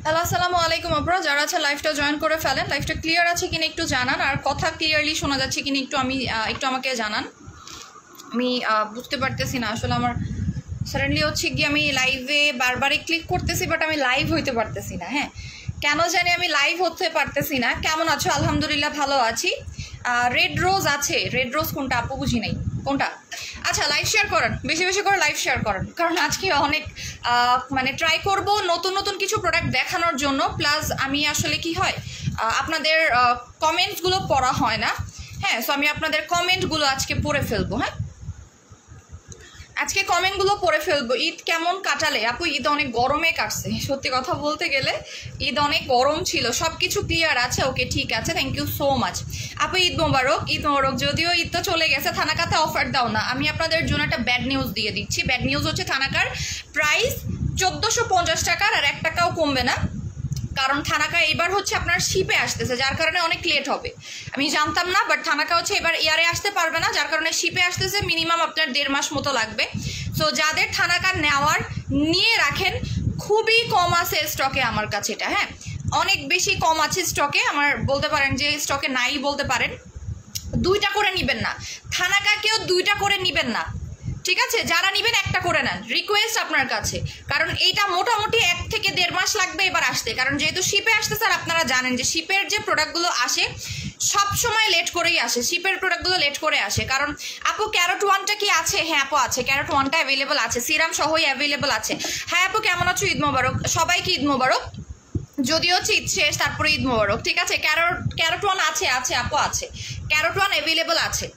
Hello আসসালামু আলাইকুম আপনারা যারা আছে লাইভটা জয়েন করে ফেলেন। লাইভটা ক্লিয়ার আছে কিনা একটু জানান, আর কথা ক্লিয়ারলি শোনা যাচ্ছে কিনা একটু আমাকে জানান। আমি বুঝতে পারতেছি না আসলে, আমার সাডেনলি হচ্ছে গিয়ে আমি লাইভে বারবারই ক্লিক করতেছি বাট আমি লাইভ হইতে পারতেছি না। হ্যাঁ, কেন জানি আমি লাইভ হতে পারতেছি না। কেমন আছো? আলহামদুলিল্লাহ ভালো আছি। রেড রোজ আছে, রেড রোজ কোনটা আপু বুঝি নাই কোনটা। আচ্ছা, লাইভ শেয়ার করেন, বেশি বেশি করে লাইভ শেয়ার করেন, কারণ আজকে অনেক মানে ট্রাই করব নতুন নতুন কিছু প্রোডাক্ট দেখানোর জন্য। প্লাস আমি আসলে কি হয়, আপনাদের কমেন্টসগুলো পড়া হয় না। হ্যাঁ, সো আমি আপনাদের কমেন্টগুলো আজকে পড়ে ফেলবো। হ্যাঁ, আজকে কমেন্টগুলো পড়ে ফেলবো। ঈদ কেমন কাটালে আপু? ঈদ অনেক গরমে কাটছে, সত্যি কথা বলতে গেলে ঈদ অনেক গরম ছিল। সব কিছু ক্লিয়ার আছে? ওকে, ঠিক আছে, থ্যাংক ইউ সো মাচ আপু। ঈদ মোবারক, ঈদ মোবারক। যদিও ঈদ তো চলে গেছে, থানাকাতে অফার দাও না। আমি আপনাদের জন্য একটা ব্যাড নিউজ দিয়ে দিচ্ছি। ব্যাড নিউজ হচ্ছে থানাকার প্রাইস 1450 টাকার, আর 1 টাকাও কমবে না। কারণ থানাকা এবার হচ্ছে আপনার শিপে আসতেছে, যার কারণে অনেক লেট হবে। আমি জানতাম না, বাট থানাকা হচ্ছে এবার এয়ারে আসতে পারবে না, যার কারণে শিপে আসতেছে। মিনিমাম আপনার 1.5 মাস মতো লাগবে। সো যাদের থানাকা নেওয়ার নিয়ে রাখেন, খুবই কম আছে স্টকে আমার কাছে এটা। হ্যাঁ, অনেক বেশি কম আছে স্টকে। আমার বলতে পারেন যে স্টকে নাই বলতে পারেন। 2টা করে নিবেন না, থানাকা কেউ 2টা করে নিবেন না, ঠিক আছে? যারা নিবেন 1টা করে নেন, রিকোয়েস্ট আপনার কাছে। কারণ এইটা মোটামুটি 1 থেকে 1.5 মাস লাগবে এবার আসতে। কারণ যেহেতু শিপে আসতে, স্যার আপনারা জানেন যে শিপের যে প্রোডাক্টগুলো আসে সব সময় লেট করেই আসে। শিপের প্রোডাক্টগুলো লেট করে আসে। কারণ আপু ক্যারট 1টা কি আছে? হ্যাঁ আপু আছে, ক্যারট 1টা অ্যাভেলেবল আছে, সিরাম সহই অ্যাভেলেবল আছে। হ্যাঁ আপু, কেমন আছো? ঈদ মোবারক সবাইকে, ঈদ মোবারক। যদিও হচ্ছে ঈদ শেষ, তারপরে ঈদ মোবারক, ঠিক আছে? ক্যারট 1 আছে আপু, আছে ক্যারট 1 অ্যাভেলেবল আছে।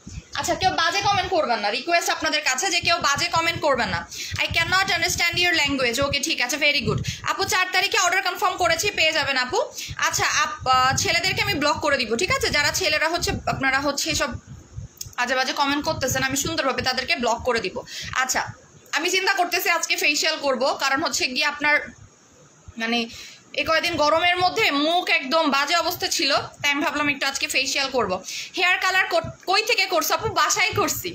আচ্ছা, কেউ বাজে কমেন্ট করবেন না, রিকোয়েস্ট আপনাদের কাছে যে কেউ বাজে কমেন্ট করবেন না। I can not understand your language. Okay, ঠিক আছে, ভেরি গুড আপু। 4 তারিখে অর্ডার কনফার্ম করেছি, পেয়ে যাবেন আপু। আচ্ছা, ছেলেদেরকে আমি ব্লক করে দিব, ঠিক আছে? যারা ছেলেরা হচ্ছে আপনারা হচ্ছে সব আজে বাজে কমেন্ট করতেছেন, আমি সুন্দরভাবে তাদেরকে ব্লক করে দিব। আচ্ছা, আমি চিন্তা করতেছি আজকে ফেসিয়াল করব, কারণ হচ্ছে গিয়ে আপনার মানে এই কয়েকদিন গরমের মধ্যে মুখ একদম বাজে অবস্থা ছিল, তাই আমি ভাবলাম একটু আজকে ফেসিয়াল করব। হেয়ার কালার কই থেকে করছি আপু? বাসায় করছি,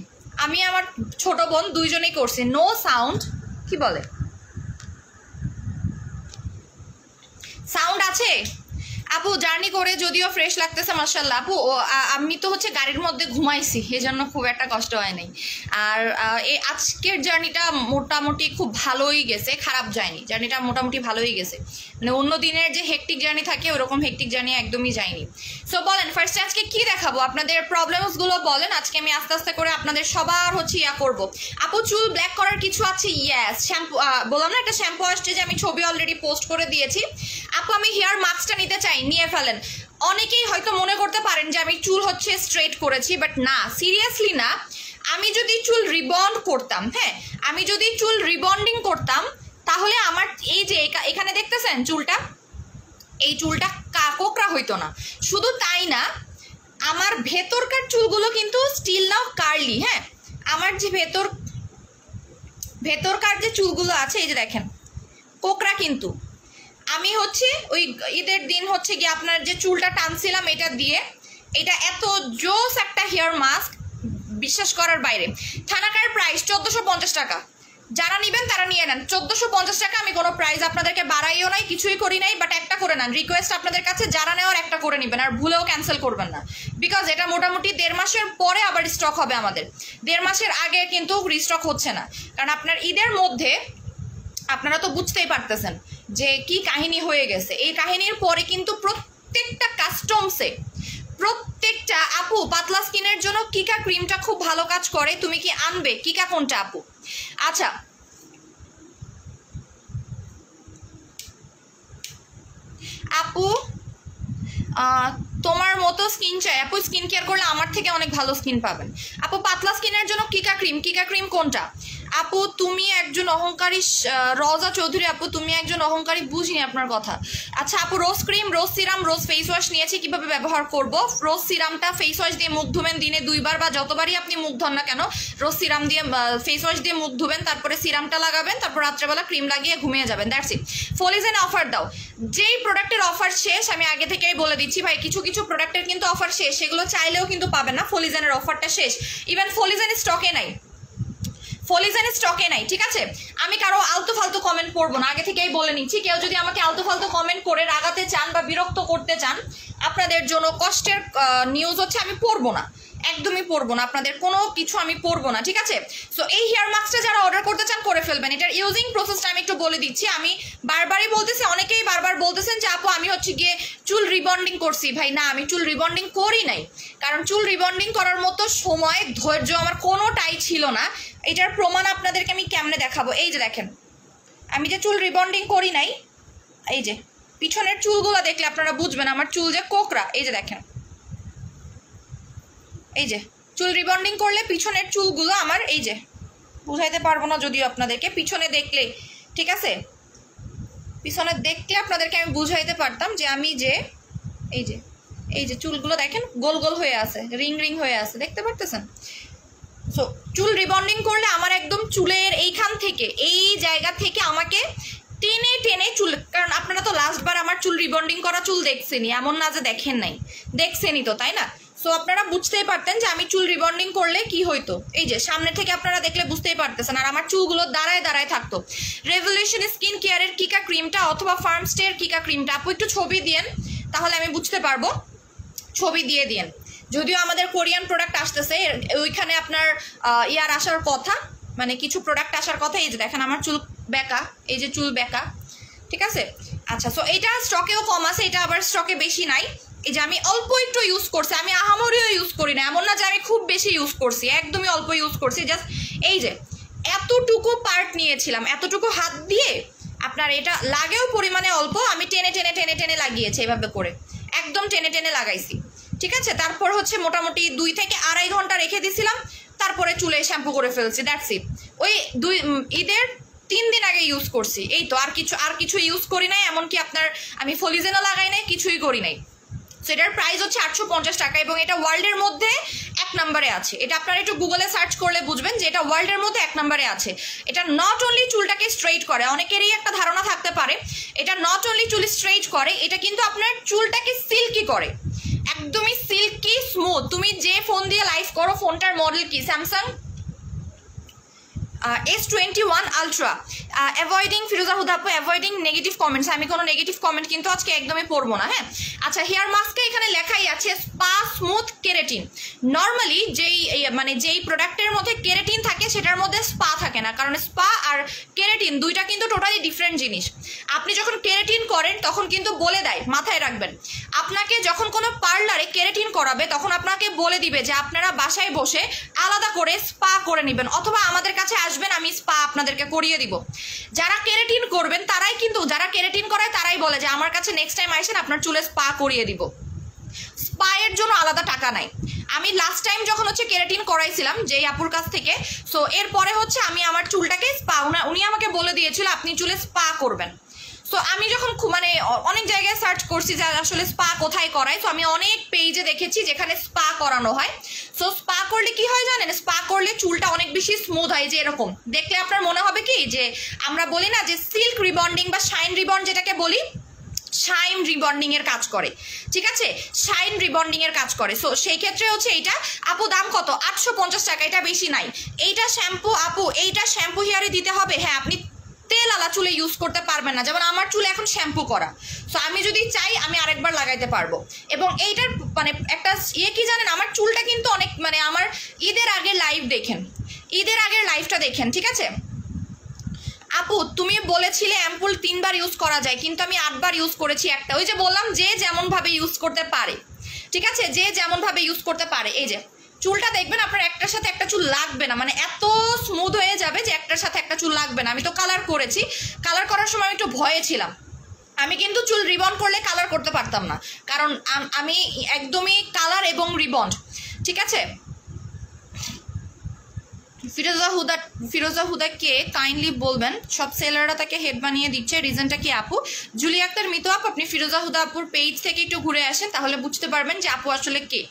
আমি আমার ছোট বোন দুইজনেই করছি। নো সাউন্ড, কি বলে সাউন্ড আছে আপু? জার্নি করে যদিও ফ্রেশ লাগতেছে মাশাআল্লাহ আপু। আমি তো হচ্ছে গাড়ির মধ্যে ঘুমাইছি, এজন্য খুব একটা কষ্ট হয় নাই। আর এই আজকের জার্নিটা মোটামুটি খুব ভালোই গেছে, খারাপ যায়নি। জার্নিটা মোটামুটি ভালোই গেছে, মানে অন্য দিনের যে হেকটিক জার্নি থাকে ওরকম হেকটিক জার্নি একদমই যায়নি। সো বলেন ফার্স্টে আজকে কি দেখাবো? আপনাদের প্রবলেমসগুলো বলেন, আজকে আমি আস্তে আস্তে করে আপনাদের সবার হচ্ছে ইয়া করবো। আপু চুল ব্ল্যাক করার কিছু আছে? ইয়েস, শ্যাম্পু বললাম না, একটা শ্যাম্পু আসছে যে আমি ছবি অলরেডি পোস্ট করে দিয়েছি। আপু আমি হেয়ার মাস্কটা নিতে চাই। নিয়ে ফেলেন। অনেকেই হয়তো মনে করতে পারেন যে আমি চুল হচ্ছে স্ট্রেট করেছি, বাট না, সিরিয়াসলি না। আমি যদি চুল রিবন্ড করতাম, হ্যাঁ আমি যদি চুল রিবন্ডিং করতাম, তাহলে আমার এই যে এখানে দেখতেছেন চুলটা, এই চুলটা কোকড়া হইতো না। শুধু তাই না, আমার ভেতরকার চুলগুলো কিন্তু স্টিল নাও কার্লি। হ্যাঁ, আমার যে ভেতরকার যে চুলগুলো আছে এই যে দেখেন কোকড়া, কিন্তু আমি হচ্ছে ওই ঈদের দিন হচ্ছে গিয়ে আপনার যে চুলটা টানছিলাম এটা দিয়ে, এটা এত জোস একটা হেয়ার মাস্ক, বিশ্বাস করার বাইরে। থানাকার প্রাইস 1450 টাকা, যারা নেবেন তারা নিয়ে নেন। 1450 টাকা। আমি কোনো প্রাইস আপনাদেরকে বাড়াইও নাই, কিছুই করি নাই, বাট একটা করে নেন। রিকোয়েস্ট আপনাদের কাছে, যারা নেওয়ার একটা করে নেবেন, আর ভুলেও ক্যান্সেল করবেন না, বিকজ এটা মোটামুটি 1.5 মাসের পরে আবার স্টক হবে আমাদের। 1.5 মাসের আগে কিন্তু রিস্টক হচ্ছে না, কারণ আপনার ঈদের মধ্যে আপনারা তো বুঝতেই পারতেছেন যে কি কাহিনী হয়ে গেছে। এই কাহিনীর পরে কিন্তু প্রত্যেকটা কাস্টমসে প্রত্যেকটা আপু পাতলা স্কিনের জন্য কিকা ক্রিমটা খুব ভালো কাজ করে, তুমি কি আনবে? কিকা কোনটা আপু? আচ্ছা, আপু তোমার মতো স্কিন চাই আপু, স্কিন কেয়ার করলে আমার থেকে অনেক ভালো স্কিন পাবেন। আপু পাতলা স্কিনের জন্য কিকা ক্রিম কোনটা? আপু তুমি একজন অহংকারী, রওজা চৌধুরী আপু তুমি একজন অহংকারী, বুঝিনি আপনার কথা। আচ্ছা আপু, রোজ ক্রিম, রোজ সিরাম, রোজ ফেস ওয়াশ নিয়েছি, কিভাবে ব্যবহার করব? রোজ সিরামটা ফেস ওয়াশ দিয়ে মুখ ধুবেন দিনে 2 বার, বা যতবারই আপনি মুখ ধন না কেন, রোজ সিরাম দিয়ে ফেস ওয়াশ দিয়ে মুখ ধুবেন, তারপরে সিরামটা লাগাবেন, তারপর রাত্রেবেলা ক্রিম লাগিয়ে ঘুমিয়ে যাবেন, দ্যাটস ইট। ফলিজেনে অফার দাও। যেই প্রোডাক্টের অফার শেষ, আমি আগে থেকেই বলে দিচ্ছি ভাই, কিছু কিছু প্রোডাক্টের কিন্তু অফার শেষ, সেগুলো চাইলেও কিন্তু পাবেন না। ফলিজেনের অফারটা শেষ, ইভেন ফলিজেন স্টকে নাই, ফলিজেন স্টকে নাই, ঠিক আছে? আমি কারো আলতু ফালতু কমেন্ট পড়বো না, আগে থেকেই বলে নিচ্ছি। কেউ যদি আমাকে আলতু ফালতু কমেন্ট করে রাগাতে চান বা বিরক্ত করতে চান, আপনাদের জন্য কষ্টের নিউজ হচ্ছে আমি পড়বো না, একদমই পড়বো না, আপনাদের কোনো কিছু আমি পড়বো না, ঠিক আছে? সো এই হেয়ার মাস্কটা যারা অর্ডার করতে চান করে ফেলবেন। এটার ইউজিং প্রসেসটা আমি একটু বলে দিচ্ছি। আমি বারবারই বলতেছি, অনেকেই বারবার বলতেছেন যে আপু আমি হচ্ছে গিয়ে চুল রিবন্ডিং করছি। ভাই না, আমি চুল রিবন্ডিং করি নাই, কারণ চুল রিবন্ডিং করার মতো সময় ধৈর্য আমার কোনোটাই ছিল না। এটার প্রমাণ আপনাদেরকে আমি কেমনে দেখাবো? এই যে দেখেন, আমি যে চুল রিবন্ডিং করি নাই, এই যে পিছনের চুলগুলো দেখলে আপনারা বুঝবেন আমার চুল যে কোকড়া। এই যে দেখেন, এই যে চুল রিবন্ডিং করলে পিছনের চুলগুলো আমার, এই যে বুঝাইতে পারবো না যদিও আপনাদেরকে, পিছনে দেখলে, ঠিক আছে, পিছনে দেখলে আপনাদেরকে আমি বুঝাইতে পারতাম যে আমি যে এই যে চুলগুলো দেখেন গোল গোল হয়ে আছে, রিং হয়ে আছে, দেখতে পারতেছেন? সো চুল রিবন্ডিং করলে আমার একদম চুলের এইখান থেকে, এই জায়গা থেকে আমাকে টেনে টেনে চুল, কারণ আপনারা তো লাস্টবার আমার চুল রিবন্ডিং করা চুল দেখছেনই, এমন না যে দেখেন নাই, দেখছেনই তো, তাই না? সো আপনারা বুঝতেই পারতেন যে আমি চুল রিবন্ডিং করলে কি হইতো। এই যে সামনে থেকে আপনারা দেখলে বুঝতেই পারতেছেন, আর আমার চুলগুলো দাঁড়ায় দাঁড়ায় থাকতো। রেভলিউশন স্কিন কেয়ারের কিকা ক্রিমটা অথবা ফার্মস্টের কিকা ক্রিমটা, আপু একটু ছবি দিয়েন, তাহলে আমি বুঝতে পারবো। ছবি দিয়ে দিয়েন, যদিও আমাদের কোরিয়ান প্রোডাক্ট আসতেছে, ওইখানে আপনার ইয়ার আসার কথা, মানে কিছু প্রোডাক্ট আসার কথা। এই যে দেখেন আমার চুল বেঁকা, এই যে চুল বেঁকা, ঠিক আছে? আচ্ছা, সো এটা স্টকেও কম আছে, এটা আবার স্টকে বেশি নাই। এই যে আমি অল্প একটু ইউজ করছি, আমি আহামরিও ইউজ করি না, এমন না যে আমি খুব বেশি ইউজ করছি, একদমই অল্প ইউজ করছি। জাস্ট এই যে এতটুকু পার্ট নিয়েছিলাম, এতটুকু হাত দিয়ে, আপনার এটা লাগেও পরিমাণে অল্প, আমি টেনে টেনে টেনে টেনে লাগিয়েছি, এভাবে করে একদম টেনে টেনে লাগাইছি, ঠিক আছে? তারপর হচ্ছে মোটামুটি 2 থেকে 2.5 ঘন্টা রেখে দিয়েছিলাম, তারপরে চুলে শ্যাম্পু করে ফেলছি, দ্যাটস ইট। ওই ঈদের 3 দিন আগে ইউজ করছি, এই তো, আর কিছু ইউজ করি নাই, এমনকি আপনার আমি ফলিজেনও লাগাই নাই, কিছুই করি নাই। সো এটার প্রাইস হচ্ছে 850 টাকা, এবং এটা ওয়ার্ল্ডের মধ্যে 1 নম্বরে আছে। এটা আপনারা একটু গুগলে সার্চ করলে বুঝবেন যে এটা ওয়ার্ল্ডের মধ্যে 1 নম্বরে আছে। এটা নট অনলি চুলটাকে স্ট্রেইট করে, অনেকেরই একটা ধারণা থাকতে পারে এটা নট অনলি চুল স্ট্রেইট করে, এটা কিন্তু আপনার চুলটাকে সিল্কি করে, একদমই সিল্কি স্মুথ। তুমি যে ফোন দিয়ে লাইভ করো, ফোনটার মডেল কি? Samsung S21 ultra. অ্যাভয়েডিং ফিরোজা হুদা আপু, অ্যাভয়েডিং নেগেটিভ কমেন্টস। আমি কোনো নেগেটিভ কমেন্ট কিন্তু আজকে একদমই পড়বো না, হ্যাঁ? আচ্ছা, হেয়ার মাস্কে এখানে লেখাই আছে স্পা স্মুথ কেরাটিন। নর্মালি যেই প্রোডাক্টের মধ্যে কেরাটিন থাকে সেটার মধ্যে স্পা থাকে না, কারণ স্পা আর কেরাটিন দুইটা কিন্তু টোটালি ডিফারেন্ট জিনিস। আপনি যখন কেরাটিন করেন তখন কিন্তু বলে দেয়, মাথায় রাখবেন, আপনাকে যখন কোনো পার্লারে কেরাটিন করাবে তখন আপনাকে বলে দিবে যে আপনারা বাসায় বসে আলাদা করে স্পা করে নেবেন, অথবা আমাদের কাছে আসবেন, আসবেন, আমি স্পা আপনাদেরকে করিয়ে দিব। যারা কেরাটিন করবেন তারাই কিন্তু, যারা কেরাটিন করায় তারাই বলে যে আমার কাছে নেক্সট টাইম আসেন আপনার চুলে স্পা করিয়ে দিব। স্পায়ের জন্য আলাদা টাকা নাই। আমি লাস্ট টাইম যখন হচ্ছে কেরাটিন করাইছিলাম যেই আপুর কাছ থেকে, সো এরপরে হচ্ছে আমি আমার চুলটাকে স্পা, উনি আমাকে বলে দিয়েছিল আপনি চুলে স্পা করবেন। সো আমি যখন মানে অনেক জায়গায় সার্চ করছি যে আসলে স্পা কোথায় করায়, সো আমি অনেক পেজে দেখেছি যেখানে স্পা করানো হয়। সো স্পা করলে কি হয় জানেন, স্পা করলে চুলটা অনেক বেশি স্মুথ হয়, যে এরকম দেখলে আপনার মনে হবে কি যে আমরা বলি না যে সিল্ক রিবন্ডিং বা শাইন রিবন্ড যেটাকে বলি, শাইন রিবন্ডিং এর কাজ করে, ঠিক আছে, শাইন রিবন্ডিং এর কাজ করে। সো সেই ক্ষেত্রে হচ্ছে এইটা আপু দাম কত, 850 টাকা, এটা বেশি নাই। এইটা শ্যাম্পু আপু, এইটা শ্যাম্পু হেয়ারে দিতে হবে। হ্যাঁ, আপনি তেল আলা চুলে ইউজ করতে পারবেন না, যেমন আমার চুলে এখন শ্যাম্পু করা, সো আমি যদি চাই আমি আরেকবার লাগাইতে পারবো। এবং এইটার মানে একটা কি জানেন, আমার চুলটা কিন্তু অনেক মানে আমার ঈদের আগের লাইভ দেখেন, ঈদের আগের লাইভটা দেখেন, ঠিক আছে। আপু তুমি বলেছিলে অ্যাম্পুল 3 বার ইউজ করা যায়, কিন্তু আমি 8 বার ইউজ করেছি একটা। ওই যে বললাম যে যেমন ভাবে ইউজ করতে পারে, ঠিক আছে, যে যেমন ভাবে ইউজ করতে পারে। এই যে চুলটা দেখবেন আপনার একটার সাথে একটা চুল লাগবে না, মানে এত স্মুথ হয়ে যাবে যে একটার সাথে একটা চুল লাগবে না। আমি তো কালার করেছি, কালার করার সময় একটু ভয়ে ছিলাম, আমি কিন্তু চুল রিবন করলে কালার করতে পারতাম না, কারণ আমি একদমই কালার এবং রিবন্ড, ঠিক আছে। ফিরোজা হুদাকে কাইন্ডলি বলবেন, সব সেলাররা তাকে হেড বানিয়ে দিচ্ছে, রিজনটা কি আপু? জুলি আক্তার মিতু আপু, আপনি ফিরোজা হুদা আপুর পেজ থেকে একটু ঘুরে আসেন, তাহলে বুঝতে পারবেন যে আপু আসলে কে,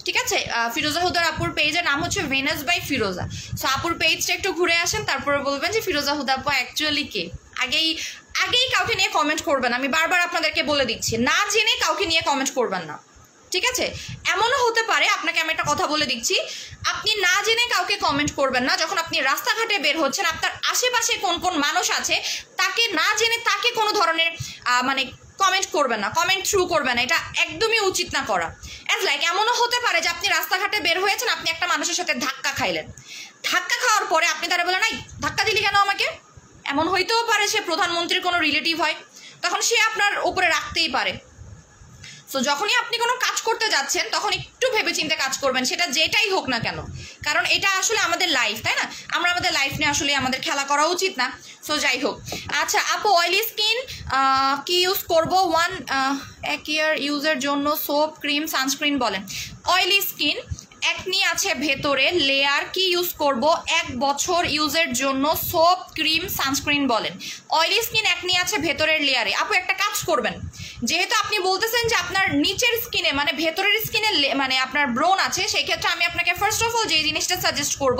ঠিক আছে। ফিরোজা হুদার আপুর পেজের নাম হচ্ছে ভেনাস বাই ফিরোজা। সো আপুর পেজটা একটু ঘুরে আসেন, তারপরে বলবেন যে ফিরোজা হুদা আপু অ্যাকচুয়ালি কে। আগেই কাউকে নিয়ে কমেন্ট করবেন, আমি বারবার আপনাদেরকে বলে দিচ্ছি, না জেনে কাউকে নিয়ে কমেন্ট করবেন না, ঠিক আছে। এমনও হতে পারে, আপনাকে আমি একটা কথা বলে দিচ্ছি, আপনি না জেনে কাউকে কমেন্ট করবেন না। যখন আপনি রাস্তাঘাটে বের হচ্ছেন, আপনার আশেপাশে কোন কোন মানুষ আছে তাকে না জেনে তাকে কোনো ধরনের মানে কমেন্ট করবেন না, কমেন্ট থ্রু করবেন না, এটা একদমই উচিত না করা। অ্যাজ লাইক এমনও হতে পারে যে আপনি রাস্তাঘাটে বের হয়েছেন, আপনি একটা মানুষের সাথে ধাক্কা খাইলেন, ধাক্কা খাওয়ার পরে আপনি তারা বলেন নাই ধাক্কা দিলি কেন আমাকে, এমন হইতেও পারে সে প্রধানমন্ত্রীর কোনো রিলেটিভ হয়, তখন সে আপনার উপরে রাখতেই পারে। সো যখনই আপনি কোনো কাজ করতে যাচ্ছেন তখন একটু ভেবেচিন্তে কাজ করবেন, সেটা যেটাই হোক না কেন, কারণ এটা আসলে আমাদের লাইফ, তাই না, আমরা আমাদের লাইফ নিয়ে আসলে আমাদের খেলা করা উচিত না। সো যাই হোক, আচ্ছা আপু অয়েলি স্কিন কি ইউজ করবো, এক ইয়ার ইউজের জন্য সোপ ক্রিম সানস্ক্রিন বলেন। অয়েলি স্কিন, একনি আছে ভেতরে লেয়ার, কি ইউজ করব, 1 বছর ইউজের জন্য সোপ ক্রিম সানস্ক্রিন বলেন। অয়েলি স্কিন, একনি আছে ভেতরের লেয়ারে। আপু একটা কাজ করবেন, যেহেতু আপনি বলতেছেন যে আপনার নিচের স্কিনে মানে ভেতরের স্কিনে মানে আপনার ব্রোন আছে, সেই ক্ষেত্রে আমি আপনাকে ফার্স্ট অফ অল যে জিনিসটা সাজেস্ট করব,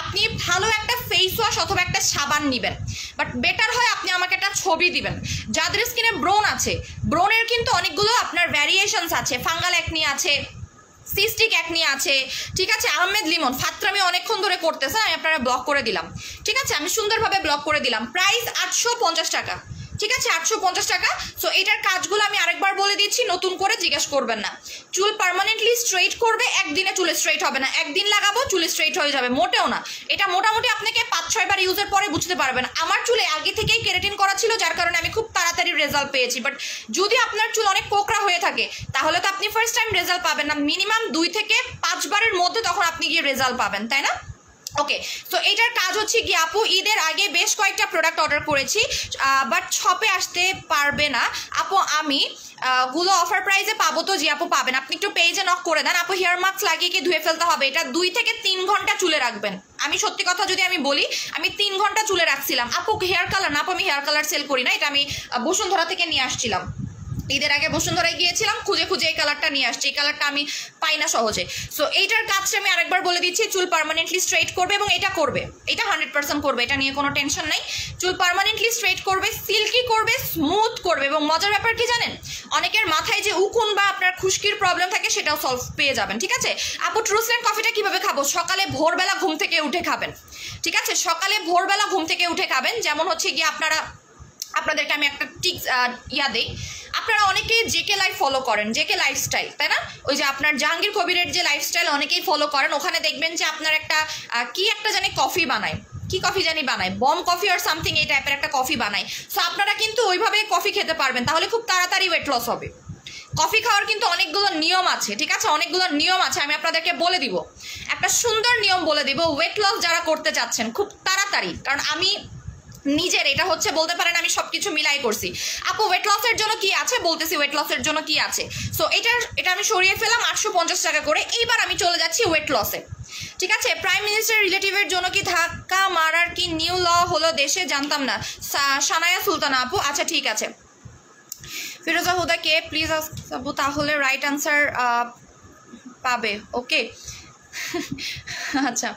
আপনি ভালো একটা ফেস ওয়াশ অথবা একটা সাবান নেবেন, বাট বেটার হয় আপনি আমাকে একটা ছবি দিবেন। যাদের স্কিনে ব্রোন আছে, ব্রোনের কিন্তু অনেকগুলো আপনার ভ্যারিয়েশনস আছে, ফাঙ্গাল একনি আছে, সিস্টিক একনি আছে, ঠিক আছে। আহমেদ লিমন ফাত্রামি অনেকক্ষণ ধরে করতেছে, আমি আপনারা ব্লক করে দিলাম, ঠিক আছে, আমি সুন্দরভাবে ব্লক করে দিলাম। প্রাইস 850 টাকা, ঠিক আছে, 850 টাকা। সো এটার কাজগুলো আমি আরেকবার বলে দিচ্ছি, নতুন করে জিজ্ঞেস করবেন না। চুল পার্মানেন্টলি স্ট্রেইট করবে, একদিনে চুল স্ট্রেইট হবে না, একদিন লাগাবো চুল স্ট্রেইট হয়ে যাবে, মোটেও না। এটা মোটামুটি আপনাকে 5-6 বার ইউজের পরে বুঝতে পারবেন। আমার চুলে আগে থেকেই কেরাটিন করা ছিল, যার কারণে আমি খুব তাড়াতাড়ি রেজাল্ট পেয়েছি। বাট যদি আপনার চুল অনেক কোকড়া হয়ে থাকে তাহলে তো আপনি ফার্স্ট টাইম রেজাল্ট পাবেন না, মিনিমাম 2 থেকে 5 বারের মধ্যে তখন আপনি গিয়ে রেজাল্ট পাবেন, তাই না। ওকে, তো এইটার কাজ হচ্ছে কি আপু, ঈদের আগে বেশ কয়েকটা প্রোডাক্ট অর্ডার করেছি, বাট শপে আসতে পারবে না আপু, আমি গুলো অফার প্রাইসে পাবো তো? জি আপু পাবেন, আপনি একটু পেজে নক করে দেন। আপু হেয়ার মাস্ক লাগিয়ে কি ধুয়ে ফেলতে হবে? এটা 2 থেকে 3 ঘন্টা চুলে রাখবেন। আমি সত্যি কথা যদি আমি বলি, আমি 3 ঘন্টা চুলে রাখছিলাম। আপু হেয়ার কালার না, আপু আমি হেয়ার কালার সেল করি না, এটা আমি বসুন্ধরা থেকে নিয়ে আসছিলাম। ঈদের আগে বসুন্ধরায় গিয়েছিলাম, খুঁজে খুঁজে এই কালারটা নিয়ে আসছি, এই কালারটা আমি পাই না সহজে। সো এইটার কাজটা আমি আরেকবার বলে দিচ্ছি, চুল পার্মানেন্টলি স্ট্রেইট করবে এবং এটা করবে, এটা 100% করবে, এটা নিয়ে কোনো টেনশন নাই। চুল পার্মানেন্টলি স্ট্রেইট করবে, সিল্কি করবে, স্মুথ করবে, এবং মজার ব্যাপার কি জানেন, অনেকের মাথায় যে উকুন বা আপনার খুশকির প্রবলেম থাকে সেটাও সলভ পেয়ে যাবেন, ঠিক আছে। আপু ট্রুসল্যান্ড কফিটা কিভাবে খাবো? সকালে ভোরবেলা ঘুম থেকে উঠে খাবেন, ঠিক আছে, সকালে ভোরবেলা ঘুম থেকে উঠে খাবেন। যেমন হচ্ছে গিয়ে আপনাদেরকে আমি একটা টিপস দিই, আপনারা অনেকেই জেকে লাইফ ফলো করেন, জেকে লাইফস্টাইল, তাই না, ওই যে আপনার জাহাঙ্গীর কবিরের যে লাইফস্টাইল অনেকেই ফলো করেন, ওখানে দেখবেন যে আপনার একটা কি একটা জানি কফি বানায়, কি কফি জানি বানায়, বম কফি আর সামথিং এই টাইপের একটা কফি বানায়। সো আপনারা কিন্তু ওইভাবে কফি খেতে পারবেন, তাহলে খুব তাড়াতাড়ি ওয়েট লস হবে, কফি খাওয়ার কিন্তু অনেকগুলো নিয়ম আছে, ঠিক আছে, অনেকগুলো নিয়ম আছে, আমি আপনাদেরকে বলে দিব। একটা সুন্দর নিয়ম বলে দিব ওয়েট লস যারা করতে চাচ্ছেন খুব তাড়াতাড়ি, কারণ আমি নিজের এটা হচ্ছে বলতে পারেন আমি সবকিছু মিলাই করছি। আপু ওয়েট লসের জন্য কি আছে বলতেছি, ওয়েট লসের জন্য কি আছে। সো এটা আমি সরিয়ে ফেলাম 850 টাকা করে। এইবার আমি চলে যাচ্ছি ওয়েট লসে, ঠিক আছে। প্রাইম মিনিস্টার রিলেটিভের জন্য কি ধাক্কা মারার কি নিউ ল হলো দেশে, জানতাম না। সানায়া সুলতানা আপু, আচ্ছা ঠিক আছে। ফিরোজা হুদা কে প্লিজ আপু, তাহলে রাইট আনসার পাবে, ওকে। আচ্ছা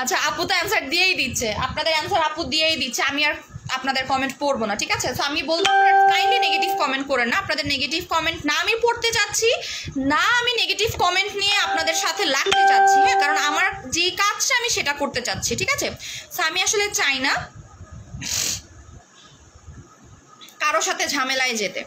আচ্ছা, আপু তো অ্যান্সার দিয়েই দিচ্ছে, আপনাদের অ্যান্সার আপু দিয়েই দিচ্ছে, আমি আর আপনাদের কমেন্ট পড়বো না, ঠিক আছে। তো আমি বলবো কাইন্ডলি নেগেটিভ কমেন্ট করেন না, আপনাদের নেগেটিভ কমেন্ট না আমি পড়তে চাচ্ছি না, আমি নেগেটিভ কমেন্ট নিয়ে আপনাদের সাথে লাগতে চাচ্ছি, হ্যাঁ, কারণ আমার যে কাজটা আমি সেটা করতে চাচ্ছি, ঠিক আছে। তো আমি আসলে চাই না কারোর সাথে ঝামেলায় যেতে,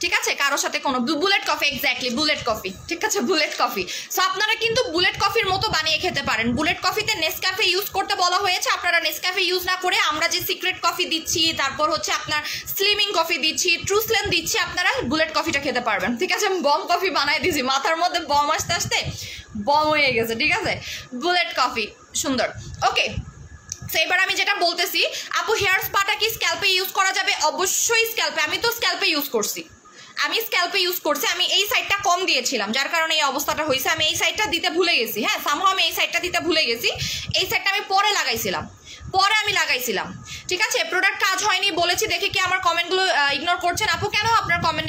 ঠিক আছে, কারোর সাথে কোনো। Bullet coffee, exactly bullet coffee, ঠিক আছে, বুলেট কফি। সো আপনারা কিন্তু বুলেট কফির মতো বানিয়ে খেতে পারেন। বুলেট কফিতে নেসক্যাফে ইউজ করতে বলা হয়েছে, আপনারা নেসক্যাফে ইউজ না করে আমরা যে সিক্রেট কফি দিচ্ছি, তারপর হচ্ছে আপনার স্লিমিং কফি দিচ্ছি, ট্রুসলেন দিচ্ছি, আপনারা বুলেট কফিটা খেতে পারবেন, ঠিক আছে। বম কফি বানাই দিয়েছি, মাথার মধ্যে বম আসতে আসতে বম হয়ে গেছে, ঠিক আছে। বুলেট কফি সুন্দর, ওকে। তো এবার আমি যেটা বলতেছি, আপু হেয়ার স্পাটা কি স্ক্যাল্পে ইউজ করা যাবে? অবশ্যই স্ক্যাল্পে, আমি তো স্ক্যাল্পে ইউজ করছি, আমি এই সাইডটা কম দিয়েছিলাম যার কারণে এই অবস্থাটা হয়েছে। আমি এই সাইডটা দিতে ভুলে গেছি, হ্যাঁ, সামহাও আমি এই সাইডটা দিতে ভুলে গেছি। এই সাইডটা আমি পরে লাগাইছিলাম, ঠিক আছে। প্রোডাক্ট কাজ হয়নি বলেছি দেখে কি আমার কমেন্টগুলো ইগনোর করছেন? আপু কেন আপনার কমেন্ট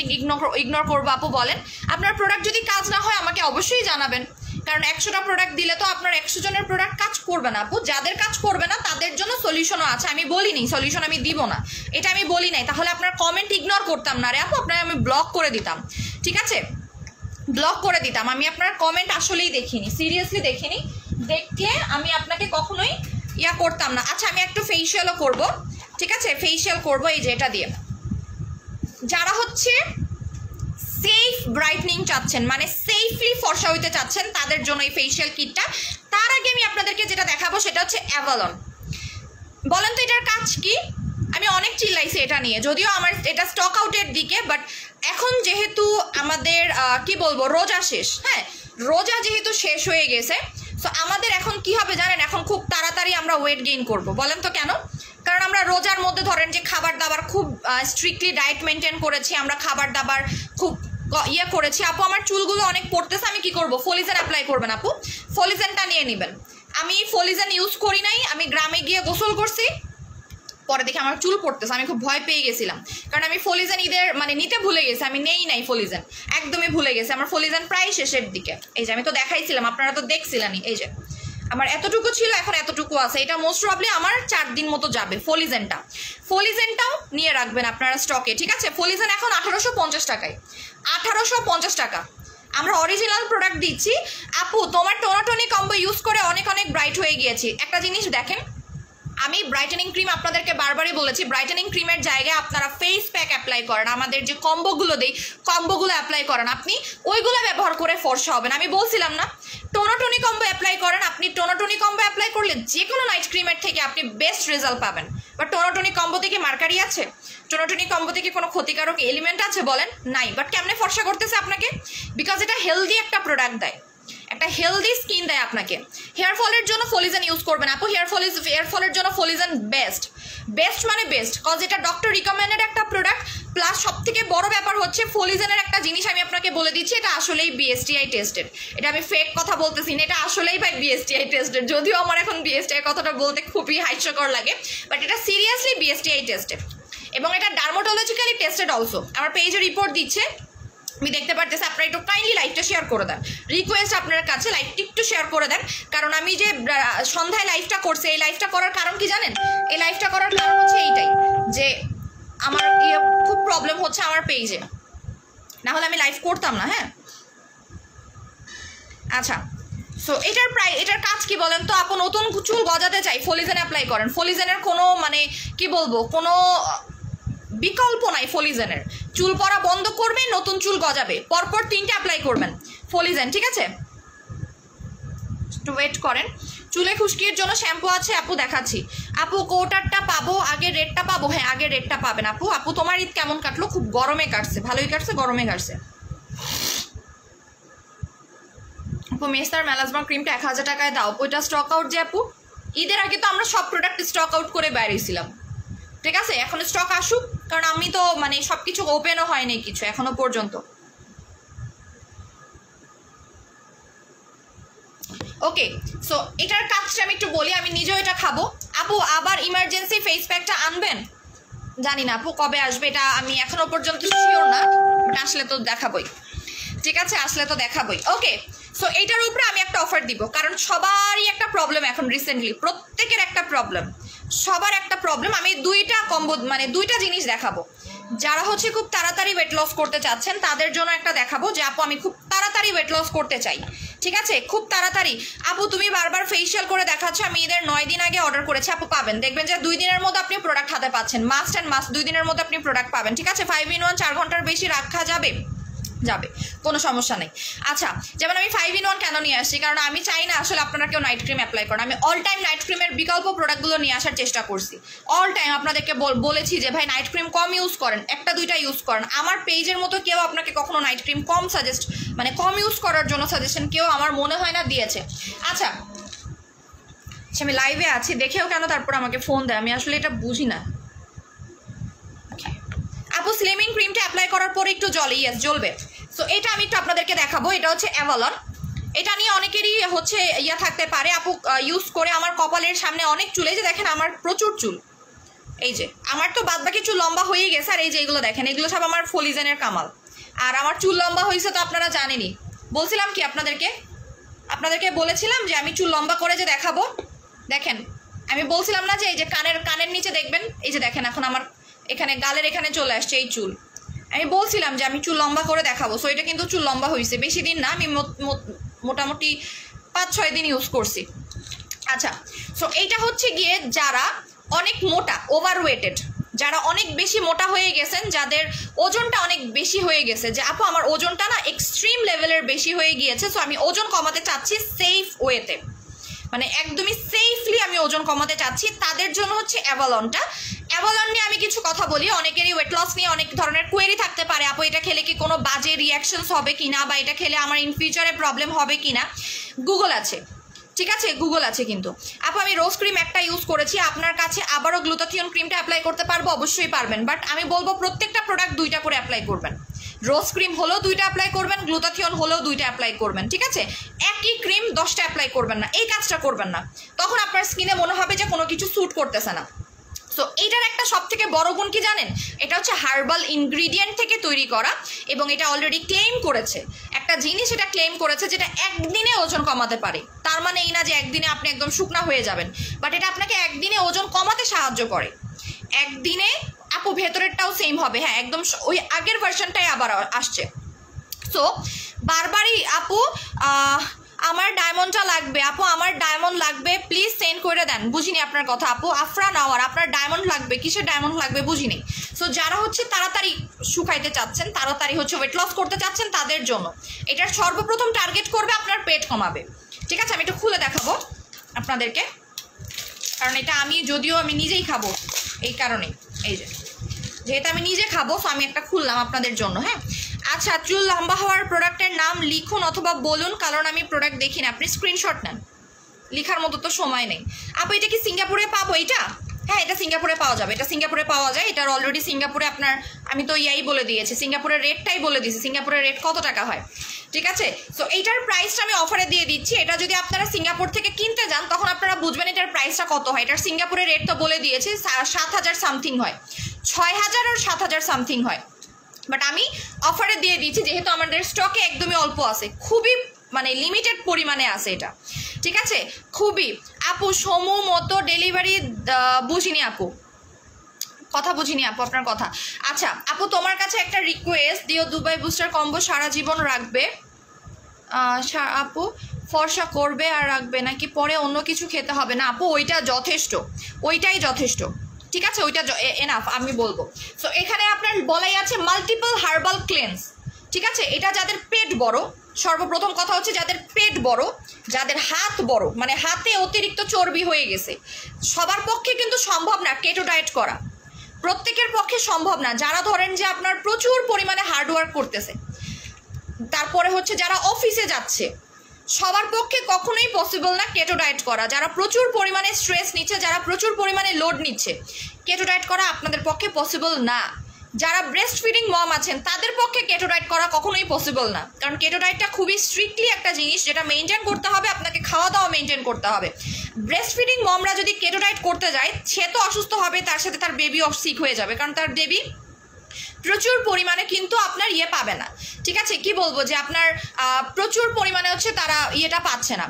ইগনোর করবো আপু, বলেন। আপনার প্রোডাক্ট যদি কাজ না হয় আমাকে অবশ্যই জানাবেন, কারণ 100টা প্রোডাক্ট দিলে তো আপনার 100 জনের প্রোডাক্ট কাজ করবে না আপু। যাদের কাজ করবে না তাদের জন্য সলিউশনও আছে, আমি বলিনি সলিউশন আমি দিব না, এটা আমি বলি নাই। তাহলে আপনার কমেন্ট ইগনোর করতাম না রে আপু, আপনার আমি ব্লক করে দিতাম, ঠিক আছে, ব্লক করে দিতাম। আমি আপনার কমেন্ট আসলেই দেখিনি, সিরিয়াসলি দেখিনি, দেখলে আমি আপনাকে কখনোই ইয়া করতাম না। আচ্ছা, আমি একটু ফেসিয়ালও করব, ঠিক আছে, ফেসিয়াল করব এই যে এটা দিয়ে। যারা হচ্ছে সেফ ব্রাইটনিং চাচ্ছেন, মানে সেফলি ফর্সা হইতে চাচ্ছেন, তাদের জন্য এই ফেসিয়াল কিটটা। তার আগে আমি আপনাদেরকে যেটা দেখাবো সেটা হচ্ছে অ্যাভালন। বলেন তো এটার কাজ কি? আমি অনেক চিল্লাইছি এটা নিয়ে, যদিও আমার এটা স্টক আউটের দিকে, বাট এখন যেহেতু আমাদের কি বলবো রোজা শেষ, হ্যাঁ, রোজা যেহেতু শেষ হয়ে গেছে, সো আমাদের এখন কি হবে জানেন, এখন খুব তাড়াতাড়ি আমরা ওয়েট গেইন করব। বলেন তো কেন? কারণ আমরা রোজার মধ্যে ধরেন যে খাবার দাবার খুব স্ট্রিক্টলি ডায়েট মেনটেন করেছি, আমরা খাবার দাবার খুব ইয়ে করেছি। আপু আমার চুলগুলো অনেক পড়তেছে, আমি কি করব? ফলিজেন অ্যাপ্লাই করবেন আপু, ফলিজেনটা নিয়ে নেবেন। আমি ফলিজেন ইউজ করি নাই, আমি গ্রামে গিয়ে গোসল করছি, পরে দেখে আমার চুল পড়তেছে, আমি খুব ভয় পেয়ে গেছিলাম, কারণ আমি ফলিজেন ঈদের মানে নিতে ভুলে গেছি, আমি নেই নাই ফলিজেন, একদমই ভুলে গেছি। আমার ফলিজেন প্রায় শেষের দিকে, এই যে আমি তো দেখাইছিলাম, আপনারা তো দেখছিলেনই, এই যে আমার এতটুকু ছিল, এখন এতটুকু আছে, এটা মোস্ট প্রবলি আমার 4 দিন মতো যাবে। ফলিজেনটাও নিয়ে রাখবেন আপনারা স্টকে, ঠিক আছে। ফলিজেন এখন 1850 টাকায়, 1850 টাকা আমরা অরিজিনাল প্রোডাক্ট দিচ্ছি। আপু তোমার টোনাটনি কম্বো ইউজ করে অনেক অনেক ব্রাইট হয়ে গিয়েছি। একটা জিনিস দেখেন, আমি ব্রাইটেনিং ক্রিম আপনাদেরকে বারবারই বলেছি, ব্রাইটেনিং ক্রিমের জায়গায় আপনারা ফেস প্যাক অ্যাপ্লাই করেন, আমাদের যে কম্বোগুলো দেই কম্বোগুলো অ্যাপ্লাই করেন, আপনি ওইগুলো ব্যবহার করে ফর্সা হবেন। আমি বলছিলাম না, টোনাটনি কম্বো অ্যাপ্লাই করেন, আপনি টোনাটনি কম্বো অ্যাপ্লাই করলে যে কোনো নাইট ক্রিমের থেকে আপনি বেস্ট রেজাল্ট পাবেন। বাট টোনাটনি কম্বো থেকে মার্কারি আছে? টোনাটনি কম্বো থেকে কোনো ক্ষতিকারক এলিমেন্ট আছে বলেন? নাই। বাট কেমনে ফর্সা করতেছে আপনাকে? বিকজ এটা হেলদি একটা প্রোডাক্ট দেয়, একটা হেলদি স্কিন দেয় আপনাকে। হেয়ার ফলের জন্য ফলিজেন ইউজ করবেন আপু, হেয়ার ফলের জন্য ফলিজেন বেস্ট মানে বেস্ট, কজ এটা ডক্টর রিকমেন্ডেড একটা প্রোডাক্ট। প্লাস সব থেকে বড় ব্যাপার হচ্ছে ফলিজেনের একটা জিনিস আমি আপনাকে বলে দিচ্ছি, এটা আসলেই বিএসটিআই টেস্টেড, এটা আমি ফেক কথা বলতেছি না, এটা আসলেই ভাই বিএসটিআই টেস্টেড। যদিও আমার এখন বিএসটিআই কথাটা বলতে খুবই হাস্যকর লাগে, বাট এটা সিরিয়াসলি বিএসটিআই টেস্টেড এবং এটা ডার্মাটোলজিক্যালি টেস্টেড অলসো। আমার পেজে রিপোর্ট দিচ্ছে, আমি দেখতে পারতেছি। আপনারা একটু কাইন্ডলি লাইভটা শেয়ার করে দেন, রিকোয়েস্ট আপনার কাছে লাইভটা একটু শেয়ার করে দেন, কারণ আমি যে সন্ধ্যায় লাইভটা করছি, এই লাইভটা করার কারণ কি জানেন? এই লাইভটা করার কারণ হচ্ছে এইটাই যে আমার খুব প্রবলেম হচ্ছে আমার পেজে, না হলে আমি লাইভ করতাম না। হ্যাঁ, আচ্ছা, সো এটার কাজ কি বলেন তো আপু? নতুন চুল গজাতে চাই, ফলিজেন অ্যাপ্লাই করেন। ফলিজেনের কোনো মানে কি বলবো, কোনো বিকল্প নাই ফলিজেনের। চুল পড়া বন্ধ করবে, নতুন চুল গজাবে, পরপর 3টে অ্যাপ্লাই করবেন ফলিজেন, ঠিক আছে। একটু ওয়েট করেন। চুলে খুশকির জন্য শ্যাম্পু আছে আপু, দেখাচ্ছি। আপু কোটারটা পাবো, আগে রেটটা পাবো? হ্যাঁ, আগে রেটটা পাবেন আপু। আপু তোমার ঈদ কেমন কাটলো? খুব গরমে কাটছে, ভালোই কাটছে, গরমে কাটছে। আপু মেসার মেলাজমা ক্রিমটা 1000 টাকায় দাও। ওইটা স্টক আউট যে আপু, ঈদের আগে তো আমরা সব প্রোডাক্ট স্টক আউট করে বেরিয়েছিলাম, ঠিক আছে? এখন স্টক আসুক, কারণ আমি তো মানে সব কিছু ওপেনও হয়নি কিছু এখনো পর্যন্ত। ওকে, সো এটার কাজটা আমি একটু বলি, আমি নিজেও এটা খাবো। আপু আবার ইমার্জেন্সি ফেস প্যাকটা আনবেন, জানি না আপু কবে আসবে, এটা আমি এখনো পর্যন্ত শিওর না, বাট আসলে তো দেখাবই, ঠিক আছে? আসলে তো দেখাবই। ওকে, সো এইটার উপরে আমি একটা অফার দিব, কারণ সবারই একটা প্রবলেম এখন রিসেন্টলি, প্রত্যেকের একটা প্রবলেম, সবার একটা প্রবলেম। আমি দুইটা কম্বো মানে দুইটা জিনিস দেখাবো। যারা হচ্ছে খুব তাড়াতাড়ি ওয়েট লস করতে চাচ্ছেন তাদের জন্য একটা দেখাবো যে আপু আমি খুব তাড়াতাড়ি ওয়েট লস করতে চাই, ঠিক আছে? খুব তাড়াতাড়ি। আপু তুমি বারবার ফেসিয়াল করে দেখাচ্ছ, আমি ঈদের 9 দিন আগে অর্ডার করেছি। আপু পাবেন, দেখবেন যে 2 দিনের মধ্যে আপনি প্রোডাক্ট হাতে পাচ্ছেন, মাস্ট অ্যান্ড মাস্ট 2 দিনের মধ্যে আপনি প্রোডাক্ট পাবেন, ঠিক আছে? 5 in 1 4 ঘন্টার বেশি রাখা যাবে, কোনো সমস্যা নেই। আচ্ছা, যেমন আমি 5 in 1 কেন নিয়ে আসছি, কারণ আমি চাই না আসলে আপনারা কেউ নাইট ক্রিম অ্যাপ্লাই করেন। আমি অল টাইম নাইট ক্রিমের বিকল্প প্রোডাক্টগুলো নিয়ে আসার চেষ্টা করছি। অল টাইম আপনাদেরকে বলেছি যে ভাই নাইট ক্রিম কম ইউজ করেন, 1-2টা ইউজ করেন। আমার পেজের মতো কেউ আপনাকে কখনো নাইট ক্রিম কম কম ইউজ করার জন্য সাজেশন কেউ আমার মনে হয় না দিয়েছে। আচ্ছা, আমি লাইভে আছি দেখেও কেন তারপর আমাকে ফোন দেয়, আমি আসলে এটা বুঝি না। আপু স্লিমিং ক্রিমটা অ্যাপ্লাই করার পরে একটু জ্বলবে। সো এটা আমি একটু আপনাদেরকে দেখাবো। এটা হচ্ছে অ্যাভালন, এটা নিয়ে অনেকেরই হচ্ছে থাকতে পারে। আপু ইউজ করে আমার কপালের সামনে অনেক চুল, এই যে দেখেন আমার প্রচুর চুল, এই যে আমার তো বাদবাকি চুল লম্বা হয়ে গেছে। আর এই যে এগুলো দেখেন, এগুলো সব আমার ফলিজেনের কামাল। আর আমার চুল লম্বা হয়েছে তো আপনারা জানেনই, বলছিলাম কি আপনাদেরকে বলেছিলাম যে আমি চুল লম্বা করে যে দেখাবো। দেখেন আমি বলছিলাম না যে এই যে কানের নিচে দেখবেন, এই যে দেখেন এখন আমার এখানে গালের এখানে চলে আসছে এই চুল। আমি বলছিলাম যে আমি চুল লম্বা করে দেখাবো। সো এটা কিন্তু চুল লম্বা হয়েছে, বেশি দিন না, আমি মোটামুটি 5-6 দিন ইউজ করছি। আচ্ছা, সো এইটা হচ্ছে গিয়ে যারা অনেক মোটা, ওভারওয়েটেড, যারা অনেক বেশি মোটা হয়ে গেছেন, যাদের ওজনটা অনেক বেশি হয়ে গেছে, যে আপু আমার ওজনটা না এক্সট্রিম লেভেলের বেশি হয়ে গিয়েছে, সো আমি ওজন কমাতে চাচ্ছি সেফ ওয়েতে, মানে একদমই সেফলি আমি ওজন কমাতে চাচ্ছি, তাদের জন্য হচ্ছে অ্যাভালনটা। অ্যাভালন নিয়ে আমি কিছু কথা বলি। অনেকেরই ওয়েট লস নিয়ে অনেক ধরনের কোয়েরি থাকতে পারে, আপু এটা খেলে কি কোনো বাজে রিয়াকশনস হবে কিনা, বা এটা খেলে আমার ইন ফিউচারে প্রবলেম হবে কিনা। গুগল আছে, ঠিক আছে? গুগল আছে। কিন্তু আপু আমি রোজ ক্রিম একটা ইউজ করেছি, আপনার কাছে আবারও গ্লুটাথিয়ন ক্রিমটা অ্যাপ্লাই করতে পারবো? অবশ্যই পারবেন, বাট আমি বলবো প্রত্যেকটা প্রোডাক্ট 2টা করে অ্যাপ্লাই করবেন। রোজ ক্রিম হলেও 2টা অ্যাপ্লাই করবেন, গ্লুটাথিয়ন হলেও 2টা অ্যাপ্লাই করবেন, ঠিক আছে? একই ক্রিম 10টা অ্যাপ্লাই করবেন না, এই কাজটা করবেন না, তখন আপনার স্কিনে মনে হবে যে কোনো কিছু স্যুট করতেছে না। সো এইটার একটা সব থেকে বড় গুণ কি জানেন? এটা হচ্ছে হার্বাল ইনগ্রিডিয়েন্ট থেকে তৈরি করা, এবং এটা অলরেডি ক্লেম করেছে একটা জিনিস, এটা ক্লেম করেছে যেটা একদিনে ওজন কমাতে পারে। তার মানে এই না যে একদিনে আপনি একদম শুকনা হয়ে যাবেন, বাট এটা আপনাকে একদিনে ওজন কমাতে সাহায্য করে। একদিনে আপু ভেতরেরটাও সেম হবে, হ্যাঁ একদম ওই আগের ভার্সনটাই আবার আসছে। সো বারবারই আপু আমার ডায়মন্ডটা লাগবে, আপু আমার ডায়মন্ড লাগবে, প্লিজ সেন্ড করে দেন। বুঝিনি আপনার কথা আপু। আফরান আওয়ার, আপনার ডায়মন্ড লাগবে, কিসের ডায়মন্ড লাগবে বুঝিনি। সো যারা হচ্ছে তাড়াতাড়ি শুকাইতে চাচ্ছেন, তাড়াতাড়ি হচ্ছে ওয়েট লস করতে চাচ্ছেন, তাদের জন্য এটার সর্বপ্রথম টার্গেট করবে আপনার পেট কমাবে, ঠিক আছে? আমি একটু খুলে দেখাবো আপনাদেরকে, কারণ এটা আমি যদিও আমি নিজেই খাবো, এই কারণে এই যেহেতু আমি নিজে খাবো, সো আমি একটা খুললাম আপনাদের জন্য। হ্যাঁ, আচ্ছা, চুল লম্বা হওয়ার প্রোডাক্টের নাম লিখুন অথবা বলুন, কারণ আমি প্রোডাক্ট দেখি না। আপনি স্ক্রিনশট নেন, লেখার মতো তো সময় নেই। আপু এটা কি সিঙ্গাপুরে পাবো? এটা হ্যাঁ, এটা সিঙ্গাপুরে পাওয়া যাবে, এটা সিঙ্গাপুরে পাওয়া যায়। এটার অলরেডি সিঙ্গাপুরে আপনার আমি তো বলে দিয়েছি, সিঙ্গাপুরের রেটটাই বলে দিয়েছি, সিঙ্গাপুরের রেট কত টাকা হয়, ঠিক আছে? সো এইটার প্রাইসটা আমি অফারে দিয়ে দিচ্ছি। এটা যদি আপনারা সিঙ্গাপুর থেকে কিনতে যান তখন আপনারা বুঝবেন এটার প্রাইসটা কত হয়। এটার সিঙ্গাপুরের রেট তো বলে দিয়েছি, 7,000 সামথিং হয়, 6,000 আর 7,000 সামথিং হয়, বাট আমি অফারে দিয়ে দিচ্ছি যেহেতু আমাদের স্টকে একদমই অল্প আছে, খুবই মানে লিমিটেড পরিমাণে আছে এটা, ঠিক আছে? খুবই। আপু সমু মতো ডেলিভারি বুঝিনি আপু, কথা বুঝিনি আপু আপনার কথা। আচ্ছা আপু তোমার কাছে একটা রিকোয়েস্ট দিও, দুবাই বুস্টার কম্বো সারা জীবন রাখবে আপু? ফর্সা করবে আর রাখবে নাকি পরে অন্য কিছু খেতে হবে? না আপু, ওইটা যথেষ্ট, ওইটাই যথেষ্ট, ঠিক আছে? ওইটা এনাফ আমি বলবো। সো এখানে আপনার বলাই আছে মাল্টিপল হার্বাল ক্লেন্স, ঠিক আছে? এটা যাদের পেট বড়, সর্বপ্রথম কথা হচ্ছে যাদের পেট বড়, যাদের হাত বড়, মানে হাতে অতিরিক্ত চর্বি হয়ে গেছে, সবার পক্ষে কিন্তু সম্ভব না কেটো ডায়েট করা, প্রত্যেকের পক্ষে সম্ভব না। যারা ধরেন যে আপনার প্রচুর পরিমাণে হার্ডওয়ার্ক করতেছে, তারপরে হচ্ছে যারা অফিসে যাচ্ছে, সবার পক্ষে কখনোই পসিবল না কেটো ডায়েট করা। যারা প্রচুর পরিমাণে স্ট্রেস নিচ্ছে, যারা প্রচুর পরিমাণে লোড নিচ্ছে, কেটো ডায়েট করা আপনাদের পক্ষে পসিবল না। যারা ব্রেস্ট ফিডিং মম আছেন তাদের পক্ষে কেটো ডায়েট করা কখনোই পসিবল না, কারণ কেটো ডায়েটটা খুবই স্ট্রিক্টলি একটা জিনিস যেটা মেনটেন করতে হবে, আপনাকে খাওয়া দাওয়া মেনটেন করতে হবে। ব্রেস্ট ফিডিং মমরা যদি কেটো ডায়েট করতে যায়, সে তো অসুস্থ হবে, তার সাথে তার বেবিও সিক হয়ে যাবে, কারণ তার বেবি প্রচুর পরিমাণে কিন্তু আপনার পাবে না। ঠিক আছে, কি বলবো যে আপনার প্রচুর পরিমাণে হচ্ছে তারা ইয়েটা পাচ্ছে না।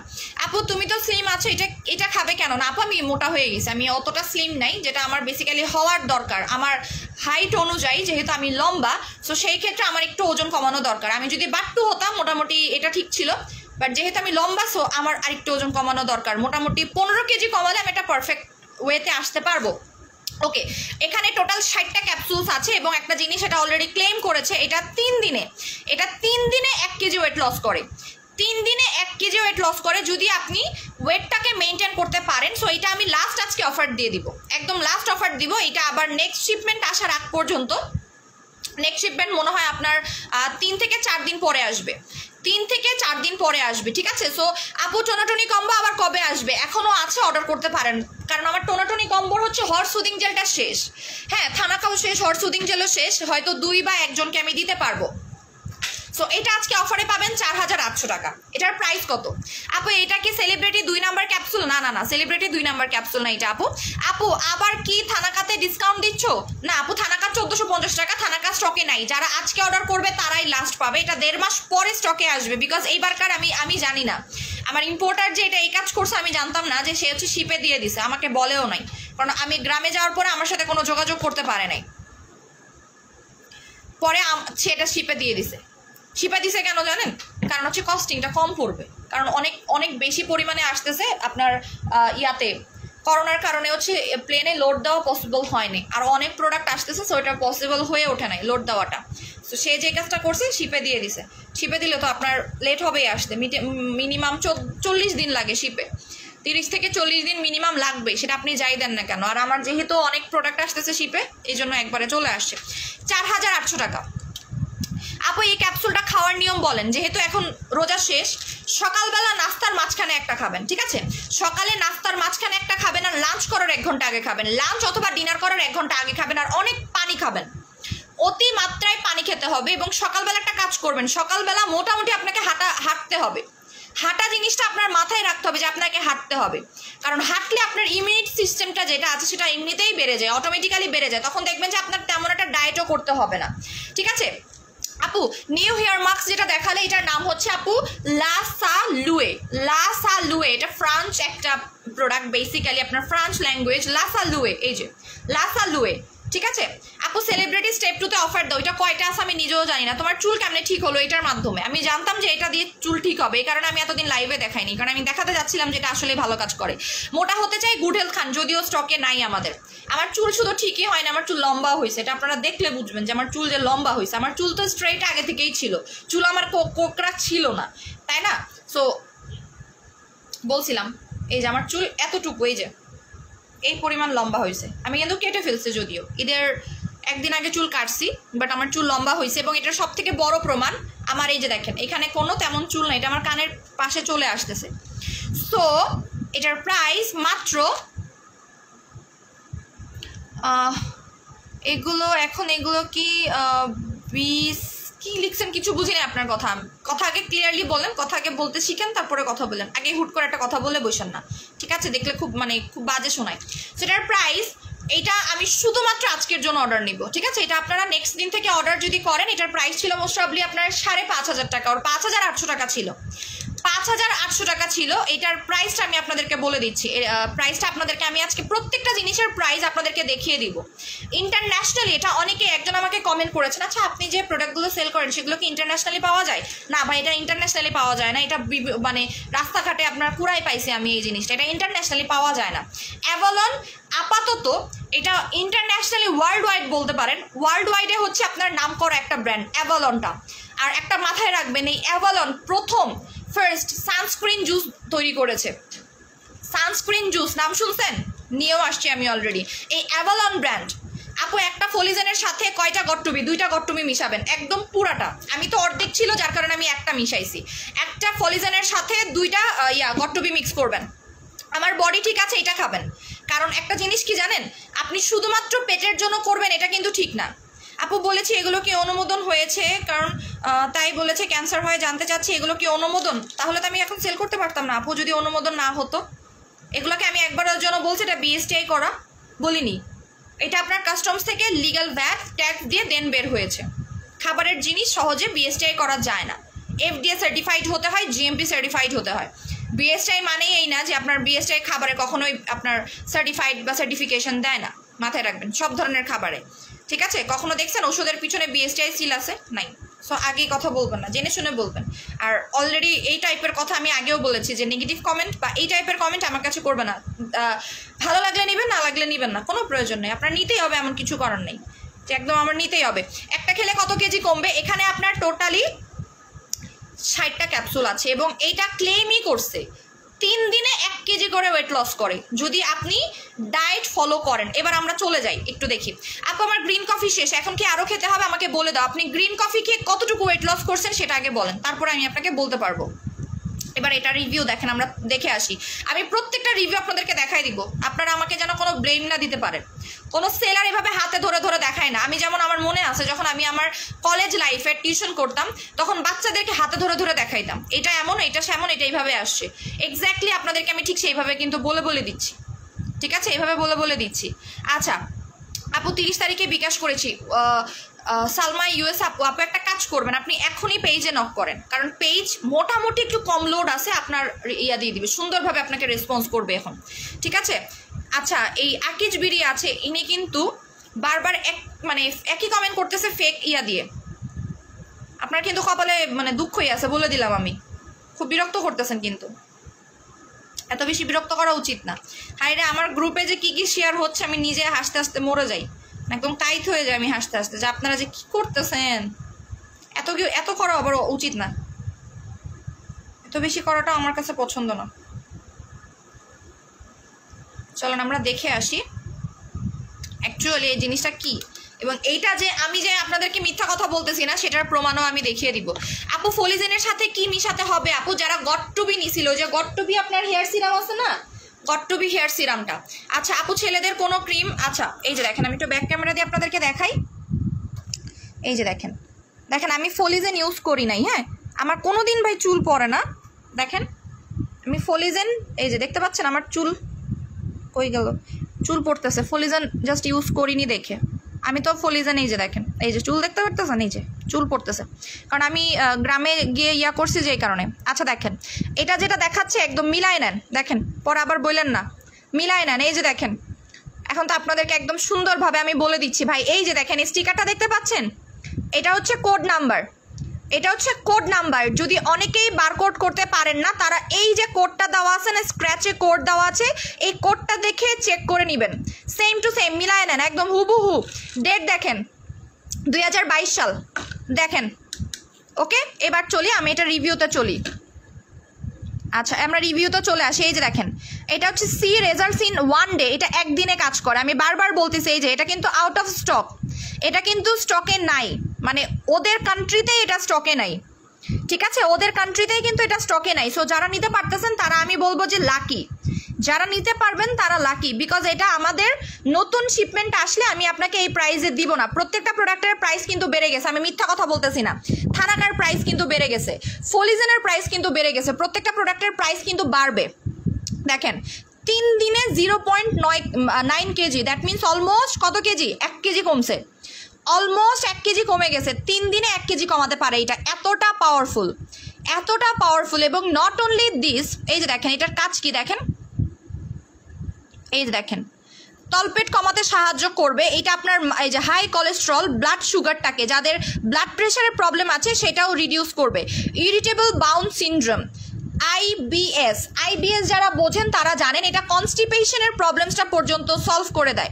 আপু তুমি তো স্লিম আছো, এটা খাবে কেন না? আপু আমি মোটা হয়ে গেছি, আমি অতটা স্লিম নাই, যেটা আমার বেসিক্যালি হওয়ার দরকার। আমার হাইট অনুযায়ী যেহেতু আমি লম্বা, সো সেই ক্ষেত্রে আমার একটু ওজন কমানো দরকার। আমি যদি বাট্টু হতাম মোটামুটি এটা ঠিক ছিল, বাট যেহেতু আমি লম্বা, সো আমার আরেকটু ওজন কমানো দরকার। মোটামুটি 15 কেজি কমালে আমি একটা পারফেক্ট ওয়েতে আসতে পারবো। ওকে, এখানে টোটাল 60টা ক্যাপসুলস আছে এবং একটা জিনিস এটা অলরেডি ক্লেম করেছে, এটা 3 দিনে 1 কেজি ওয়েট লস করে। 3 দিনে 1 কেজি ওয়েট লস করে যদি আপনি ওয়েটটাকে মেনটেন করতে পারেন। সো এটা আমি লাস্ট আজকে অফার দিয়ে দিব, একদম লাস্ট অফার দিব। এটা আবার নেক্সট শিপমেন্ট আসার আগ পর্যন্ত, নেক্সট শিপমেন্ট মনে হয় আপনার 3 থেকে 4 দিন পরে আসবে, 3 থেকে 4 দিন পরে আসবে। ঠিক আছে, সো আপু টোনাটনি কম্বো আবার কবে আসবে? এখনও আছে, অর্ডার করতে পারেন, কারণ আমার টোনাটনি কম্বোর হচ্ছে হট সুদিং জেলটা শেষ। হ্যাঁ, থানাকাও শেষ, হট সুদিং জেলও শেষ, হয়তো 2 বা 1 জনকে আমি দিতে পারবো। সো এটা আজকে অফারে পাবেন 4800 টাকা। এটার প্রাইস কত আপু? এটা কি সেলিব্রিটি 2 নাম্বার ক্যাপসুল? না না না, সেলিব্রিটি 2 নাম্বার ক্যাপসুল না এটা আপু। আপু আবার কি থানাকাতে ডিসকাউন্ট দিচ্ছ? না আপু, থানাকা 1450 টাকা, থানাকা স্টকে নাই। যারা আজকে অর্ডার করবে তারাই লাস্ট পাবে, এটা 1.5 মাস পরে স্টকে আসবে। বিকজ এইবারকার আমি জানি না, আমার ইম্পোর্টার যে এটা এই কাজ করছে আমি জানতাম না যে সে হচ্ছে শিপে দিয়ে দিছে, আমাকে বলেও নাই, কারণ আমি গ্রামে যাওয়ার পরে আমার সাথে কোনো যোগাযোগ করতে পারে নাই। পরে সেটা শিপে দিয়ে দিছে। শিপে দিছে কেন জানেন? কারণ হচ্ছে কস্টিংটা কম পড়বে, কারণ অনেক বেশি পরিমাণে আসতেছে আপনার ইয়াতে। করোনার কারণে হচ্ছে প্লেনে লোড দেওয়া পসিবল হয়নি, আর অনেক প্রোডাক্ট আসতেছে, সো এটা পসিবল হয়ে ওঠে নাই লোড দেওয়াটা। তো সে যে কাজটা করছে শিপে দিয়ে দিছে। শিপে দিলে তো আপনার লেট হবেই আসতে, মিনিমাম 40 দিন লাগে শিপে, 30 থেকে 40 দিন মিনিমাম লাগবে, সেটা আপনি যাই দেন না কেন। আর আমার যেহেতু অনেক প্রোডাক্ট আসতেছে শিপে, এই জন্য একবারে চলে আসছে। 4800 টাকা। আপু এই ক্যাপসুলটা খাওয়ার নিয়ম বলেন। যেহেতু এখন রোজা শেষ, সকালবেলা নাস্তার মাঝখানে একটা খাবেন, ঠিক আছে? সকালে নাস্তার মাঝখানে একটা খাবেন, আর লাঞ্চ করার 1 ঘন্টা আগে খাবেন, লাঞ্চ অথবা ডিনার করার 1 ঘন্টা আগে খাবেন, আর অনেক পানি খাবেন, অতি মাত্রায় পানি খেতে হবে। এবং সকালবেলা একটা কাজ করবেন, সকালবেলা মোটামুটি আপনাকে হাঁটতে হবে। হাঁটা জিনিসটা আপনার মাথায় রাখতে হবে যে আপনাকে হাঁটতে হবে, কারণ হাঁটলে আপনার ইমিউনিটি সিস্টেমটা যেটা আছে সেটা এমনিতেই বেড়ে যায়, অটোমেটিক্যালি বেড়ে যায়। তখন দেখবেন যে আপনার তেমন একটা ডায়েটও করতে হবে না, ঠিক আছে? আপু নিউ হেয়ার মাস্ক যেটা দেখালে, এটার নাম হচ্ছে আপু লা সালুয়ে। এটা ফ্রান্স একটা প্রোডাক্ট, বেসিক্যালি আপনার ফ্রান্স ল্যাঙ্গুয়েজ। লা সালুয়ে, এই যে লা সালুয়ে, ঠিক আছে? আপু সেলিব্রিটি স্টেপ 2 তে অফার দাও। এটা কয়টা আছে আমি নিজেও জানি না। তোমার চুল কেমনে ঠিক হলো এটার মাধ্যমে? আমি জানতাম যে এটা দিয়ে চুল ঠিক হবে, এই কারণে আমি এতদিন লাইভে দেখাইনি, কারণ আমি দেখাতে যাচ্ছিলাম যেটা আসলে ভালো কাজ করে। মোটা হতে চাই, গুড হেলথ খান, যদিও স্টকে নাই আমাদের। আমার চুল শুধু ঠিকই হয় না, আমার চুল লম্বা হয়েছে, এটা আপনারা দেখলে বুঝবেন যে আমার চুল যে লম্বা হয়েছে। আমার চুল তো স্ট্রেইট আগে থেকেই ছিল, চুল আমার কোকড়া ছিল না, তাই না? সো বলছিলাম এই যে আমার চুল এতটুকু, এই যে এই পরিমাণ লম্বা হয়েছে। আমি কিন্তু কেটে ফেলছি, যদিও ঈদের 1 দিন আগে চুল কাটছি, বাট আমার চুল লম্বা হয়েছে। এবং এটার সব থেকে বড় প্রমাণ আমার এই যে দেখেন, এখানে কোনো তেমন চুল নাই, এটা আমার কানের পাশে চলে আসতেছে। সো এটার প্রাইস মাত্র এগুলো কি 20 কি লিখছেন কিছু বুঝি না আপনার কথা আগে ক্লিয়ারলি বলেন, কথা আগে বলতে শিখেন, তারপরে কথা বলেন। আগে হুট করে একটা কথা বলে বসেন না, ঠিক আছে? দেখলে খুব বাজে শোনায়। সেটার প্রাইস, এটা আমি শুধুমাত্র আজকের জন্য অর্ডার নিব, ঠিক আছে? এটা আপনারা নেক্সট দিন থেকে অর্ডার যদি করেন, এটার প্রাইস ছিল মোস্ট প্রবাবলি আপনার 5500 টাকা, ওর 5800 টাকা ছিল, 5800 টাকা ছিল। এটার প্রাইসটা আমি আপনাদেরকে বলে দিচ্ছি। প্রাইসটা আপনাদেরকে আমি আজকে প্রত্যেকটা জিনিসের প্রাইস আপনাদেরকে দেখিয়ে দিব। ইন্টারন্যাশনালি এটা অনেকে, একজন আমাকে কমেন্ট করেছেন, আচ্ছা আপনি যে প্রোডাক্টগুলো সেল করেন সেগুলো কি ইন্টারন্যাশনালি পাওয়া যায়? না ভাই, এটা ইন্টারন্যাশনালি পাওয়া যায় না। এটা রাস্তাঘাটে আপনার পুরাই পাইছি আমি এই জিনিসটা, এটা ইন্টারন্যাশনালি পাওয়া যায় না। অ্যাভালন আপাতত এটা ইন্টারন্যাশনালি ওয়ার্ল্ড ওয়াইড বলতে পারেন, ওয়ার্ল্ড ওয়াইডে হচ্ছে আপনার নাম করা একটা ব্র্যান্ড অ্যাভালনটা। আর একটা মাথায় রাখবেন, এই অ্যাভালন ফার্স্ট সানস্ক্রিন জুস তৈরি করেছে। সানস্ক্রিন জুস নাম শুনছেন? নিয়েও আসছি আমি অলরেডি। এই অ্যাভালন ব্র্যান্ড আপু একটা ফলিজেনের সাথে কয়টা গট্টুমি? 2টা গট্টুমি মিশাবেন, একদম পুরাটা। আমি তো অর্ধেক ছিল, যার কারণে আমি একটা মিশাইছি। একটা একটা ফলিজেনের সাথে 2টা গট্টবি মিক্স করবেন। আমার বডি ঠিক আছে এটা খাবেন। কারণ একটা জিনিস কি জানেন, আপনি শুধুমাত্র পেটের জন্য করবেন এটা কিন্তু ঠিক না। আপু বলেছি এগুলো কি অনুমোদন হয়েছে, কারণ তাই বলেছে ক্যান্সার হয়, জানতে চাচ্ছি এগুলো কি অনুমোদন। তাহলে তো আমি এখন সেল করতে পারতাম না আপু, যদি অনুমোদন না হতো। এগুলোকে আমি একবারের জন্য বলছি এটা বিএসটিআই করা বলিনি, এটা আপনার কাস্টমস থেকে লিগ্যাল ভ্যাট ট্যাক্স দিয়ে দেন বের হয়েছে। খাবারের জিনিস সহজে বিএসটিআই করা যায় না, এফডিএ সার্টিফাইড হতে হয়, জিএমপি সার্টিফাইড হতে হয়। বিএসটিআই মানেই এই না যে আপনার বিএসটিআই খাবারে কখনোই আপনার সার্টিফাইড বা সার্টিফিকেশন দেয় না, মাথায় রাখবেন সব ধরনের খাবারে, ঠিক আছে। কখনো দেখছেন ওষুধের পিছনে বিএসটিআই সিল আছে? নাই। সো আগে কথা বলবেন না, জেনে শুনে বলবেন। আর অলরেডি এই টাইপের কথা আমি আগেও বলেছি যে নেগেটিভ কমেন্ট বা এই টাইপের কমেন্ট আমার কাছে করবে না। ভালো লাগলে নেবেন, না লাগলে নেবেন না, কোনো প্রয়োজন নেই। আপনার নিতেই হবে, এমন কিছু করার নেই, যে একদম আমার নিতেই হবে। একটা খেলে কত কেজি কমবে? এখানে আপনার টোটালি 60টা ক্যাপসুল আছে এবং এইটা ক্লেমই করছে 3 দিনে 1 কেজি করে ওয়েট লস করে যদি আপনি ডায়েট ফলো করেন। এবার আমরা চলে যাই একটু দেখি। আপু আমার গ্রিন কফি শেষ, এখন কি আরও খেতে হবে? আমাকে বলে দাও আপনি গ্রিন কফি খেয়ে কতটুকু ওয়েট লস করছেন সেটা আগে বলেন, তারপরে আমি আপনাকে বলতে পারবো। এবার এটা রিভিউ দেখেন, আমরা দেখে আসি। আমি প্রত্যেকটা রিভিউ আপনাদেরকে দেখাই দিব, আপনারা আমাকে যেন কোনো ব্লেম না দিতে পারেন। কোনো সেলার এভাবে হাতে ধরে ধরে দেখায় না। আমি যেমন আমার মনে আছে যখন আমি আমার কলেজ লাইফে টিউশন করতাম তখন বাচ্চাদেরকে হাতে ধরে ধরে দেখাইতাম, এটা এমন, এটা সেমন, এটা এইভাবে আসছে। এক্স্যাক্টলি আপনাদেরকে আমি ঠিক সেইভাবে কিন্তু বলে দিচ্ছি, ঠিক আছে, এইভাবে বলে দিচ্ছি। আচ্ছা আপু 30 তারিখে বিকাশ করেছি, সালমা ইউএস আপু একটা কাজ করবেন, আপনি এখনই পেজে নক করেন, কারণ পেজ মোটামুটি একটু কম লোড আছে, আপনার দিয়ে দিবে, সুন্দরভাবে আপনাকে রেসপন্স করবে এখন, ঠিক আছে। আচ্ছা এই আকিজ বিড়ি আছে, ইনি কিন্তু বারবার একই কমেন্ট করতেছে ফেক দিয়ে। আপনার কিন্তু কপালে দুঃখই আছে, বলে দিলাম আমি। খুব বিরক্ত করতেছেন, কিন্তু এত বেশি বিরক্ত করা উচিত না। হাই রে, আমার গ্রুপে যে কি শেয়ার হচ্ছে আমি নিজে হাসতে হাসতে মরে যাই, একদম টাইট হয়ে যায় আমি হাসতে হাসতে, যে আপনারা যে কি করতেছেন, এত করা আবার উচিত না, এত বেশি করাটা আমার কাছে পছন্দ না। চলেন আমরা দেখে আসি অ্যাকচুয়ালি এই জিনিসটা কি, এবং এইটা যে আমি যে আপনাদেরকে মিথ্যা কথা বলতেছি না সেটার প্রমাণও আমি দেখিয়ে দিব। আপু ফলিজেনের সাথে কি মিশাতে হবে? আপু যারা গট্টবি নিছিল, যে গট্টবি আপনার হেয়ার সিরাম আছে না, গট্টবি হেয়ার সিরামটা। আচ্ছা আপু ছেলেদের কোনো ক্রিম? আচ্ছা এই যে দেখেন, আমি একটু ব্যাক ক্যামেরা দিয়ে আপনাদেরকে দেখাই। এই যে দেখেন আমি ফলিজেন ইউজ করি নাই, হ্যাঁ, আমার কোনো দিন ভাই চুল পড়ে না। দেখেন আমি ফলিজেন, এই যে দেখতে পাচ্ছেন আমার চুল কই গেল, চুল পড়তেছে, ফলিজেন জাস্ট ইউজ করিনি দেখে। আমি তো ফলিজেন, এই যে দেখেন, এই যে চুল দেখতে পারতেছেন, এই যে চুল পড়তেছে, কারণ আমি গ্রামে গিয়ে করছি যে কারণে। আচ্ছা দেখেন এটা যেটা দেখাচ্ছে একদম মিলাই নেন, দেখেন পরে আবার বললেন না, মিলাই নেন। এই যে দেখেন, এখন তো আপনাদেরকে একদম সুন্দরভাবে আমি বলে দিচ্ছি ভাই। এই যে দেখেন স্টিকারটা দেখতে পাচ্ছেন, এটা হচ্ছে কোড নাম্বার, এটা হচ্ছে কোড নাম্বার। যদি অনেকেই বারকোড করতে পারেন না, তারা এই যে কোডটা দেওয়া আছে না, স্ক্র্যাচে কোড দেওয়া আছে, এই কোডটা দেখে চেক করে নেবেন, সেম টু সেম মিলায় নেন, একদম হুবহু। ডেট দেখেন 2022 সাল, দেখেন। ওকে এবার চলি, আমি এটা রিভিউতে চলি। আচ্ছা আমরা রিভিউতে চলে আসি। এই যে দেখেন এটা হচ্ছে সি রেজাল্টস ইন 1 ডে, এটা একদিনে কাজ করে। আমি বারবার বলতেছি এই যে এটা কিন্তু আউট অফ স্টক, এটা কিন্তু স্টকে নাই, ওদের কান্ট্রিতে এটা স্টকে নাই, ঠিক আছে, ওদের কান্ট্রিতেই কিন্তু এটা স্টকে নাই। সো যারা নিতে পারতেছেন তারা আমি বলবো যে লাকি, যারা নিতে পারবেন তারা লাকি, বিকজ এটা আমাদের নতুন শিপমেন্ট আসলে আমি আপনাকে এই প্রাইসে দিব না। প্রত্যেকটা প্রোডাক্টের প্রাইস কিন্তু বেড়ে গেছে, আমি মিথ্যা কথা বলতেছি না। থানাকার প্রাইস কিন্তু বেড়ে গেছে, ফলিজেনের প্রাইস কিন্তু বেড়ে গেছে, প্রত্যেকটা প্রোডাক্টের প্রাইস কিন্তু বাড়বে। দেখেন 3 দিনে 0.9 কেজি, দ্যাট মিনস অলমোস্ট কত কেজি? 1 কেজি কমছে, অলমোস্ট 1 কেজি কমে গেছে। 3 দিনে 1 কেজি কমাতে পারে, এটা এতটা পাওয়ারফুল, এতটা পাওয়ারফুল। এবং নট অনলি দিস, এই যে দেখেন এটার কাজ কি দেখেন, এই যে দেখেন তলপেট কমাতে সাহায্য করবে এটা। আপনার এই যে হাই কোলেস্ট্রল, ব্লাড সুগারটাকে, যাদের ব্লাড প্রেশারের প্রবলেম আছে সেটাও রিডিউস করবে। ইরিটেবল বাউল সিনড্রোম, আইবিএস যারা বোঝেন তারা জানেন এটা কনস্টিপেশনের প্রবলেমসটা পর্যন্ত সলভ করে দেয়,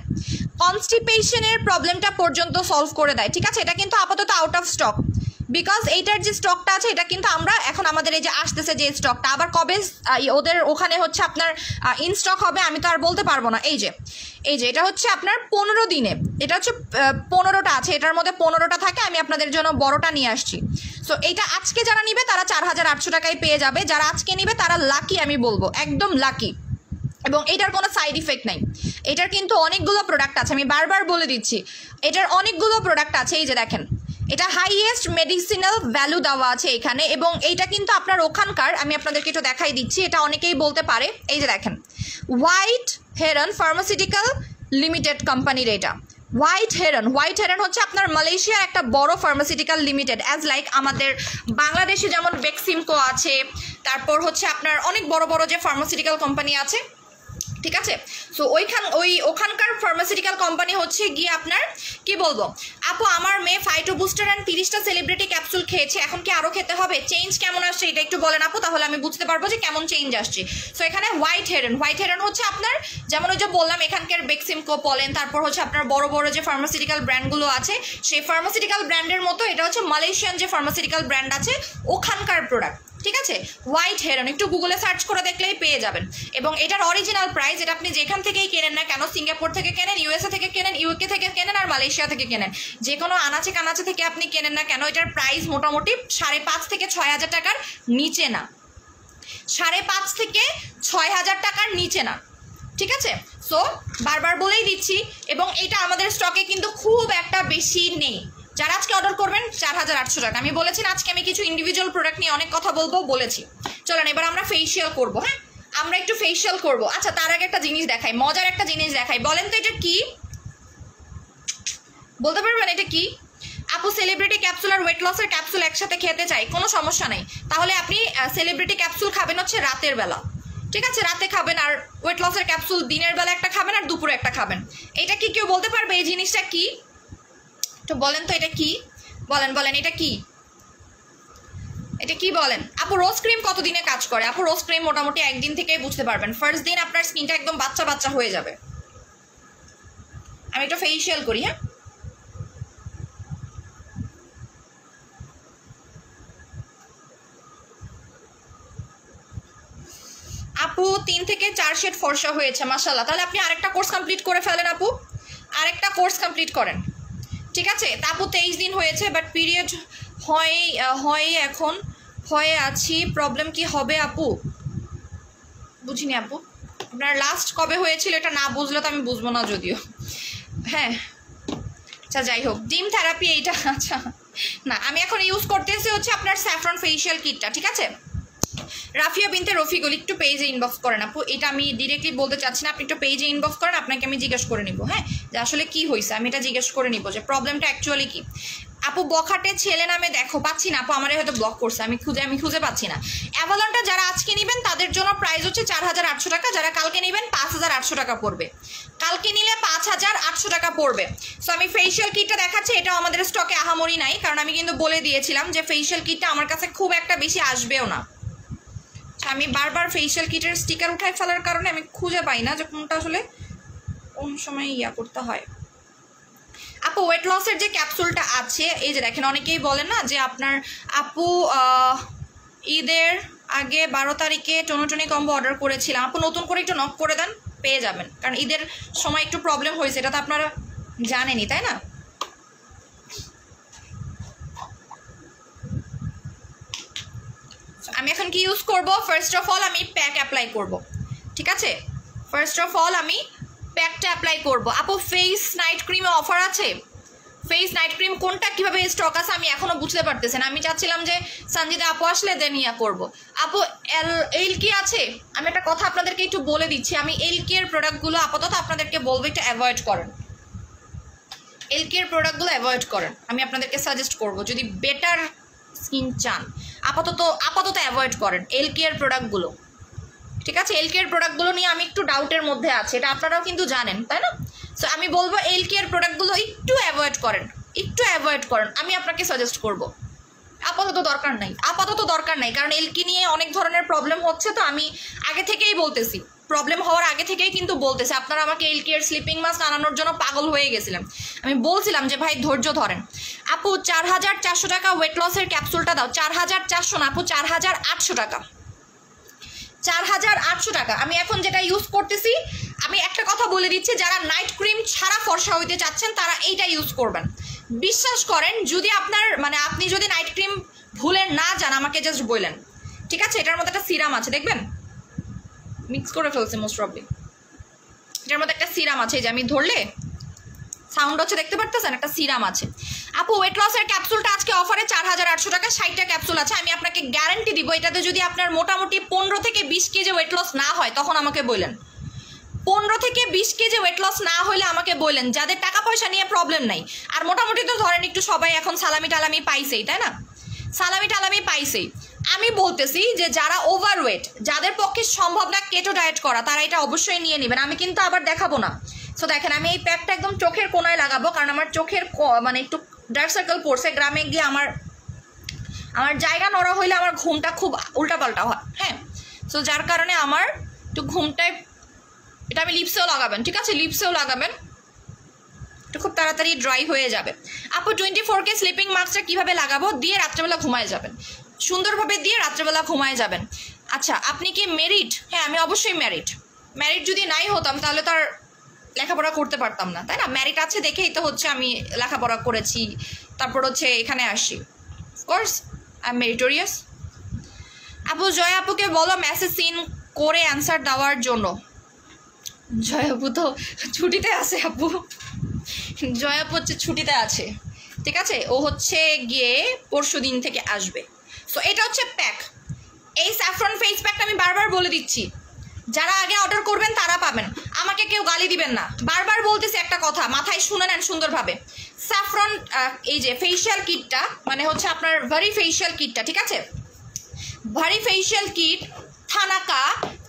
কনস্টিপেশনের প্রবলেমটা পর্যন্ত সলভ করে দেয়, ঠিক আছে। এটা কিন্তু আপাতত আউট অফ স্টক, বিকজ এইটার যে স্টকটা আছে এটা কিন্তু আমরা এখন আমাদের এই যে আসতেছে যে স্টকটা, আবার কবে ওদের ওখানে হচ্ছে আপনার ইন স্টক হবে আমি তো আর বলতে পারবো না। এই যে এটা হচ্ছে আপনার 15 দিনে, এটা হচ্ছে 15টা আছে, এটার মধ্যে 15টা থাকে, আমি আপনাদের জন্য বড়টা নিয়ে আসছি। সো এইটা আজকে যারা নিবে তারা 4800 টাকায় পেয়ে যাবে, যারা আজকে নিবে তারা লাকি, আমি বলবো একদম লাকি। এবং এটার কোনো সাইড ইফেক্ট নাই, এটার কিন্তু অনেকগুলো প্রোডাক্ট আছে, আমি বারবার বলে দিচ্ছি এটার অনেকগুলো প্রোডাক্ট আছে। এই যে দেখেন, এটা হাইয়েস্ট মেডিসিনাল ভ্যালু দেওয়া আছে এখানে, এবং এইটা কিন্তু আপনার ওখানকার, আমি আপনাদেরকে একটু দেখাই দিচ্ছি, এটা অনেকেই বলতে পারে। এই যে দেখেন, হোয়াইট হেরন ফার্মাসিউটিক্যাল লিমিটেড কোম্পানির এটা হোয়াইট হেরন হচ্ছে আপনার মালয়েশিয়ার একটা বড় ফার্মাসিউটিক্যাল লিমিটেড, অ্যাজ লাইক আমাদের বাংলাদেশে যেমন বেক্সিমকো আছে, তারপর হচ্ছে আপনার অনেক বড় বড় যে ফার্মাসিউটিক্যাল কোম্পানি আছে, ঠিক আছে। সো ওখানকার ফার্মাসিউটিক্যাল কোম্পানি হচ্ছে গিয়ে আপনার কি বলবো আপু, আমার মেয়ে ফাইটো বুস্টার অ্যান্ড 30টা সেলিব্রিটি ক্যাপসুল খেয়েছে, এখন কি আরও খেতে হবে? চেঞ্জ কেমন আসছে এটা একটু বলেন আপু, তাহলে আমি বুঝতে পারবো যে কেমন চেঞ্জ আসছে। সো এখানে হোয়াইট হেরন হচ্ছে আপনার, যেমন ওই যে বললাম এখানকার বেক্সিমকো পলেন, তারপর হচ্ছে আপনার বড় বড় যে ফার্মাসিউটিক্যাল ব্র্যান্ডগুলো আছে সেই ফার্মাসিউটিক্যাল ব্র্যান্ডের মতো এটা হচ্ছে মালয়েশিয়ান যে ফার্মাসিউটিক্যাল ব্র্যান্ড আছে ওখানকার প্রোডাক্ট, ঠিক আছে। হোয়াইট হেরন একটু গুগলে সার্চ করে দেখলেই পেয়ে যাবেন। এবং এটার অরিজিনাল প্রাইস, এটা আপনি যেখান থেকেই কেনেন না কেন, সিঙ্গাপুর থেকে কেনেন, ইউএসএ থেকে কেনেন, ইউকে থেকে কেনেন, আর মালয়েশিয়া থেকে কেনেন, যে কোনো আনাচে কানাচে থেকে আপনি কেনেন না কেন, এটার প্রাইস মোটামুটি 5.5 থেকে 6,000 টাকার নিচে না, 5.5 থেকে 6,000 টাকার নিচে না, ঠিক আছে। সো বারবার বলেই দিচ্ছি, এবং এটা আমাদের স্টকে কিন্তু খুব একটা বেশি নেই। যারা আজকে অর্ডার করবেন 4800 টাকা। আমি বলেছি আজকে আমি কিছু ইন্ডিভিজুয়াল প্রোডাক্ট নিয়ে অনেক কথা বলবো, বলেছি। চলেন এবার আমরা ফেসিয়াল করব। হ্যাঁ, আমরা একটু ফেসিয়াল করব। আচ্ছা, তার আগে একটা জিনিস দেখাই, মজার একটা জিনিস দেখাই। বলেন তো এটা কি, বলতে পারবেন এটা কি? আপু সেলিব্রিটি ক্যাপসুল আর ওয়েট লসের ক্যাপসুল একসাথে খেতে চাই, কোনো সমস্যা নেই। তাহলে আপনি সেলিব্রিটি ক্যাপসুল খাবেন হচ্ছে রাতের বেলা, ঠিক আছে, রাতে খাবেন, আর ওয়েট লসের ক্যাপসুল দিনের বেলা একটা খাবেন আর দুপুরে একটা খাবেন। এটা কি কেউ বলতে পারবে এই জিনিসটা কি? তো বলেন তো এটা কি, বলেন এটা কি, এটা কি বলেন। আপু রোজ ক্রিম কতদিনে কাজ করে? আপু রোজ ক্রিম মোটামুটি একদিন থেকেই বুঝতে পারবেন, ফার্স্ট দিন আপনার স্কিনটা একদম বাচ্চা বাচ্চা হয়ে যাবে। আমি একটা ফেসিয়াল করি। হ্যাঁ, আপু 3 থেকে 4 শেড ফর্সা হয়েছে, মাশাআল্লাহ। তাহলে আপনি আরেকটা কোর্স কমপ্লিট করে ফেলেন আপু, আরেকটা কোর্স কমপ্লিট করেন, ঠিক আছে। তা আপু 23 দিন হয়েছে, বাট পিরিয়ড হয় এখন হয়ে আছি, প্রবলেম কি হবে আপু? বুঝিনি আপু, আপনার লাস্ট কবে হয়েছিল এটা না বুঝলে তো আমি বুঝবো না যদিও। হ্যাঁ, আচ্ছা যাই হোক, ডিম থেরাপি এইটা, আচ্ছা না, আমি এখন ইউজ করতেছি হচ্ছে আপনার স্যাফরন ফেসিয়াল কিটটা, ঠিক আছে। রাফিয়া বিনতে রফিকুল, একটু পেজে ইনবক্স করেন আপু, এটা আমি ডিরেক্টলি বলতে চাচ্ছি না, আপনি একটু পেজে ইনবক্স করেন, আপনাকে আমি জিজ্ঞেস করে নিব। হ্যাঁ, যে আসলে কি হয়েছে আমি এটা জিজ্ঞেস করে নিব, যে প্রবলেমটা অ্যাকচুয়ালি কি। আপু বখাটে ছেলে নামে দেখো, পাচ্ছি না আপু, আমারে হয়তো ব্লক করছে, আমি খুঁজে পাচ্ছি না। অ্যাভালনটা যারা আজকে নেবেন তাদের জন্য প্রাইস হচ্ছে 4800 টাকা, যারা কালকে নেবেন 5800 টাকা পড়বে, কালকে নিলে 5800 টাকা পড়বে। সো আমি ফেসিয়াল কিটটা দেখাচ্ছি, এটাও আমাদের স্টকে আহামরি নাই, কারণ আমি কিন্তু বলে দিয়েছিলাম যে ফেসিয়াল কিটটা আমার কাছে খুব একটা বেশি আসবেও না। আমি বারবার ফেসিয়াল কিটের স্টিকার উঠায় ফেলার কারণে আমি খুঁজে পাই না যে কোনটা আসলে কোন সময় করতে হয়। আপু ওয়েট লসের যে ক্যাপসুলটা আছে, এই যে দেখেন, অনেকেই বলেন না যে আপনার আপু ঈদের আগে 12 তারিখে টোনোটনি কম্বো অর্ডার করেছিলাম, আপু নতুন করে একটু নক করে দেন, পেয়ে যাবেন, কারণ ঈদের সময় একটু প্রবলেম হয়েছে, এটা তো আপনারা জানেনই, তাই না। আমি এখন কি ইউজ করব? ফার্স্ট অফ অল আমি প্যাক অ্যাপ্লাই করব, ঠিক আছে। ফার্স্ট অফ অল আমি প্যাকটা অ্যাপ্লাই করব। আপু ফেস নাইট ক্রিমে অফার আছে? ফেস নাইট ক্রিম কোনটা কিভাবে স্টক আছে আমি এখনো বুঝতে পারতেছি না। আমি চাচ্ছিলাম যে সঞ্জিদা আপু আসলে দেন করব। আপু এলকি আছে? আমি একটা কথা আপনাদেরকে একটু বলে দিচ্ছি, আমি এলকি এর প্রোডাক্টগুলো আপাতত আপনাদেরকে বলবো একটু অ্যাভয়েড করেন, এলকি এর প্রোডাক্টগুলো অ্যাভয়েড করেন, আমি আপনাদেরকে সাজেস্ট করব যদি বেটার স্কিন চান, আপাতত অ্যাভয়েড করেন এলকি এর প্রোডাক্টগুলো, ঠিক আছে। এলকি এর প্রোডাক্টগুলো নিয়ে আমি একটু ডাউটের মধ্যে আছি, এটা আপনারাও কিন্তু জানেন, তাই না। সো আমি বলবো এলকি এর প্রোডাক্টগুলো একটু অ্যাভয়েড করেন, আমি আপনাকে সাজেস্ট করব। আপাতত দরকার নাই, কারণ এলকি নিয়ে অনেক ধরনের প্রবলেম হচ্ছে, তো আমি আগে থেকেই বলতেছি, প্রবলেম হওয়ার আগে থেকেই কিন্তু বলতেছি। আপনারা আমাকে এলকি এর স্লিপিং মাস্ক আনানোর জন্য পাগল হয়ে গেছিলাম, আমি বলছিলাম যে ভাই ধৈর্য ধরেন। আপু 4400 টাকা ওয়েট লসের ক্যাপসুলটা দাও। 4400 না আপু, 4800 টাকা, 4800 টাকা। আমি এখন যেটা ইউজ করতেছি, আমি একটা কথা বলে দিচ্ছি, যারা নাইট ক্রিম ছাড়া ফর্সা হইতে চাচ্ছেন তারা এইটা ইউজ করবেন। বিশ্বাস করেন, যদি আপনার আপনি যদি নাইট ক্রিম ভুলে না যান আমাকে জাস্ট বললেন, ঠিক আছে? এটার মধ্যে একটা সিরাম আছে, দেখবেন মিক্স করে ফেলছে মোস্ট প্রবলি। এটার মধ্যে একটা সিরাম আছে, এই যে আমি ধরলে সাউন্ড হচ্ছে, দেখতে পারতেছেন একটা সিরাম আছে। আপু ওয়েট লসের ক্যাপসুলটা আজকে অফারে 4800 টাকা, 60টা ক্যাপসুল আছে। আমি আপনাকে গ্যারান্টি দিব এটাতে যদি আপনার মোটামুটি 15 থেকে 20 কেজি ওয়েট লস না হয় তখন আমাকে বললেন। 15 থেকে 20 কেজি ওয়েট লস না হলে আমাকে বললেন, যাদের টাকা পয়সা নিয়ে প্রবলেম নাই। আর মোটামুটি তো ধরেন একটু সবাই এখন সালামি টালামি পাইছেই, তাই না? সালামি টালামি পাইছেই। আমি বলতেছি যে যারা ওভারওয়েট, যাদের পক্ষে সম্ভব না কেটো ডায়েট করা, তারা এটা অবশ্যই নিয়ে নেবেন। আমি কিন্তু আবার দেখাবো না। সো দেখেন আমি এই প্যাকটা একদম চোখের কোনায় লাগাবো, কারণ আমার চোখের মানে একটু ডার্ক সার্কেল পড়ছে। গ্রামে গিয়ে আমার জায়গা নড়া হইলে আমার ঘুমটা খুব উল্টাপাল্টা হয়, হ্যাঁ। সো যার কারণে আমার একটু ঘুমটায়, এটা আমি লিপসেও লাগাবেন, ঠিক আছে? লিপসেও লাগাবেন, এটা খুব তাড়াতাড়ি ড্রাই হয়ে যাবে। আপু 24K স্লিপিং মাস্কটা কীভাবে লাগাবো? দিয়ে রাত্রেবেলা ঘুমায় যাবেন, সুন্দরভাবে দিয়ে রাত্রেবেলা ঘুমায় যাবেন। আচ্ছা আপনি কি ম্যারিড? হ্যাঁ আমি অবশ্যই ম্যারিড। ম্যারিড যদি নাই হতাম তাহলে তো আর লেখাপড়া করতে পারতাম না, তাই না? ম্যারিড আছে দেখেই তো হচ্ছে আমি লেখাপড়া করেছি, তারপর হচ্ছে এখানে আসি। Of course I am meritorious. আপু জয় আপুকে বলো মেসেজ সিন করে অ্যান্সার দেওয়ার জন্য। জয় আপু তো ছুটিতে আছে আপু, জয় আপু হচ্ছে ছুটিতে আছে, ঠিক আছে? ও হচ্ছে গিয়ে পরশু দিন থেকে আসবে। সো এটা হচ্ছে প্যাক। এই স্যাফরন ফেস প্যাকটা আমি বারবার বলে দিচ্ছি, যারা আগে অর্ডার করবেন তারা পাবেন। আমাকে কেউ গালি দিবেন না, বারবার বলতেছি একটা কথা, মাথায় শুনে নেন সুন্দরভাবে। স্যাফরন এই যে ফেশিয়াল কিটটা, মানে হচ্ছে আপনার ভারি ফেশিয়াল কিটটা, ঠিক আছে? ভারি ফেশিয়াল কিট, থানাকা,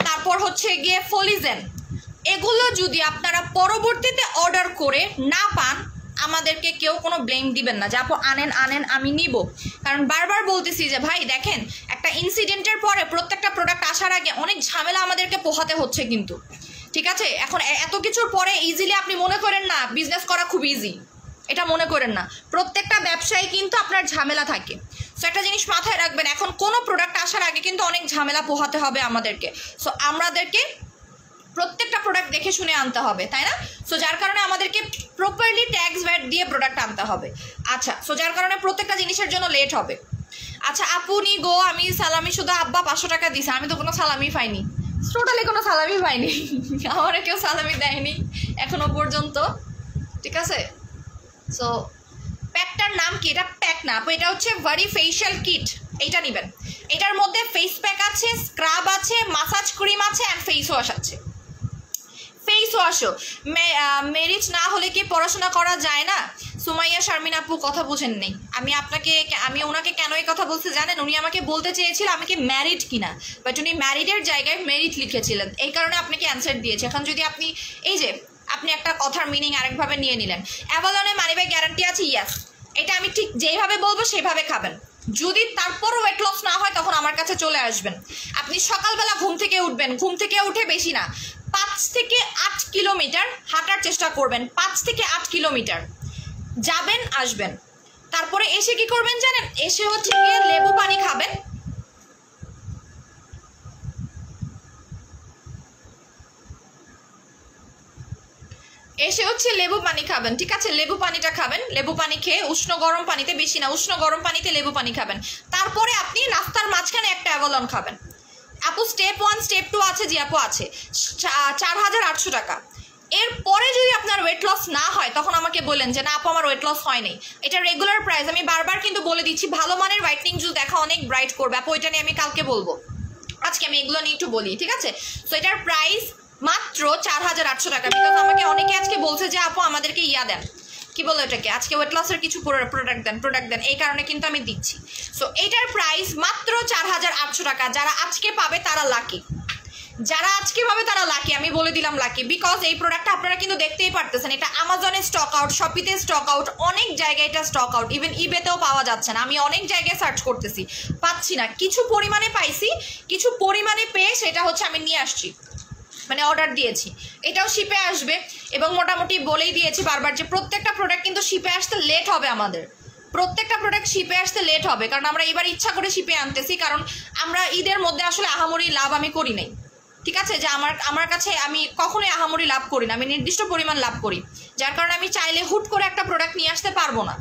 তারপর হচ্ছে গিয়ে ফলিজেন, এগুলো যদি আপনারা পরবর্তীতে অর্ডার করে না পান, আমাদেরকে কেউ কোনো ব্লেম দিবেন না যে আপু আনেন আমি নিব। কারণ বারবার বলতেছি যে ভাই দেখেন, একটা ইনসিডেন্টের পরে প্রত্যেকটা প্রোডাক্ট আসার আগে অনেক ঝামেলা আমাদেরকে পোহাতে হচ্ছে কিন্তু, ঠিক আছে? এখন এত কিছুর পরে ইজিলি আপনি মনে করেন না বিজনেস করা খুব ইজি, এটা মনে করেন না। প্রত্যেকটা ব্যবসায় কিন্তু আপনার ঝামেলা থাকে। সো একটা জিনিস মাথায় রাখবেন, এখন কোনো প্রোডাক্ট আসার আগে কিন্তু অনেক ঝামেলা পোহাতে হবে আমাদেরকে। সো আমাদেরকে প্রত্যেকটা প্রোডাক্ট দেখে শুনে আনতে হবে, তাই না? সো যার কারণে আমাদেরকে প্রপারলি ট্যাক্স ভ্যাট দিয়ে প্রোডাক্ট আনতে হবে। আচ্ছা সো যার কারণে প্রত্যেকটা জিনিসের জন্য লেট হবে। আচ্ছা আপনি গো, আমি সালামি শুধু আব্বা 500 টাকা দিছে, আমি তো কোনো সালামি পাইনি, টোটালি কোনো সালামি পাইনি, আমার কেউ সালামি দেয়নি এখনো পর্যন্ত, ঠিক আছে? সো প্যাকটার নাম কি? এটা প্যাক না আপু, এটা হচ্ছে ভারি ফেশিয়াল কিট, এইটা নেবেন। এটার মধ্যে ফেস প্যাক আছে, স্ক্রাব আছে, মাসাজ ক্রিম আছে অ্যান্ড ফেস ওয়াশ আছে। ফেস ওয়াশও মেরিট না হলে কি পড়াশোনা করা যায় না? সুমাইয়া শারমিন আপু কথা বুঝেন নেই। আমি ওনাকে কেন এই কথা বলতে জানেন? উনি আমাকে বলতে চেয়েছিল আমি কি ম্যারিড কিনা, বাট উনি ম্যারিডের জায়গায় মেরিট লিখেছিলেন, এই কারণে আপনাকে অ্যান্সার দিয়েছে। এখন যদি আপনি এই যে আপনি একটা কথার মিনিং আরেকভাবে নিয়ে নিলেন। অ্যাভালনে মানি ব্যাক গ্যারান্টি আছে, ইয়াস, এটা আমি ঠিক যেইভাবে বলবো সেইভাবে খাবেন। যদি তারপরও ওয়েট লস না হয় তখন আমার কাছে চলে আসবেন। আপনি সকালবেলা ঘুম থেকে উঠবেন, ঘুম থেকে উঠে বেশি না 5 থেকে 8 কিলোমিটার হাঁটার চেষ্টা করবেন। 5 থেকে 8 কিলোমিটার যাবেন আসবেন, তারপরে এসে কি করবেন জানেন? এসে হচ্ছে গিয়ে লেবু পানি খাবেন। এসে হচ্ছে লেবু পানি খাবেন, ঠিক আছে? লেবু পানিটা খাবেন, লেবু পানি খেয়ে উষ্ণ গরম পানিতে, বেশি না উষ্ণ গরম পানিতে লেবু পানি খাবেন। তারপরে আপনি নাস্তার মাঝখানে একটা অ্যাভলন খাবেন। আপু স্টেপ 1 স্টেপ 2 আছে? জি আপু আছে, 4800 টাকা। এরপরে যদি আপনার ওয়েট লস না হয় তখন আমাকে বলেন যে না আপু আমার ওয়েট লস হয়নি। এটা রেগুলার প্রাইস, আমি বারবার কিন্তু বলে দিচ্ছি। ভালো মানের হোয়াইটনিং জুস দেখা অনেক ব্রাইট করবে আপু, এটা নিয়ে আমি কালকে বলবো, আজকে আমি এগুলো নিয়ে একটু বলি, ঠিক আছে? সো এটার প্রাইস মাত্র 4800 টাকা। বিকজ আমাকে অনেকে আজকে বলছে যে আপু আমাদেরকে ইয়া দেন, কি বলো এটাকে, আজকে ওয়েট লসের কিছু প্রোডাক্ট দেন, এই কারণে কিন্তু আমি দিচ্ছি। সো এটার প্রাইস মাত্র 4800 টাকা। যারা আজকে পাবে তারা লাকি, যারা আজকে পাবে তারা লাকি, আমি বলে দিলাম লাকি। বিকজ এই প্রোডাক্টটা আপনারা কিন্তু দেখতেই পারতেছেন, এটা আমাজনে স্টক আউট, শপিতে স্টক আউট, অনেক জায়গায় এটা স্টক আউট, ইভেন ইবেতেও পাওয়া যাচ্ছে না। আমি অনেক জায়গায় সার্চ করতেছি পাচ্ছি না, কিছু পরিমাণে পাইছি, কিছু পরিমাণে পেয়ে সেটা হচ্ছে আমি নিয়ে আসছি, মানে অর্ডার দিয়েছি। এটাও শিপে আসবে এবং মোটামুটি বলেই দিয়েছি বারবার যে প্রত্যেকটা প্রোডাক্ট কিন্তু শিপে আসতে লেট হবে, আমাদের প্রত্যেকটা প্রোডাক্ট শিপে আসতে লেট হবে, কারণ আমরা এবার ইচ্ছা করে শিপে আনতেছি, কারণ আমরা ঈদের মধ্যে আসলে আহামরি লাভ আমি করি নাই, ঠিক আছে? যে আমার কাছে আমি কখনোই আহামরি লাভ করি না, আমি নির্দিষ্ট পরিমাণ লাভ করি, যার কারণে আমি চাইলে হুট করে একটা প্রোডাক্ট নিয়ে আসতে পারবো না।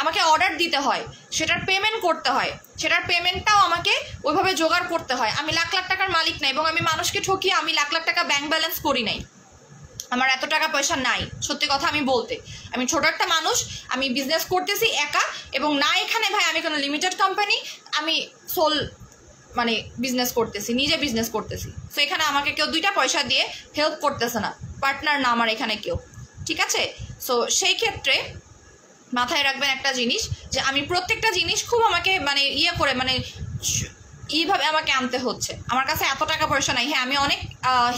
আমাকে অর্ডার দিতে হয়, সেটার পেমেন্ট করতে হয়, সেটার পেমেন্টটাও আমাকে ওইভাবে জোগাড় করতে হয়। আমি লাখ লাখ টাকার মালিক নাই এবং আমি মানুষকে ঠকিয়ে আমি লাখ লাখ টাকা ব্যাংক ব্যালেন্স করি নাই, আমার এত টাকা পয়সা নাই। সত্যি কথা আমি বলতে, আমি ছোট একটা মানুষ, আমি বিজনেস করতেছি একা, এবং না এখানে ভাই আমি কোনো লিমিটেড কোম্পানি, আমি সোল মানে বিজনেস করতেছি, নিজে বিজনেস করতেছি। সো এখানে আমাকে কেউ 2টা পয়সা দিয়ে হেল্প করতেছে না, পার্টনার না আমার এখানে কেউ, ঠিক আছে? সো সেই ক্ষেত্রে মাথায় রাখবেন একটা জিনিস, যে আমি প্রত্যেকটা জিনিস খুব আমাকে মানে ইয়ে করে মানে এইভাবে আমাকে আনতে হচ্ছে। আমার কাছে এত টাকা পয়সা নাই। হ্যাঁ, আমি অনেক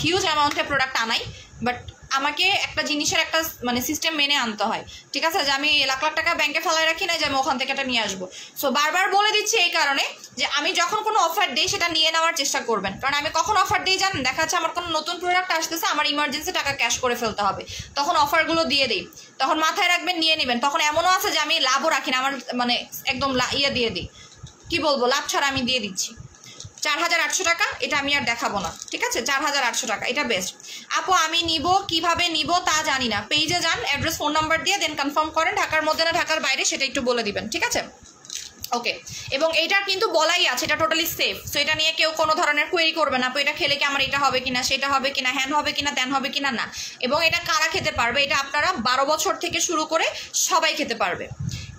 হিউজ অ্যামাউন্টের প্রোডাক্ট আনাই, বাট আমাকে একটা জিনিসের একটা মানে সিস্টেম মেনে আনতে হয়, ঠিক আছে? যে আমি লাখ লাখ টাকা ব্যাংকে ফেলায় রাখি না যে আমি ওখান থেকে এটা নিয়ে আসবো। সো বারবার বলে দিচ্ছি এই কারণে যে আমি যখন কোনো অফার দিই সেটা নিয়ে নেওয়ার চেষ্টা করবেন। কারণ আমি কখন অফার দিই জানেন? দেখা যাচ্ছে আমার কোনো নতুন প্রোডাক্ট আসতেছে, আমার ইমার্জেন্সি টাকা ক্যাশ করে ফেলতে হবে, তখন অফারগুলো দিয়ে দিই। তখন মাথায় রাখবেন, নিয়ে নেবেন। তখন এমনও আছে যে আমি লাভও রাখি না, আমার মানে একদম ইয়ে দিয়ে দিই, কি বলবো, লাভ ছাড়া আমি দিয়ে দিচ্ছি। 4800 টাকা, এটা আমি আর দেখাবো না, ঠিক আছে? 4800 টাকা, এটা বেস্ট। আপু আমি নিব, কিভাবে নিব তা জানি না। পেজে যান, অ্যাড্রেস ফোন নাম্বার দিয়ে দেন কনফার্ম করেন, ঢাকার মধ্যে না ঢাকার বাইরে সেটা একটু বলে দিবেন, ঠিক আছে? ওকে। এবং এইটার কিন্তু বলাই আছে, এটা টোটালি সেফ। সো এটা নিয়ে কেউ কোনো ধরনের কোয়েরি করবে না, আপু এটা খেলে কি আমার এটা হবে কিনা, সেটা হবে কিনা, হ্যান হবে কিনা, ত্যান হবে কিনা, না। এবং এটা কারা খেতে পারবে? এটা আপনারা 12 বছর থেকে শুরু করে সবাই খেতে পারবে,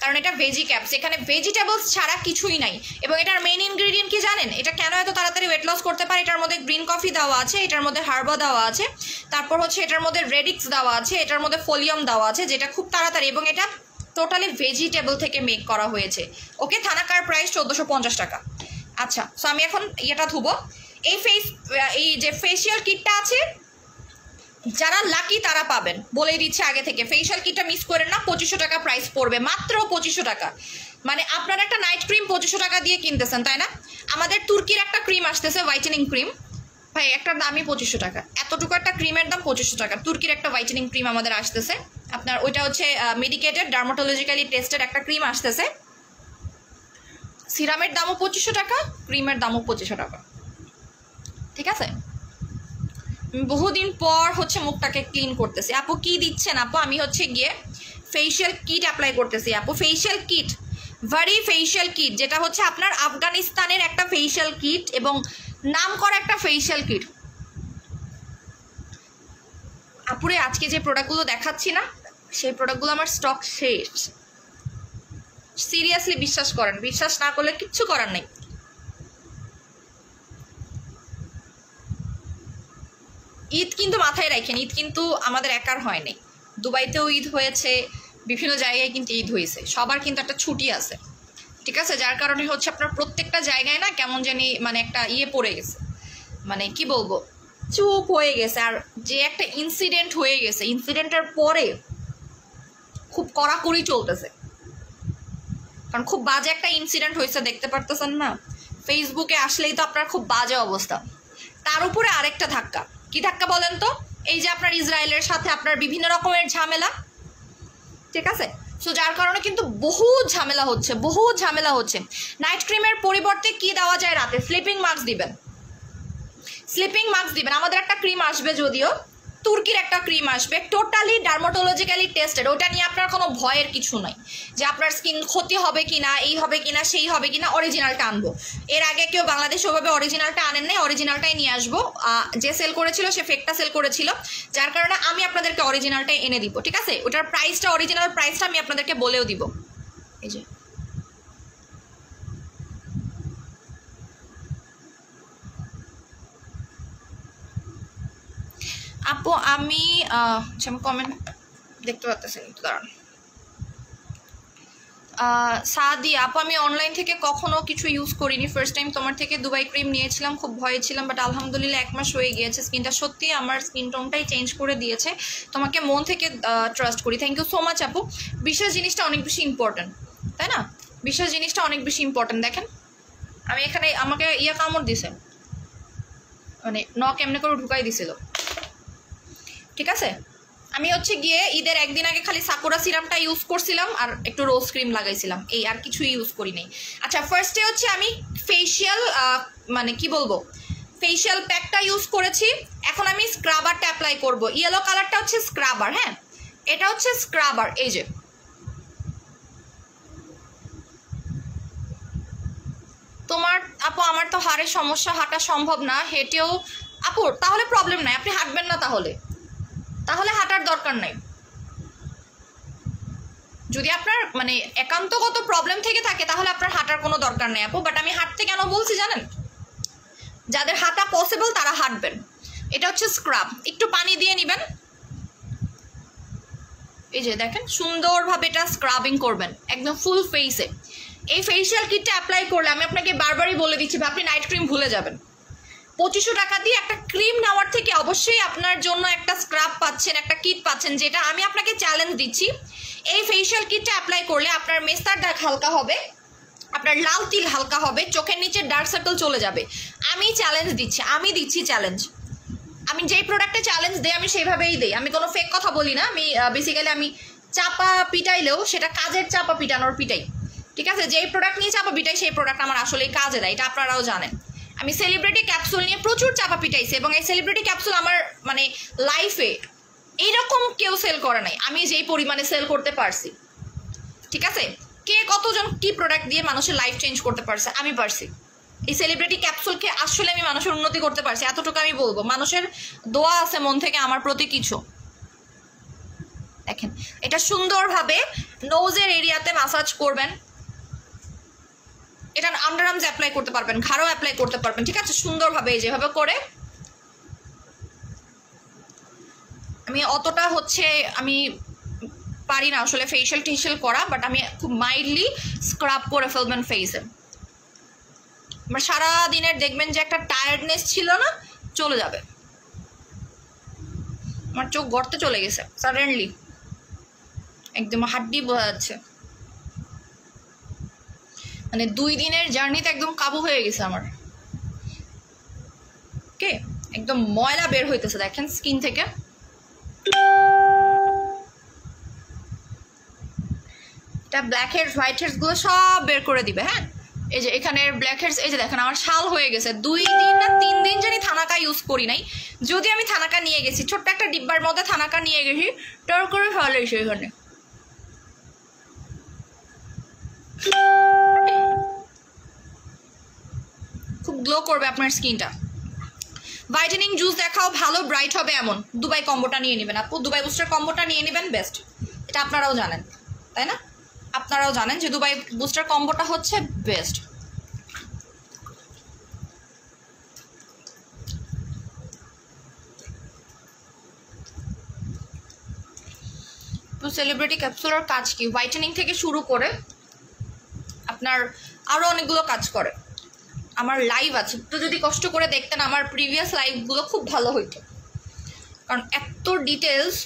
কারণ এটা ভেজি ক্যাপস, এখানে ভেজিটেবলস ছাড়া কিছুই নাই। এবং এটার মেইন ইনগ্রিডিয়েন্ট কি জানেন? এটা কেন এত তাড়াতাড়ি ওয়েট লস করতে পারে? এটার মধ্যে গ্রিন কফি দেওয়া আছে, এটার মধ্যে হার্বা দেওয়া আছে, তারপর হচ্ছে এটার মধ্যে রেডিক্স দেওয়া আছে, এটার মধ্যে ফোলিয়াম দেওয়া আছে, যেটা খুব তাড়াতাড়ি, এবং এটা টোটালি ভেজিটেবল থেকে মেক করা হয়েছে। ওকে, থানাকার প্রাইস 1450 টাকা। আচ্ছা, সো আমি এখন এটা ধুবো। এই যে ফেসিয়াল কিটটা আছে, যারা লাকি তারা পাবেন, বলেই দিচ্ছে আগে থেকে। ফেসিয়াল কিটটা মিস করেন না, 2500 টাকা প্রাইস পড়বে, মাত্র 2500 টাকা। মানে আপনারা একটা নাইট ক্রিম 2500 টাকা দিয়ে কিনতেছেন, তাই না? আমাদের তুর্কির একটা ক্রিম আসতেছে, হোয়াইটেনিং ক্রিম, ভাই একটা দামই 2500 টাকা। এতটুকু একটা ক্রিমের দাম 2500 টাকা। তুর্কির একটা হোয়াইটেনিং ক্রিম আমাদের আসতেছে, আপনার ওইটা হচ্ছে মেডিকেটেড ডার্মাটোলজিক্যালি টেস্টেড একটা ক্রিম আসতেছে। সিরামের দামও 2500 টাকা, ক্রিমের দামও 2500 টাকা, ঠিক আছে? বহুদিন পর হচ্ছে মুখটাকে ক্লিন করতেছি। আপু কি দিচ্ছেন? আপু আমি হচ্ছে গিয়ে ফেসিয়াল কিট অ্যাপ্লাই করতেছি। আপু ফেসিয়াল কিট, ভারি ফেসিয়াল কিট, যেটা হচ্ছে আপনার আফগানিস্তানের একটা ফেসিয়াল কিট এবং নাম করা একটা ফেসিয়াল কিট। আপুরে আজকে যে প্রোডাক্টগুলো দেখাচ্ছি না, সেই প্রোডাক্টগুলো আমার স্টক শেষ। সিরিয়াসলি বিশ্বাস করেন, বিশ্বাস না করলে কিচ্ছু করার নেই। ঈদ কিন্তু মাথায় রাখেন, ঈদ কিন্তু আমাদের একার হয় নাই। দুবাইতেও ঈদ হয়েছে, বিভিন্ন জায়গায় কিন্তু ঈদ হয়েছে, সবার কিন্তু একটা ছুটি আছে, ঠিক আছে? যার কারণে হচ্ছে আপনার প্রত্যেকটা জায়গায় না কেমন জানি মানে একটা ইয়ে পড়ে গেছে, মানে কি বলবো, চুপ হয়ে গেছে। আর যে একটা ইনসিডেন্ট হয়ে গেছে, ইনসিডেন্টের পরে খুব কড়াকড়ি চলতেছে, কারণ খুব বাজে একটা ইনসিডেন্ট হয়েছে, দেখতে পারতেছেন না? ফেসবুকে আসলেই তো আপনার খুব বাজে অবস্থা। তার উপরে আরেকটা ধাক্কা, কি ধাক্কা বলেন তো? এই যে আপনার ইসরায়েলের সাথে আপনার বিভিন্ন রকমের ঝামেলা, ঠিক আছে? সো যার কারণে কিন্তু বহু ঝামেলা হচ্ছে। নাইট ক্রিমের পরিবর্তে কি দেওয়া যায় রাতে? স্লিপিং মাস্ক দিবেন, আমাদের একটা ক্রিম আসবে, যদিও তুর্কির একটা ক্রিম আসবে, টোটালি ডার্মাটোলজিক্যালি টেস্টেড। ওটা নিয়ে আপনার কোনো ভয়ের কিছু নাই যে আপনার স্কিন ক্ষতি হবে কিনা, এই হবে কিনা, সেই হবে কিনা। অরিজিনালটা আনবো, এর আগে কেউ বাংলাদেশে ওভাবে অরিজিনালটা আনেন নাই, অরিজিনালটাই নিয়ে আসবো। যে সেল করেছিল সে ফেকটা সেল করেছিল, যার কারণে আমি আপনাদেরকে অরিজিনালটাই এনে দিব, ঠিক আছে? ওটার প্রাইসটা, অরিজিনাল প্রাইসটা আমি আপনাদেরকে বলেও দিব। এই যে আপু আমি কমেন্ট দেখতে পাচ্ছেন, দাঁড়ান। সাদি আপু আমি অনলাইন থেকে কখনো কিছু ইউজ করিনি, ফার্স্ট টাইম তোমার থেকে দুবাই ক্রিম নিয়েছিলাম, খুব ভয়ে ছিলাম, বাট আলহামদুলিল্লাহ 1 মাস হয়ে গিয়েছে। স্কিনটা সত্যি আমার স্কিন টোনটাই চেঞ্জ করে দিয়েছে, তোমাকে মন থেকে ট্রাস্ট করি। থ্যাংক ইউ সো মাচ আপু। বিশ্বাস জিনিসটা অনেক বেশি ইম্পর্টেন্ট, তাই না? বিশ্বাস জিনিসটা অনেক বেশি ইম্পর্টেন্ট। দেখেন আমি এখানে, আমাকে কামড় দিছে, মানে নখ এমনি করে ঢুকাই দিছিল, ঠিক আছে? আমি হচ্ছে গিয়ে ঈদের একদিন আগে খালি সাকুরা সিরামটা ইউজ করছিলাম আর একটু রোজ ক্রিম লাগাইছিলাম, এই আর কিছুই ইউজ করি নাই। আচ্ছা, ফার্স্টে হচ্ছে আমি ফেসিয়াল মানে কি বলবো, ফেসিয়াল প্যাকটা ইউজ করেছি। এখন আমি স্ক্রাবারটা অ্যাপ্লাই করব। ইয়েলো কালারটা হচ্ছে স্ক্রাবার, হ্যাঁ এটা হচ্ছে স্ক্রাবার। এই যে তোমার আপু আমার তো হাড়ের সমস্যা, হাঁটা সম্ভব না, হেঁটেও। আপু তাহলে প্রবলেম নাই, আপনি হাঁটবেন না, তাহলে হাঁটার দরকার নাই। যদি আপনার মানে একান্তগত প্রবলেম থেকে থাকে তাহলে আপনার হাঁটার কোনো দরকার নেই আপু। বাট আমি হাঁটতে কেন বলছি জানেন? যাদের হাঁটা পসিবল তারা হাঁটবেন। এটা হচ্ছে স্ক্রাব, একটু পানি দিয়ে নেবেন, এই যে দেখেন সুন্দরভাবে এটা স্ক্রাবিং করবেন একদম ফুল ফেসে। এই ফেসিয়াল কিটটা অ্যাপ্লাই করলে আমি আপনাকে বারবারই বলে দিচ্ছি, আপনি নাইট ক্রিম ভুলে যাবেন। 2500 টাকা দিয়ে একটা ক্রিম নেওয়ার থেকে অবশ্যই আপনার জন্য একটা স্ক্রাব পাচ্ছেন, একটা কিট পাচ্ছেন, যেটা আমি আপনাকে চ্যালেঞ্জ দিচ্ছি। এই ফেসিয়াল কিটটা অ্যাপ্লাই করলে আপনার মেস্তার দাগ হালকা হবে, আপনার লাল তিল হালকা হবে, চোখের নিচে ডার্ক সার্কেল চলে যাবে। আমি চ্যালেঞ্জ দিচ্ছি, আমি দিচ্ছি চ্যালেঞ্জ। আমি যেই প্রোডাক্টে চ্যালেঞ্জ দিই আমি সেইভাবেই দিই, আমি কোনো ফেক কথা বলি না। আমি বেসিক্যালি আমি চাপা পিটাইলেও সেটা কাজের চাপা পিটানোর পিটাই, ঠিক আছে? যেই প্রোডাক্ট নিয়ে চাপা পিটাই সেই প্রোডাক্ট আমার আসলেই কাজে দেয়, এটা আপনারাও জানেন। আমি সেলিব্রিটি ক্যাপসুল নিয়ে প্রচুর চাপা পিটাইছি এবং এই সেলিব্রিটি ক্যাপসুল আমার মানে লাইফে এইরকম কেউ সেল করে নাই, আমি যেই পরিমাণে সেল করতে পারছি, ঠিক আছে? কে কতজন কি প্রোডাক্ট দিয়ে মানুষের লাইফ চেঞ্জ করতে পারছে, আমি পারছি। এই সেলিব্রিটি ক্যাপসুলকে আসলে আমি মানুষের উন্নতি করতে পারছি, এতটুকু আমি বলবো। মানুষের দোয়া আছে মন থেকে আমার প্রতি কিছু। দেখেন এটা সুন্দরভাবে নোজের এরিয়াতে ম্যাসাজ করবেন, এটা আন্ডার আর্মস অ্যাপ্লাই করতে পারবেন, ঘাড়ও অ্যাপ্লাই করতে পারবেন, ঠিক আছে? সুন্দরভাবে যেভাবে করে আমি অতটা হচ্ছে আমি পারি না আসলে ফেশিয়াল টেশিয়াল করা, বাট আমি খুব মাইল্ডলি স্ক্রাব করে ফেলবেন ফেসে। আমার সারা দিনের দেখবেন যে একটা টায়ার্ডনেস ছিল না, চলে যাবে। আমার চোখ গর্তে চলে গেছে সাডেনলি, একদম হাড্ডি বোঝা যাচ্ছে, মানে 2 দিনের জার্নিতে একদম কাবু হয়ে গেছে আমার। ওকে, একদম ময়লা বের হইতেছে দেখেন স্কিন থেকে। এটা ব্ল্যাক হেডস হোয়াইট হেডস গুলো সব বের করে দিবে। হ্যাঁ, এই যে এখানে ব্ল্যাক হেডস, এই যে দেখেন আমার শাল হয়ে গেছে 2 দিন না 3 দিন জানি থানাকা ইউজ করি নাই। যদি আমি থানাকা নিয়ে গেছি, ছোট্ট একটা ডিব্বার মধ্যে থানাকা নিয়ে গেছি, টর করে ফেলে এসে এখানে। খুব গ্লো করবে আপনার স্কিনটা। ভাইটেনিং জুস দেখাও, ভালো ব্রাইট হবে এমন দুবাই কম্বোটা নিয়ে নেবেন আপু, দুবাই বুস্টার কম্বোটা নিয়ে নেবেন বেস্ট। এটা আপনারাও জানেন তাই না? আপনারাও জানেন যে দুবাই বুস্টার কম্বোটা হচ্ছে বেস্ট। তো সেলিব্রিটি ক্যাপসুলার কাজ কি? হোয়াইটেনিং থেকে শুরু করে আপনার আরও অনেকগুলো কাজ করে। আমার লাইভ আছে, তো যদি কষ্ট করে দেখতেন আমার প্রিভিয়াস লাইভগুলো খুব ভালো হইতো, কারণ এত ডিটেলস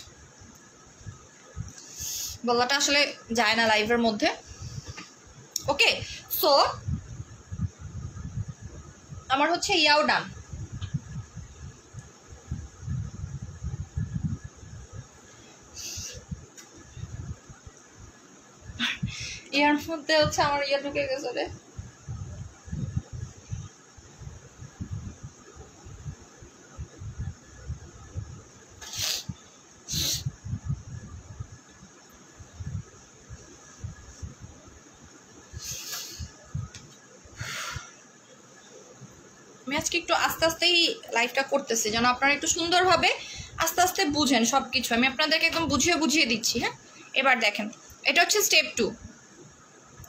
বলাটা আসলে যায় না লাইভের মধ্যে। ওকে, সো আমার হচ্ছে ইয়াও ডান। ইয়ার মধ্যে হচ্ছে আমার ইয়া ঢুকে গেছে রে। আমি আজকে একটু আস্তে আস্তেই লাইভটা করতেছি যেন আপনারা একটু সুন্দরভাবে আস্তে আস্তে বুঝেন সব কিছু। আমি আপনাদেরকে একদম বুঝিয়ে দিচ্ছি। হ্যাঁ, এবার দেখেন এটা হচ্ছে স্টেপ 2।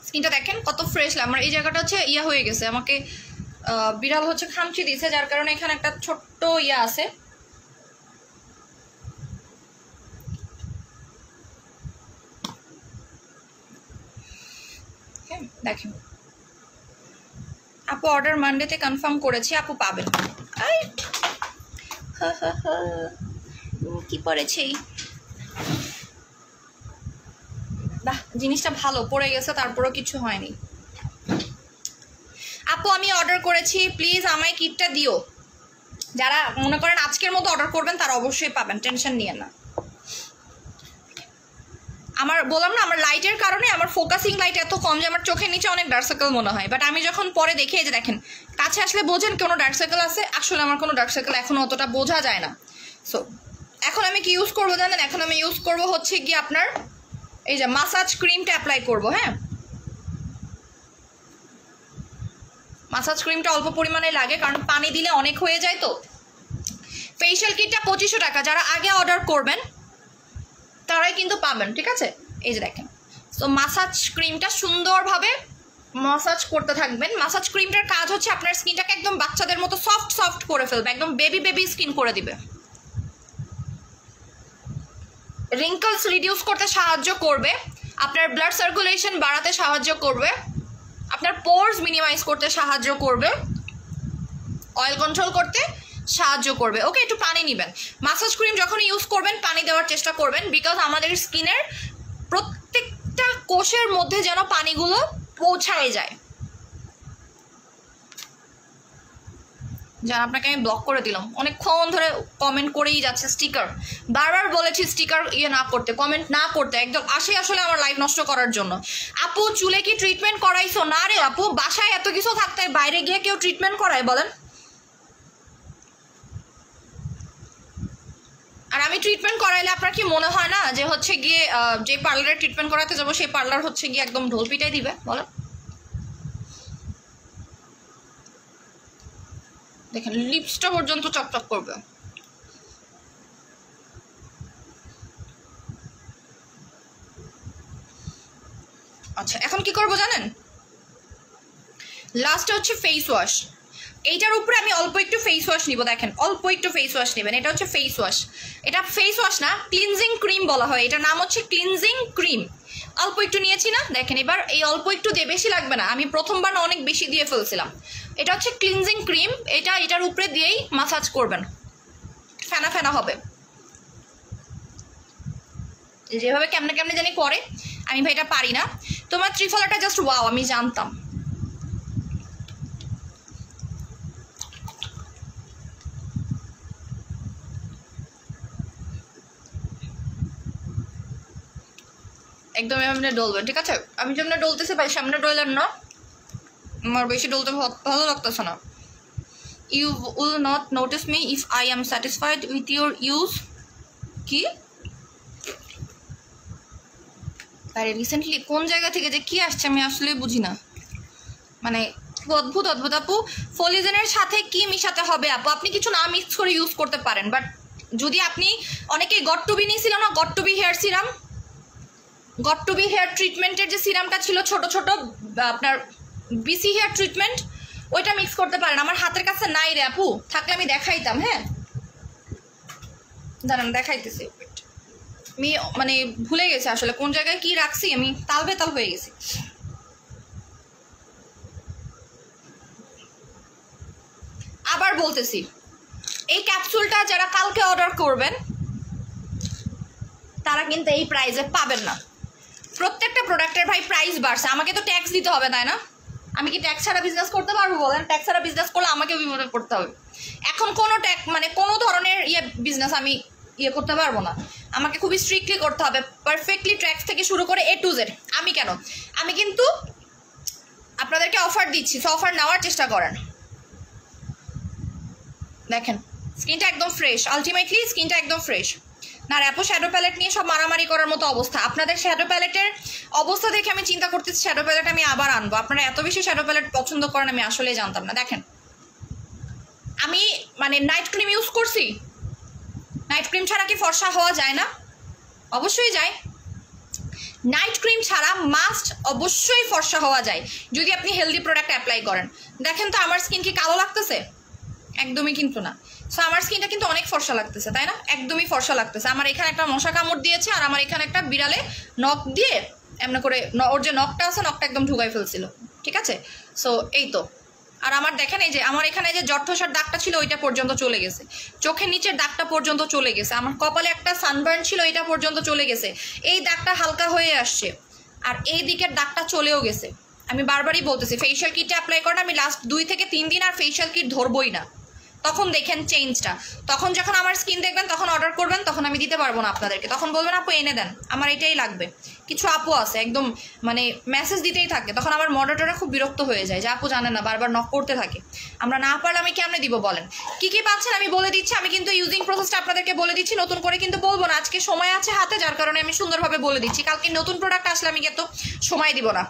স্কিনটা দেখেন কত ফ্রেশ। আমার এই জায়গাটা হচ্ছে ইয়া হয়ে গেছে, আমাকে বিড়াল হচ্ছে খামচি দিয়েছে, যার কারণে এখানে একটা ছোট্ট ইয়া আছে। দেখেন আপু অর্ডার মানডেতে কনফার্ম করেছি, আপু পাবেন। কি পড়েছে? বাহ, জিনিসটা ভালো পড়ে গেছে, তারপরও কিছু হয়নি। আপু আমি অর্ডার করেছি, প্লিজ আমায় কিটটা দিও। যারা মনে করেন আজকের মতো অর্ডার করবেন তারা অবশ্যই পাবেন, টেনশন নিয়ে না। আমার বললাম না, আমার লাইটের কারণে আমার ফোকাসিং লাইট এত কম যে আমার চোখের নিচে অনেক ডার্ক সার্কেল মনে হয়, বাট আমি যখন পরে দেখি, এই যে দেখেন কাছে আসলে বোঝেন কোনো ডার্ক সার্কেল আছে, আসলে আমার কোনো ডার্ক সার্কেল এখনো অতটা বোঝা যায় না। সো এখন আমি কি ইউজ করবো জানেন? এখন আমি ইউজ করব হচ্ছে কি আপনার এই যে মাসাজ ক্রিমটা অ্যাপ্লাই করব। হ্যাঁ, মাসাজ ক্রিমটা অল্প পরিমাণে লাগে, কারণ পানি দিলে অনেক হয়ে যায়। তো ফেশিয়াল কিটটা 2500 টাকা, যারা আগে অর্ডার করবেন তারাই কিন্তু পাবেন, ঠিক আছে? এই যে দেখেন, তো মাসাজ ক্রিমটা সুন্দরভাবে মাসাজ করতে থাকবেন। মাসাজ ক্রিমটার কাজ হচ্ছে আপনার স্কিনটাকে একদম বাচ্চাদের মতো সফট সফট করে ফেলবে, একদম বেবি স্কিন করে দিবে। রিঙ্কলস রিডিউস করতে সাহায্য করবে, আপনার ব্লাড সার্কুলেশন বাড়াতে সাহায্য করবে, আপনার পোরস মিনিমাইজ করতে সাহায্য করবে, অয়েল কন্ট্রোল করতে সাহায্য করবে। ওকে, একটু পানি নেবেন। মাসাজ ক্রিম যখন ইউজ করবেন পানি দেওয়ার চেষ্টা করবেন, বিকজ আমাদের স্কিনের প্রত্যেকটা কোষের মধ্যে যেন পানিগুলো পৌঁছায় যায়। যারা আপনাকে আমি ব্লক করে দিলাম, অনেকক্ষণ ধরে কমেন্ট করেই যাচ্ছে, স্টিকার বারবার বলেছি স্টিকার না করতে, কমেন্ট না করতে, একদম আসলে আমার লাইফ নষ্ট করার জন্য। আপু চুলে কি ট্রিটমেন্ট করাইছো? না রে আপু, বাসায় এত কিছু থাকতে বাইরে গিয়ে কেউ ট্রিটমেন্ট করায় বলেন? আর আমি ট্রিটমেন্ট করাইলে আপনার কি মনে হয় না যে হচ্ছে গিয়ে যে পার্লারে ট্রিটমেন্ট করাতে যাবো সেই পার্লার হচ্ছে গিয়ে একদম ঢোল পিটাই দিবে? বলেন। দেখেন লিপসটা পর্যন্ত চকচক করবে। আচ্ছা, এখন কি করবো জানেন? লাস্টে হচ্ছে ফেস ওয়াশ। এইটার উপরে আমি অল্প একটু ফেস ওয়াশ নিব। দেখেন, অল্প একটু ফেস ওয়াশ নেবেন। এটা হচ্ছে ফেস ওয়াশ, এটা ফেস ওয়াশ না, ক্লিনজিং ক্রিম বলা হয়। এটার নাম হচ্ছে ক্লিনজিং ক্রিম। অল্প একটু নিয়েছি না, দেখেন এবার এই অল্প একটু দিয়ে, বেশি লাগবে না, আমি প্রথমবার না অনেক বেশি দিয়ে ফেলছিলাম। এটা হচ্ছে ক্লিনজিং ক্রিম, এটার উপরে দিয়েই মাসাজ করবেন, ফেনা ফেনা হবে। যেভাবে কেমনে কেমনে জানি করে, আমি ভাই এটা পারি না। তোমার ত্রিফলাটা জাস্ট ওয়াও, আমি জানতাম। একদম এমনি ডলবেন, ঠিক আছে? আমি যেমনি ডলতেছি ভাই, সামনে ডলেন না, আমার বেশি ডলতে ভালো লাগতেছে না। You will not notice me if I am satisfied with your use. কি আরে রিসেন্টলি কোন জায়গা থেকে যে কি আসছে আমি আসলে বুঝি না, মানে অদ্ভুত অদ্ভুত। আপু ফলিজেনের সাথে কি মিশাতে হবে? আপু আপনি কিছু না মিক্স করে ইউজ করতে পারেন, বাট যদি আপনি অনেকেই গট্টুবি নিয়েছিল না, গট্টুবি হেয়ার সিরাম, গট্টুবি হেয়ার ট্রিটমেন্টের যে সিরামটা ছিল ছোট ছোট, আপনার বিসি হেয়ার ট্রিটমেন্ট, ওইটা মিক্স করতে পারেন। আমার হাতের কাছে নাই রে আপু, থাকলে আমি দেখাইতাম। হ্যাঁ দাঁড়ান দেখাইতেছি, আমি মানে ভুলে গেছি আসলে কোন জায়গায় কি রাখছি, আমি তাল বেতাল হয়ে গেছি। আবার বলতেছি, এই ক্যাপসুলটা যারা কালকে অর্ডার করবেন তারা কিন্তু এই প্রাইসে পাবেন না। প্রত্যেকটা প্রোডাক্টের ভাই প্রাইস বাড়ছে, আমাকে তো ট্যাক্স দিতে হবে তাই না? আমি কি ট্যাক্স ছাড়া বিজনেস করতে পারবো বলেন? ট্যাক্স ছাড়া বিজনেস করলে আমাকে বিপদে পড়তে হবে। এখন কোনো মানে কোনো ধরনের বিজনেস আমি করতে পারবো না, আমাকে খুবই স্ট্রিক্টলি করতে হবে, পারফেক্টলি ট্যাক্স থেকে শুরু করে A to Z। আমি কেন, আমি কিন্তু আপনাদেরকে অফার দিচ্ছি, সো অফার নেওয়ার চেষ্টা করেন। দেখেন স্কিনটা একদম ফ্রেশ, আলটিমেটলি স্কিনটা একদম ফ্রেশ না। র্যাপো শ্যাডো প্যালেট নিয়ে সব মারামারি করার মতো অবস্থা। আপনাদের শ্যাডো প্যালেটের অবস্থা দেখে আমি চিন্তা করতেছি শ্যাডো প্যালেট আমি আবার আনবো। আপনারা এত বেশি শ্যাডো প্যালেট পছন্দ করেন আমি আসলে জানতাম না। দেখেন আমি মানে নাইট ক্রিম ইউজ করছি, নাইট ক্রিম ছাড়া কি ফর্সা হওয়া যায় না? অবশ্যই যায়। নাইট ক্রিম ছাড়া মাস্ট অবশ্যই ফর্সা হওয়া যায় যদি আপনি হেলদি প্রোডাক্ট অ্যাপ্লাই করেন। দেখেন তো আমার স্কিন কি কালো লাগতেছে? একদমই কিন্তু না। সো আমার স্কিনটা কিন্তু অনেক ফর্সা লাগতেছে, তাই না? একদমই ফর্সা লাগতেছে। আমার এখানে একটা মশা কামড় দিয়েছে আর আমার এখানে একটা বিড়ালে নখ দিয়ে এমন করে ওর যে নখটা আছে নখটা একদম ঢুকাই ফেলছিল, ঠিক আছে? সো এই তো। আর আমার দেখেন এই যে আমার এখানে যে জট্ঠসার দাগটা ছিল ওইটা পর্যন্ত চলে গেছে, চোখের নিচের দাগটা পর্যন্ত চলে গেছে, আমার কপালে একটা সানবার্ন ছিল এটা পর্যন্ত চলে গেছে, এই দাগটা হালকা হয়ে আসছে, আর এই দিকের দাগটা চলেও গেছে। আমি বারবারই বলতেছি ফেশিয়াল কিটটা অ্যাপ্লাই করেন, আমি লাস্ট 2 থেকে 3 দিন আর ফেশিয়াল কিট ধরবই না। তখন দেখেন চেঞ্জটা, তখন যখন আমার স্কিন দেখবেন তখন অর্ডার করবেন, তখন আমি দিতে পারবো না আপনাদেরকে, তখন বলবেন আপু এনে দেন আমার এটাই লাগবে। কিছু আপু আছে একদম মানে মেসেজ দিতেই থাকে, তখন আমার মডারেটররা খুব বিরক্ত হয়ে যায় যে আপু জানে না বারবার নক করতে থাকে, আমরা না পারলে আমি কেমনে দিব বলেন? কি কি পাচ্ছেন আমি বলে দিচ্ছি, আমি কিন্তু ইউজিং প্রসেসটা আপনাদেরকে বলে দিচ্ছি, নতুন করে কিন্তু বলবো না, আজকে সময় আছে হাতে যার কারণে আমি সুন্দরভাবে বলে দিচ্ছি, কালকে নতুন প্রোডাক্ট আসলে আমি কিন্তু সময় দিব না।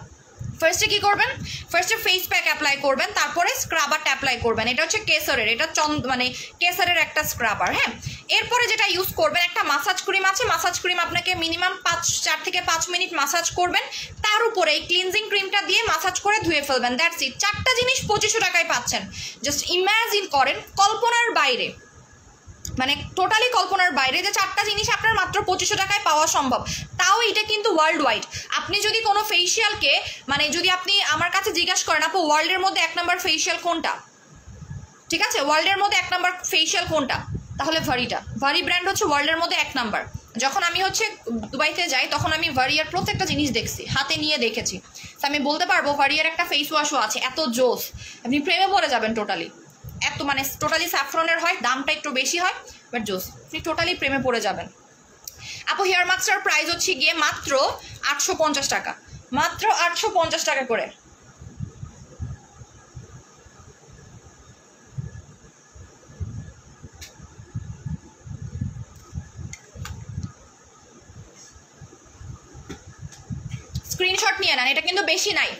ফার্স্টে কি করবেন, ফার্স্টে ফেস প্যাক অ্যাপ্লাই করবেন, তারপরে স্ক্রাবারটা অ্যাপ্লাই করবেন। এটা হচ্ছে কেসারের, এটা মানে কেসারের একটা স্ক্রাবার। হ্যাঁ, এরপরে যেটা ইউজ করবেন, একটা মাসাজ ক্রিম আছে। মাসাজ ক্রিম আপনাকে মিনিমাম 4 থেকে 5 মিনিট মাসাজ করবেন, তার উপরে এই ক্লিনজিং ক্রিমটা দিয়ে মাসাজ করে ধুয়ে ফেলবেন। That's it. 4টা জিনিস 2500 টাকায় পাচ্ছেন। জাস্ট ইমাজিন করেন, কল্পনার বাইরে, মানে টোটালি কল্পনার বাইরে যে 4টা জিনিস আপনার মাত্র 2500 টাকায় পাওয়া সম্ভব। তাও এটা কিন্তু ওয়ার্ল্ড ওয়াইড। আপনি যদি কোনো ফেসিয়ালকে, মানে যদি আপনি আমার কাছে জিজ্ঞাসা করেন আপু ওয়ার্ল্ডের মধ্যে 1 নম্বর ফেসিয়াল কোনটা, ঠিক আছে, ওয়ার্ল্ডের মধ্যে 1 নম্বর ফেসিয়াল কোনটা, তাহলে ভারিটা। ভারি ব্র্যান্ড হচ্ছে ওয়ার্ল্ডের মধ্যে 1 নম্বর। যখন আমি হচ্ছে দুবাইতে যাই তখন আমি ভারিয়ার প্রত্যেকটা জিনিস দেখছি, হাতে নিয়ে দেখেছি। তো আমি বলতে পারবো ভারিয়ার একটা ফেস ওয়াশও আছে, এত জোস, আপনি প্রেমে পড়ে যাবেন টোটালি। এত মানে টোটালি স্যাফরনের হয়, দামটা একটু বেশি হয়, বাট জোস, আপনি টোটালি প্রেমে পড়ে যাবেন। আপু হেয়ার মাস্কটার প্রাইস হচ্ছে গিয়ে মাত্র 850 টাকা, মাত্র 850 টাকা করে। স্ক্রিনশট নিয়ে নেন, এটা কিন্তু বেশি নাই,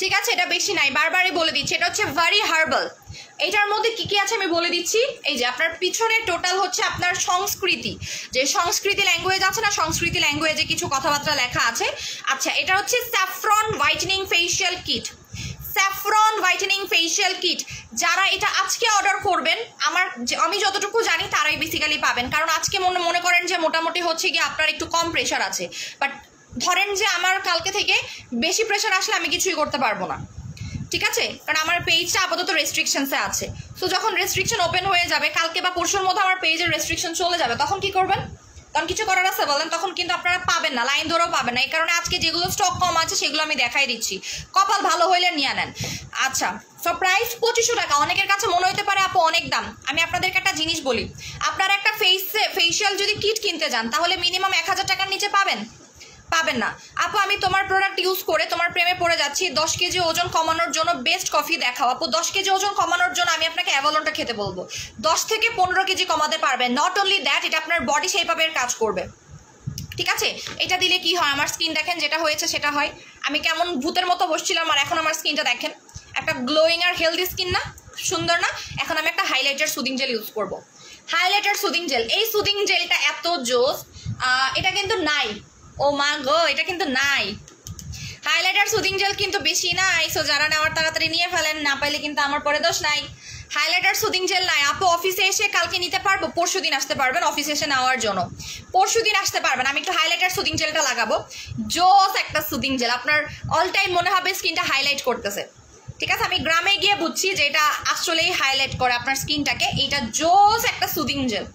ঠিক আছে, এটা বেশি নাই, বারবারই বলে দিচ্ছি। এটা হচ্ছে ভারি হার্বাল। এটার মধ্যে কি কি আছে আমি বলে দিচ্ছি। এই যে আপনার পিছনে টোটাল হচ্ছে আপনার সংস্কৃতি, যে সংস্কৃতি ল্যাঙ্গুয়েজ আছে না, সংস্কৃতি ল্যাঙ্গুয়েজে কিছু কথাবার্তা লেখা আছে। আচ্ছা, এটা হচ্ছে saffron whitening facial kit, saffron whitening facial kit. যারা এটা আজকে অর্ডার করবেন, আমি যতটুকু জানি তারাই বেসিক্যালি পাবেন, কারণ আজকে মনে করেন যে মোটামুটি হচ্ছে গিয়ে আপনার একটু কম প্রেশার আছে, বাট ধরেন যে আমার কালকে থেকে বেশি প্রেশার আসলে আমি কিছুই করতে পারবো না, ঠিক আছে, কারণ আমার পেজটা আপাতত রেস্ট্রিকশনসে আছে। সো যখন রেস্ট্রিকশন ওপেন হয়ে যাবে, কালকে বা পরশুর মধ্যে আমার পেজের রেস্ট্রিকশন চলে যাবে, তখন কি করবেন? তখন কিছু করার আছে বলেন? তখন কিন্তু আপনারা পাবেন না, লাইন ধরেও পাবেন না। এই কারণে আজকে যেগুলো স্টক কম আছে সেগুলো আমি দেখাই দিচ্ছি, কপাল ভালো হইলে নিয়ে নেন। আচ্ছা, সো প্রাইস 2500 টাকা। অনেকের কাছে মনে হতে পারে আপু অনেক দাম। আমি আপনাদেরকে একটা জিনিস বলি, আপনারা একটা ফেসিয়াল যদি কিট কিনতে যান তাহলে মিনিমাম 1000 টাকার নিচে পাবেন না। আপু আমি তোমার প্রোডাক্ট ইউজ করে তোমার প্রেমে পড়ে যাচ্ছি, 10 কেজি ওজন কমানোর জন্য বেস্ট কফি দেখাও। আপু 10 কেজি ওজন কমানোর জন্য আমি আপনাকে অ্যাভালনটা খেতে বলবো, 10 থেকে 15 কেজি কমাতে পারবেন। নট অনলি দ্যাট, এটা আপনার বডি শেপ আপের কাজ করবে, ঠিক আছে। এটা দিলে কি হয়, আমার স্কিন দেখেন যেটা হয়েছে সেটা হয়। আমি কেমন ভূতের মতো বসছিলাম, আর এখন আমার স্কিনটা দেখেন, একটা গ্লোয়িং আর হেলদি স্কিন না, সুন্দর না। এখন আমি একটা হাইলাইটার সুদিং জেল ইউজ করব, হাইলাইটার সুদিং জেল। এই সুদিং জেলটা এত জোস, এটা কিন্তু নাই, ও মা গো, এটা কিন্তু নাই। হাইলাইটার সুদিং জেল কিন্তু বেশি নাই, সো যারা নেওয়ার তাড়াতাড়ি নিয়ে ফেলেন, না পাইলে কিন্তু আমার পরে দোষ নাই। হাইলাইটার সুদিং জেল নাই আপু, অফিসে এসে কালকে নিতে পারবো, পরশু দিন আসতে পারবেন অফিসে এসে নেওয়ার জন্য, পরশু দিন আসতে পারবেন। আমি একটু হাইলাইটার সুদিং জেলটা লাগাবো, জোস একটা সুদিং জেল, আপনার অল টাইম মনে হবে স্কিনটা হাইলাইট করতেছে, ঠিক আছে। আমি গ্রামে গিয়ে বুঝছি যে এটা আসলেই হাইলাইট করে আপনার স্কিনটাকে, এইটা জোস একটা সুদিং জেল।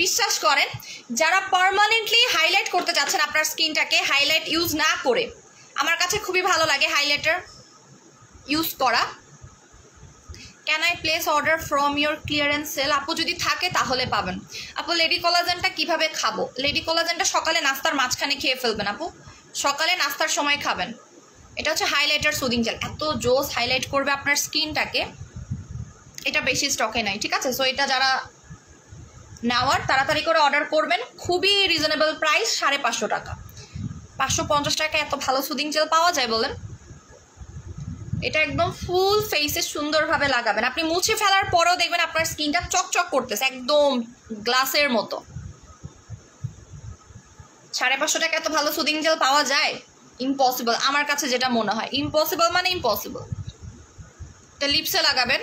বিশ্বাস করেন, যারা পার্মানেন্টলি হাইলাইট করতে চাচ্ছেন আপনার স্কিনটাকে, হাইলাইট ইউজ না করে, আমার কাছে খুবই ভালো লাগে হাইলাইটার ইউজ করা। Can I place order from your clearance sale? আপু যদি থাকে তাহলে পাবেন। আপু লেডি কোলাজেনটা কিভাবে খাবো? লেডি কোলাজেনটা সকালে নাস্তার মাঝখানে খেয়ে ফেলবেন আপু, সকালে নাস্তার সময় খাবেন। এটা হচ্ছে হাইলাইটার সুদিং জেল, এত জোস হাইলাইট করবে আপনার স্কিনটাকে। এটা বেশি স্টকে নাই, ঠিক আছে। সো এটা যারা নেওয়ার তাড়াতাড়ি করে অর্ডার করবেন, খুবই রিজনেবল প্রাইস, 550 টাকা, 550 টাকা এত ভালো সুদিং জেল পাওয়া যায় বলেন? এটা একদম ফুল ফেসে সুন্দরভাবে লাগাবেন, আপনি মুছে ফেলার পরেও দেখবেন আপনার স্কিনটা চকচক করতেছে, একদম গ্লাসের মতো। 550 টাকা এত ভালো সুদিং জেল পাওয়া যায়? ইম্পসিবল, আমার কাছে যেটা মনে হয় ইম্পসিবল, মানে ইম্পসিবল। তো লিপসে লাগাবেন,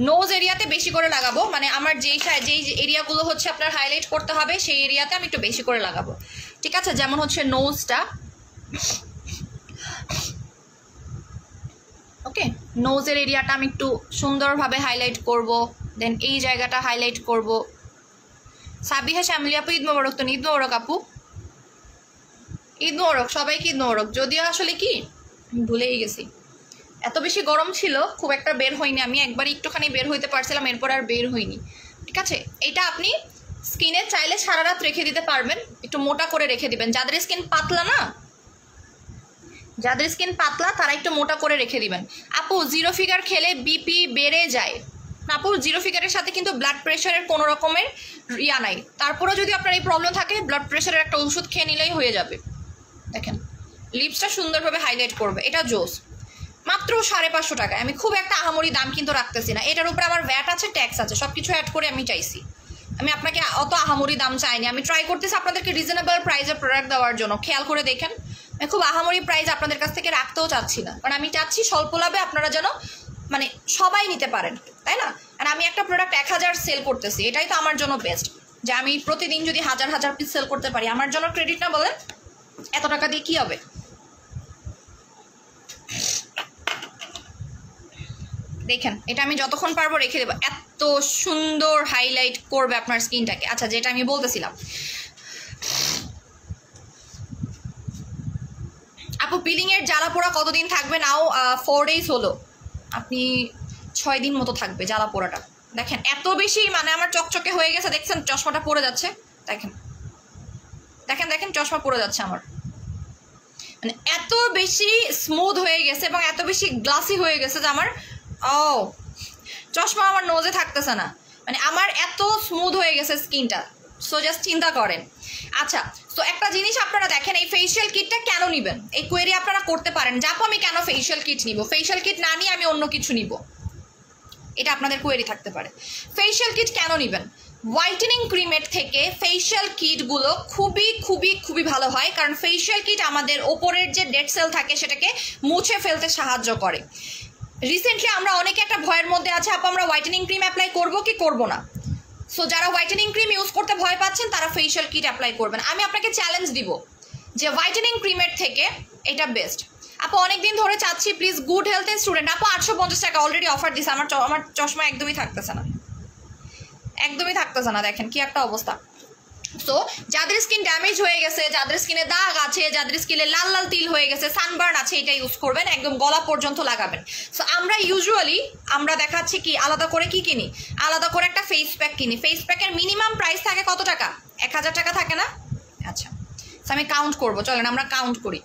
নোজ এরিয়াতে বেশি করে লাগাবো, মানে আমার যেই এরিয়াগুলো হচ্ছে আপনার হাইলাইট করতে হবে সেই এরিয়াতে আমি একটু বেশি করে লাগাবো, ঠিক আছে। যেমন হচ্ছে নোজটা, ওকে, নোজের এরিয়াটা আমি একটু সুন্দরভাবে হাইলাইট করব, দেন এই জায়গাটা হাইলাইট করব। সাবিহা শ্যামলি আপু ঈদ মোবারক। তো ঈদ মোবারক আপু, ঈদ মোবারক সবাইকে, ঈদ মোবারক। যদিও আসলে কি ভুলেই গেছি, এত বেশি গরম ছিল খুব একটা বের হইনি আমি, একবার একটুখানি বের হইতে পারছিলাম, এরপর আর বের হইনি, ঠিক আছে। এটা আপনি স্কিনে চাইলে সারা রাত রেখে দিতে পারবেন, একটু মোটা করে রেখে দিবেন। যাদের স্কিন পাতলা না, যাদের স্কিন পাতলা তারা একটু মোটা করে রেখে দিবেন। আপু 0 ফিগার খেলে বিপি বেড়ে যায়? আপু 0 ফিগারের সাথে কিন্তু ব্লাড প্রেশারের কোনো রকমের ইয়া নাই, তারপরেও যদি আপনার এই প্রবলেম থাকে ব্লাড প্রেশারের একটা ওষুধ খেয়ে নিলেই হয়ে যাবে। দেখেন লিপসটা সুন্দরভাবে হাইলাইট করবে, এটা জোস। মাত্র 550 টাকায়। আমি খুব একটা আহামরি দাম কিন্তু রাখতেছি না, এটার উপরে আমার ভ্যাট আছে, ট্যাক্স আছে, সব কিছু অ্যাড করে আমি চাইছি। আমি আপনাকে অত আহামরি দাম চাইনি, আমি ট্রাই করতেছি আপনাদেরকে রিজনেবল প্রাইসে প্রোডাক্ট দেওয়ার জন্য। খেয়াল করে দেখেন, আমি খুব আহামরি প্রাইস আপনাদের কাছ থেকে রাখতেও চাচ্ছি না, কারণ আমি চাচ্ছি স্বল্প লাভে আপনারা যেন মানে সবাই নিতে পারেন, তাই না? আর আমি একটা প্রোডাক্ট 1000 সেল করতেছি, এটাই তো আমার জন্য বেস্ট, যে আমি প্রতিদিন যদি 1000 পিস সেল করতে পারি, আমার জন্য ক্রেডিট না? বলেন এত টাকা দিয়ে কি হবে? দেখেন এটা আমি যতক্ষণ পারবো রেখে দেবো, এত সুন্দর হাইলাইট করবে আপনার স্কিনটাকে। আচ্ছা, যেটা আমি বলতেছিলাম, আপু পিলিং এর জ্বালা পোড়া কতদিন থাকবে? নাও 4 days হলো, আপনি 6 দিন মতো থাকবে জ্বালা পোড়াটা। দেখেন এত বেশি মানে আমার চকচকে হয়ে গেছে, দেখছেন চশমাটা পড়ে যাচ্ছে, দেখেন দেখেন দেখেন চশমা পড়ে যাচ্ছে আমার, মানে এত বেশি স্মুথ হয়ে গেছে এবং এত বেশি গ্লাসি হয়ে গেছে যে আমার চশমা আমার নোজে থাকতেছে না, মানে আমার এত স্মুথ হয়ে গেছে স্কিনটা। সো জাস্ট চিন্তা করেন। আচ্ছা, তো একটা জিনিস আপনারা দেখেন, এই ফেশিয়াল কিটটা কেন নিবেন? এই কোয়েরি আপনারা করতে পারেন, যাপো আমি কেন ফেশিয়াল কিট নিব, ফেশিয়াল কিট না নিয়ে আমি অন্য কিছু নিব, এটা আপনাদের কোয়েরি থাকতে পারে। ফেশিয়াল কিট কেন নিবেন? হোয়াইটেনিং ক্রিমের থেকে ফেশিয়াল কিটগুলো খুবই খুবই খুবই ভালো হয়, কারণ ফেশিয়াল কিট আমাদের ওপরের যে ডেড সেল থাকে সেটাকে মুছে ফেলতে সাহায্য করে। রিসেন্টলি আমরা অনেকে একটা ভয়ের মধ্যে আছে, আপু আমরা হোয়াইটেনিং ক্রিম অ্যাপ্লাই করবো কি করবো না। সো যারা হোয়াইটেনিং ক্রিম ইউজ করতে ভয় পাচ্ছেন তারা ফেশিয়াল কিট অ্যাপ্লাই করবেন। আমি আপনাকে চ্যালেঞ্জ দিব যে হোয়াইটেনিং ক্রিমের থেকে এটা বেস্ট। আপু অনেকদিন ধরে চাচ্ছি, প্লিজ গুড হেলথের স্টুডেন্ট। আপু 850 টাকা অলরেডি অফার দিছে, আমার চশমা একদমই থাকতেছে না, একদমই থাকতেছে না, দেখেন কি একটা অবস্থা। সো যাদের স্কিন ড্যামেজ হয়ে গেছে, যাদের স্কিনে দাগ আছে, যাদের স্কিনে লাল লাল তিল হয়ে গেছে, সানবার্ন আছে, এটা ইউজ করবেন, একদম গলা পর্যন্ত লাগাবেন। সো আমরা ইউজুয়ালি আমরা দেখাচ্ছি কি আলাদা করে কি কিনি, আলাদা করে একটা ফেস প্যাক কিনি। ফেস প্যাকের মিনিমাম প্রাইস থাকে কত টাকা? 1000 টাকা থাকে না? আচ্ছা, আমি কাউন্ট করবো, চলেন আমরা কাউন্ট করি।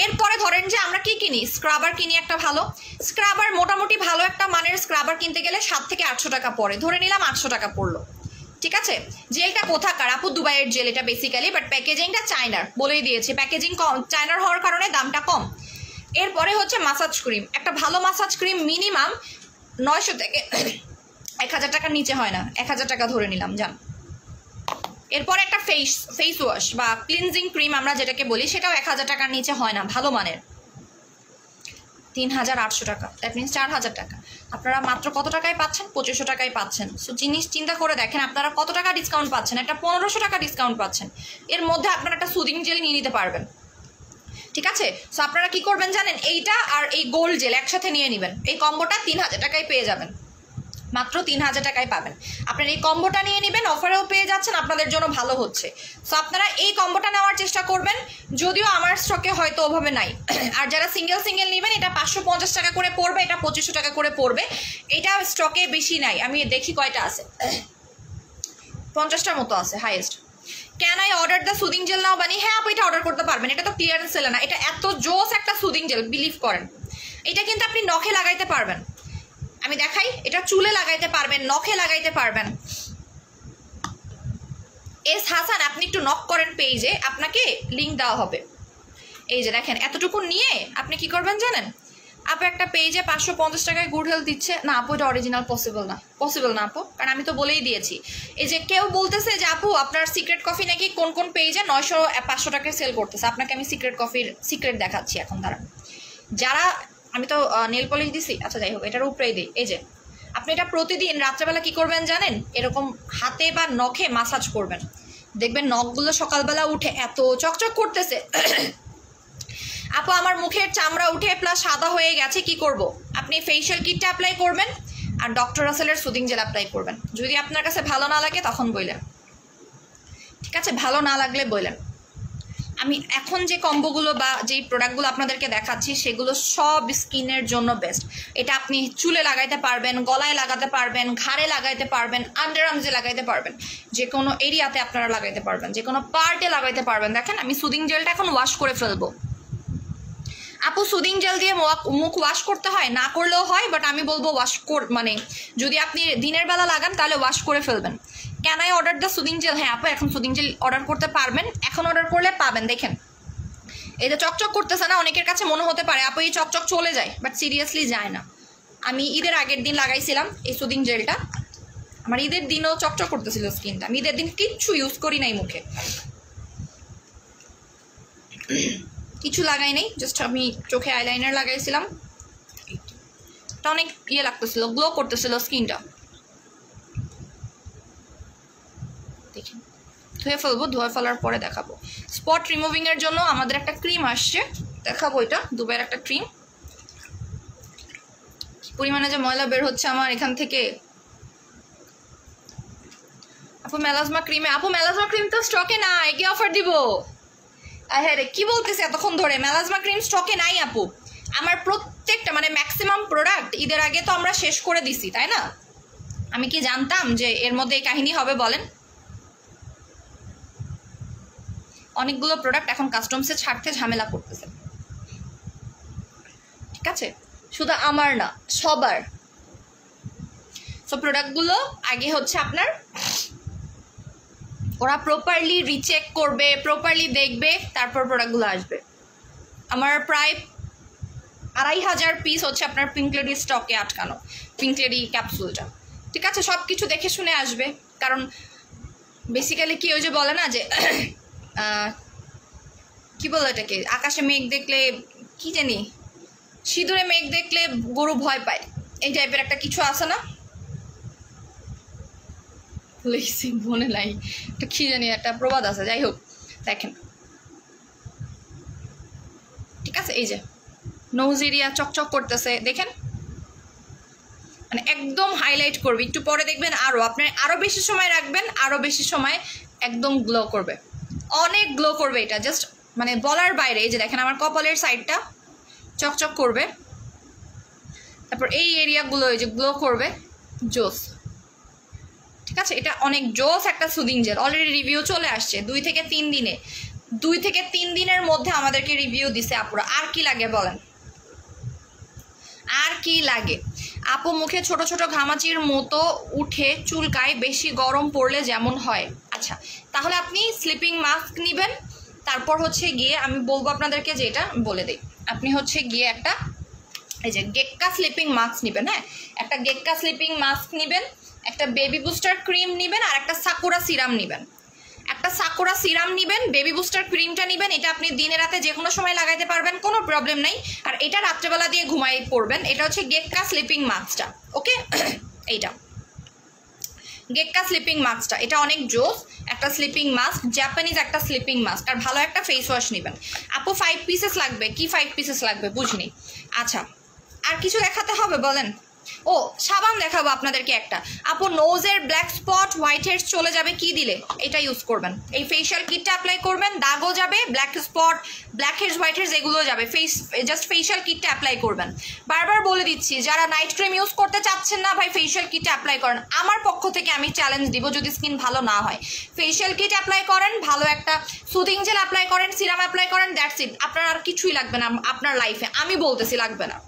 এরপরে ধরেন যে আমরা কি কিনি, স্ক্রাবার কিনি একটা ভালো স্ক্রাবার, মোটামুটি ভালো একটা মানের স্ক্রাবার কিনতে গেলে 700 থেকে 800 টাকা পড়ে, ধরে নিলাম 800 টাকা পড়লো, ঠিক আছে। জেলটা কোথাকার? আপু দুবাইয়ের জেল এটা বেসিক্যালি, বাট প্যাকেজিংটা চায়নার, বলেই দিয়েছি প্যাকেজিং কম, চায়নার হওয়ার কারণে দামটা কম। এরপরে হচ্ছে মাসাজ ক্রিম, একটা ভালো মাসাজ ক্রিম মিনিমাম 900 থেকে 1000 টাকার নিচে হয় না, 1000 টাকা ধরে নিলাম যান। এরপর একটা ফেস ওয়াশ বা ক্লিনজিং ক্রিম আমরা যেটাকে বলি, সেটাও 1000 টাকার নিচে হয় না ভালো মানের, 3800 টাকা, দ্যাট মিনস 4000 টাকা। আপনারা মাত্র কত টাকায় পাচ্ছেন? 2500 টাকায় পাচ্ছেন। সো জিনিস চিন্তা করে দেখেন আপনারা কত টাকা ডিসকাউন্ট পাচ্ছেন, একটা 1500 টাকা ডিসকাউন্ট পাচ্ছেন, এর মধ্যে আপনারা একটা সুদিং জেল নিয়ে নিতে পারবেন, ঠিক আছে। সো আপনারা কি করবেন জানেন, এইটা আর এই গোল্ড জেল একসাথে নিয়ে নেবেন, এই কম্বোটা 3000 টাকায় পেয়ে যাবেন, মাত্র 3000 টাকায় পাবেন। আপনারা এই কম্বোটা নিয়ে নেবেন, অফারেও পেয়ে যাচ্ছেন, আপনাদের জন্য ভালো হচ্ছে। সো আপনারা এই কম্বোটা নেওয়ার চেষ্টা করবেন, যদিও আমার স্টকে হয়তো ওভাবে নাই। আর যারা সিঙ্গেল সিঙ্গেল নেবেন, এটা 550 টাকা করে পড়বে, এটা 2500 টাকা করে পড়বে, এটা স্টকে বেশি নাই, আমি দেখি কয়টা আছে, 50টার মতো আছে highest. Can I order the soothing gel now বানি? হ্যাঁ আপু এটা অর্ডার করতে পারবেন, এটা তো ক্লিয়ারেন্স সেলে না, এটা এত জোস একটা সুদিং জেল, বিলিভ করেন। এটা কিন্তু আপনি নখে লাগাইতে পারবেন, আমি দেখাই, এটা চুলে লাগাইতে পারবেন, নখে লাগাইতে পারবেন। এস হাসান, আপনি একটু নক করেন পেজে, আপনাকে লিঙ্ক দেওয়া হবে। এই যে দেখেন এতটুকু নিয়ে আপনি কি করবেন জানেন, আপু একটা পেজে 550 টাকায় গুড হেলথ দিচ্ছে না, আপু এটা অরিজিনাল পসিবল না আপু, কারণ আমি তো বলেই দিয়েছি। এই যে কেউ বলতেছে যে আপু আপনার সিক্রেট কফি নাকি কোন কোন পেজে 900-500 টাকায় সেল করতেছে, আপনাকে আমি সিক্রেট কফির সিক্রেট দেখাচ্ছি এখন। দাঁড়ান, যারা, আমি তো নেল পলিশ দিছি, আচ্ছা যাই হোক এটার উপরেই দিই। এই যে আপনি এটা প্রতিদিন রাত্রেবেলা কি করবেন জানেন, এরকম হাতে বা নখে মাসাজ করবেন, দেখবেন নখগুলো সকালবেলা উঠে এত চকচক করতেছে। আপু আমার মুখের চামড়া উঠে প্লাস সাদা হয়ে গেছে, কি করব? আপনি ফেশিয়াল কিটটা অ্যাপ্লাই করবেন আর ডক্টর রাসেলের সুদিং জেল অ্যাপ্লাই করবেন। যদি আপনার কাছে ভালো না লাগে তখন বললেন, ঠিক আছে, ভালো না লাগলে বললেন। আমি এখন যে কম্বোগুলো বা যেই প্রোডাক্টগুলো আপনাদেরকে দেখাচ্ছি সেগুলো সব স্কিনের জন্য বেস্ট। এটা আপনি চুলে লাগাইতে পারবেন, গলায় লাগাতে পারবেন, ঘাড়ে লাগাইতে পারবেন, আন্ডার আর্মসে লাগাইতে পারবেন, যে কোনো এরিয়াতে আপনারা লাগাইতে পারবেন, যে কোনো পার্টে লাগাইতে পারবেন। দেখেন আমি সুদিং জেলটা এখন ওয়াশ করে ফেলবো। আপু সুদিং জেল দিয়ে মুখ ওয়াশ করতে হয়? না করলেও হয়, বাট আমি বলবো ওয়াশ মানে যদি আপনি দিনের বেলা লাগান তাহলে ওয়াশ করে ফেলবেন। Can I order the soothing jail? হ্যাঁ আপু এখন সুদিং জেল অর্ডার করতে পারবেন, এখন অর্ডার করলে পাবেন। দেখেন এই যে চকচক করতেছে না, অনেকের কাছে মনে হতে পারে আপু এই চকচক চলে যায়, বাট সিরিয়াসলি যায় না। আমি ঈদের আগের দিন লাগাইছিলাম এই সুদিং জেলটা, আমার ঈদের দিনও চকচক করতেছিল স্কিনটা। আমি ঈদের দিন কিচ্ছু ইউজ করি নাই মুখে, কিছু লাগাই নাই, জাস্ট আমি চোখে আইলাইনার লাগাইছিলাম। এটা অনেক ইয়ে লাগতেছিল, গ্লো করতেছিল স্কিনটা। দেখেন ধুয়ে ফেলবো, ধুয়ে ফেলার পরে দেখাবো। স্পট রিমুভিং এর জন্য আমাদের একটা ক্রিম আসছে, দেখাবো। এটা দুবাইয়ের একটা ক্রিম। পরিমাণে যে ময়লা বের হচ্ছে আমার এখান থেকে। আপু মেলাজমা ক্রিমে, আপু মেলাজমা ক্রিম তো স্টকে নাই, কি অফার দিব? হ্যাঁ রে, কি বলতেছি এতক্ষণ ধরে? মেলাজমা ক্রিম স্টকে নাই আপু। আমার প্রত্যেকটা মানে ম্যাক্সিমাম প্রোডাক্ট ঈদের আগে তো আমরা শেষ করে দিছি, তাই না? আমি কি জানতাম যে এর মধ্যে এই কাহিনী হবে বলেন? অনেকগুলো প্রোডাক্ট এখন কাস্টমসে ছাড়তে ঝামেলা করতেছে, ঠিক আছে? শুধু আমার না, সবার। সো প্রোডাক্টগুলো আগে হচ্ছে আপনার ওরা প্রপারলি রিচেক করবে, প্রপারলি দেখবে, তারপর প্রোডাক্টগুলো আসবে। আমার প্রায় 2500 পিস হচ্ছে আপনার পিঙ্ক লেডি স্টকে আটকানো, পিঙ্ক লেডি ক্যাপসুলটা, ঠিক আছে? সব কিছু দেখে শুনে আসবে, কারণ বেসিক্যালি কি ওই যে বলে না যে কি বলে এটাকে, আকাশে মেঘ দেখলে কি জানি, সিঁদুরে মেঘ দেখলে গরু ভয় পায়, এই টাইপের একটা কিছু আছে না, লিখছি মনে নাই, একটা কি জানি একটা প্রবাদ আছে। যাই হোক, দেখেন ঠিক আছে, এই যে নোজ এরিয়া চকচক করতেছে, দেখেন মানে একদম হাইলাইট করবে। একটু পরে দেখবেন আরও, আপনি আরও বেশি সময় রাখবেন, আরও বেশি সময় একদম গ্লো করবে, অনেক গ্লো করবে। এটা জাস্ট মানে বলার বাইরে। এই যে দেখেন আমার কপালের সাইডটা চকচক করবে, তারপর এই এরিয়াগুলো এই যে গ্লো করবে, জোস, ঠিক আছে? এটা অনেক জোস একটা সুদিং জেল। অলরেডি রিভিউ চলে আসছে 2 থেকে 3 দিনে, 2 থেকে 3 দিনের মধ্যে আমাদেরকে রিভিউ দিছে আপুরা। আর কি লাগে বলেন, আর কি লাগে? আপু মুখে ছোট ছোট ঘামাচির মতো উঠে চুলকায়, বেশি গরম পড়লে যেমন হয়। আচ্ছা, তাহলে আপনি স্লিপিং মাস্ক নেবেন। তারপর হচ্ছে গিয়ে আমি বলবো আপনাদেরকে যে এটা বলে দিই, আপনি হচ্ছে গিয়ে একটা এই যে গেক্কা স্লিপিং মাস্ক নেবেন। হ্যাঁ, একটা গেক্কা স্লিপিং মাস্ক নেবেন, একটা বেবি বুস্টার ক্রিম নেবেন, আর একটা সাকুরা সিরাম নেবেন। একটা সাকুরা সিরাম নেবেন, বেবি বুস্টার ক্রিমটা নেবেন। এটা আপনি দিনে রাতে যে কোনো সময় লাগাইতে পারবেন, কোনো প্রবলেম নাই। আর এটা রাত্রেবেলা দিয়ে ঘুমাই পড়বেন। এটা হচ্ছে গেক্কা স্লিপিং মাস্কটা, ওকে? এইটা গেক্কা স্লিপিং মাস্কটা, এটা অনেক জোস একটা স্লিপিং মাস্ক, জাপানিজ একটা স্লিপিং মাস্ক। আর ভালো একটা ফেস ওয়াশ নেবেন। আপু 5 পিসেস লাগবে? কি 5 পিসেস লাগবে বুঝিনি। আচ্ছা, আর কিছু দেখাতে হবে বলেন? ও সাবান দেখাবো আপনাদেরকে একটা। আপু নোজের ব্ল্যাক স্পট হোয়াইট হেডস চলে যাবে কি দিলে? এটা ইউজ করবেন, এই ফেশিয়াল কিটটা অ্যাপ্লাই করবেন, দাগও যাবে, black spot black heads white heads এগুলো যাবে। জাস্ট ফেশিয়াল কিটটা অ্যাপ্লাই করবেন। বারবার বলে দিচ্ছি, যারা নাইট ক্রিম ইউজ করতে চাচ্ছেন না ভাই, ফেশিয়াল কিটটা অ্যাপ্লাই করেন। আমার পক্ষ থেকে আমি চ্যালেঞ্জ দিব, যদি স্কিন ভালো না হয় ফেশিয়াল কিট অ্যাপ্লাই করেন, ভালো একটা সুদিং জেল অ্যাপ্লাই করেন, সিরাম অ্যাপ্লাই করেন, দ্যাটস ইট। আপনার আর কিছুই লাগবে না আপনার লাইফে, আমি বলতেছি লাগবে না,